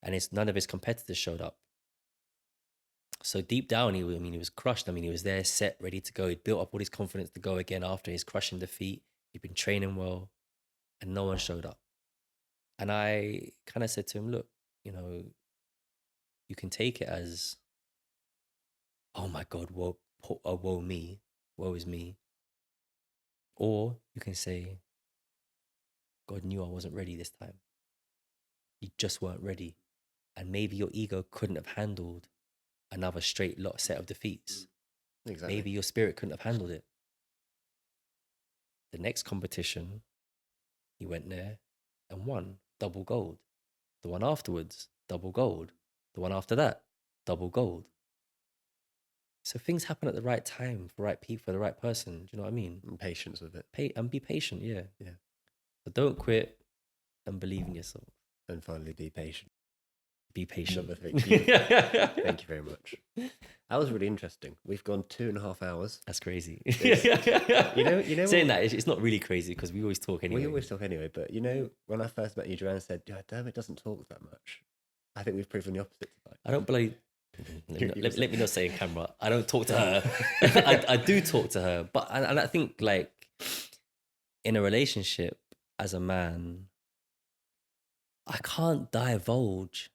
and none of his competitors showed up. So deep down, he was crushed. I mean, he was there, set, ready to go. He'd built up all his confidence to go again after his crushing defeat. He'd been training well, and no one showed up. And I kind of said to him, look, you know, you can take it as, oh my God, woe me, woe is me. Or you can say, God knew I wasn't ready this time. You just weren't ready. And maybe your ego couldn't have handled another straight set of defeats. Exactly. Maybe your spirit couldn't have handled it. The next competition, he went there and won double gold. The one afterwards, double gold. The one after that, double gold. So things happen at the right time, for right people, for the right person. Do you know what I mean? And patience with it. And be patient, yeah. Yeah. So don't quit and believe in yourself. And finally, be patient. Be patient. Thank you very much. That was really interesting. We've gone 2.5 hours. That's crazy. You know. Saying that, it's not really crazy because we always talk anyway. We always talk anyway, but you know, when I first met you, Joanne said, "Yeah, Dermot doesn't talk that much." I think we've proven the opposite tonight. I don't believe. Let me not say in camera. I don't talk to her. I do talk to her, but and I think, like, in a relationship as a man, I can't divulge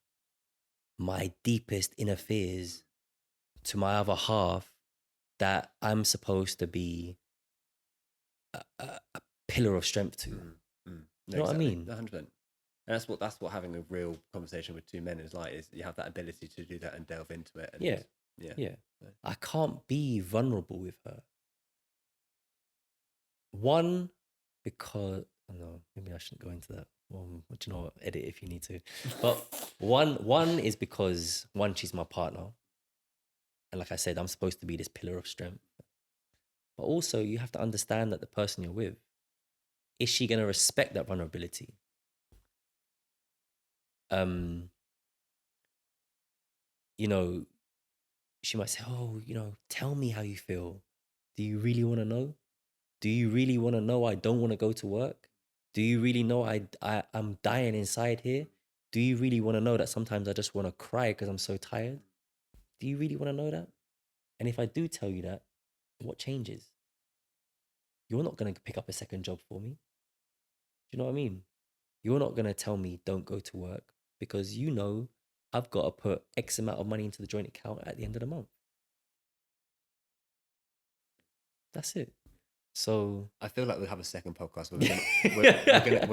my deepest inner fears to my other half that I'm supposed to be a pillar of strength to. No, you know what I mean? 100%. And that's what having a real conversation with two men is like. Is you have that ability to do that and delve into it. And yeah. I can't be vulnerable with her. One, because no, maybe I shouldn't go into that. Well, do you know what? Edit if you need to. But one is because she's my partner, and like I said, I'm supposed to be this pillar of strength. But also, you have to understand that the person you're with, is she going to respect that vulnerability? You know, she might say, "Oh, you know, tell me how you feel. Do you really want to know? Do you really want to know I don't want to go to work? Do you really know I'm dying inside here? Do you really want to know that sometimes I just want to cry because I'm so tired? Do you really want to know that? And if I do tell you that, what changes? You're not going to pick up a second job for me. Do you know what I mean? You're not going to tell me don't go to work because you know I've got to put X amount of money into the joint account at the end of the month. That's it. So I feel like we'll have a second podcast. We're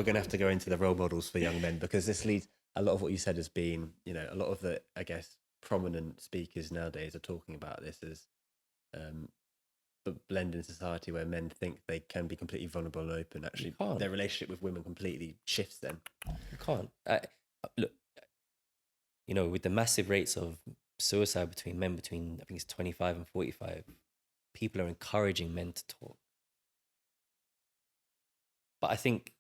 gonna have to go into the role models for young men, because this leads, a lot of what you said has been, you know, a lot of the, I guess, prominent speakers nowadays are talking about this as the blend in society where men think they can be completely vulnerable and open. Actually, their relationship with women completely shifts then. You can't. Look, you know, with the massive rates of suicide between men between, I think it's 25 and 45, people are encouraging men to talk. But I think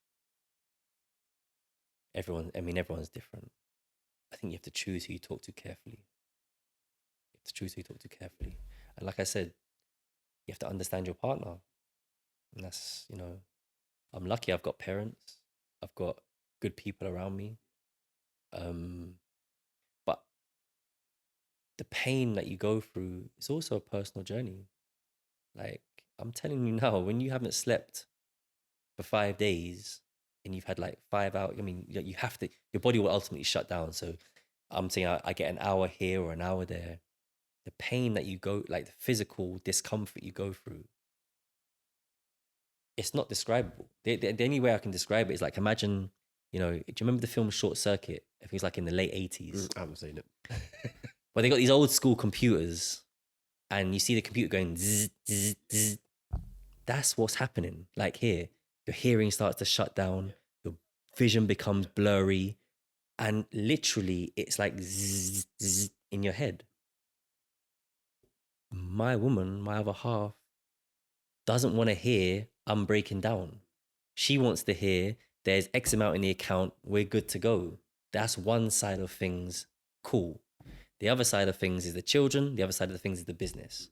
everyone's different. I think you have to choose who you talk to carefully. And like I said, you have to understand your partner. And that's, you know, I'm lucky I've got parents. I've got good people around me. But the pain that you go through is also a personal journey. Like, I'm telling you now, when you haven't slept for 5 days and you've had like 5 hours, I mean, you have to, your body will ultimately shut down. So I'm saying I get an hour here or an hour there. The pain that you go, like the physical discomfort you go through, it's not describable. The only way I can describe it is like, imagine, do you remember the film Short Circuit? I think it was like in the late 80s. I haven't seen it. But they got these old school computers and you see the computer going zzz, zzz, zzz. That's what's happening. Like here, your hearing starts to shut down, your vision becomes blurry, and literally it's like zzz, zzz in your head. My woman, my other half, doesn't want to hear I'm breaking down. She wants to hear there's X amount in the account, we're good to go. That's one side of things, cool. The other side of things is the children, the other side of the things is the business.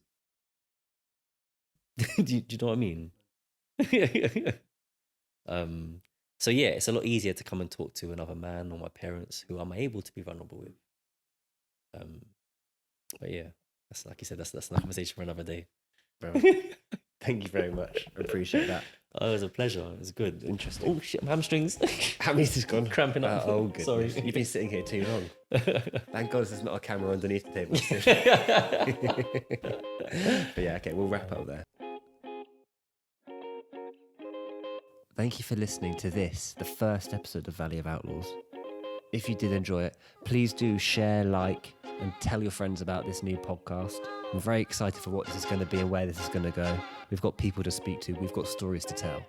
do you know what I mean? So yeah, it's a lot easier to come and talk to another man or my parents who I'm able to be vulnerable with. But yeah, that's like you said, that's a conversation for another day. Bro, thank you very much. I appreciate that. Oh, it was a pleasure. It was good. Interesting. Oh shit, my hamstrings. Hamstrings has gone. Cramping up. Oh, good. Sorry. You've been sitting here too long. Thank God there's not a camera underneath the table. But yeah, okay, we'll wrap up there. Thank you for listening to this, the first episode of Valley of Outlaws. If you did enjoy it, please do share, like, and tell your friends about this new podcast. I'm very excited for what this is going to be and where this is going to go. We've got people to speak to. We've got stories to tell.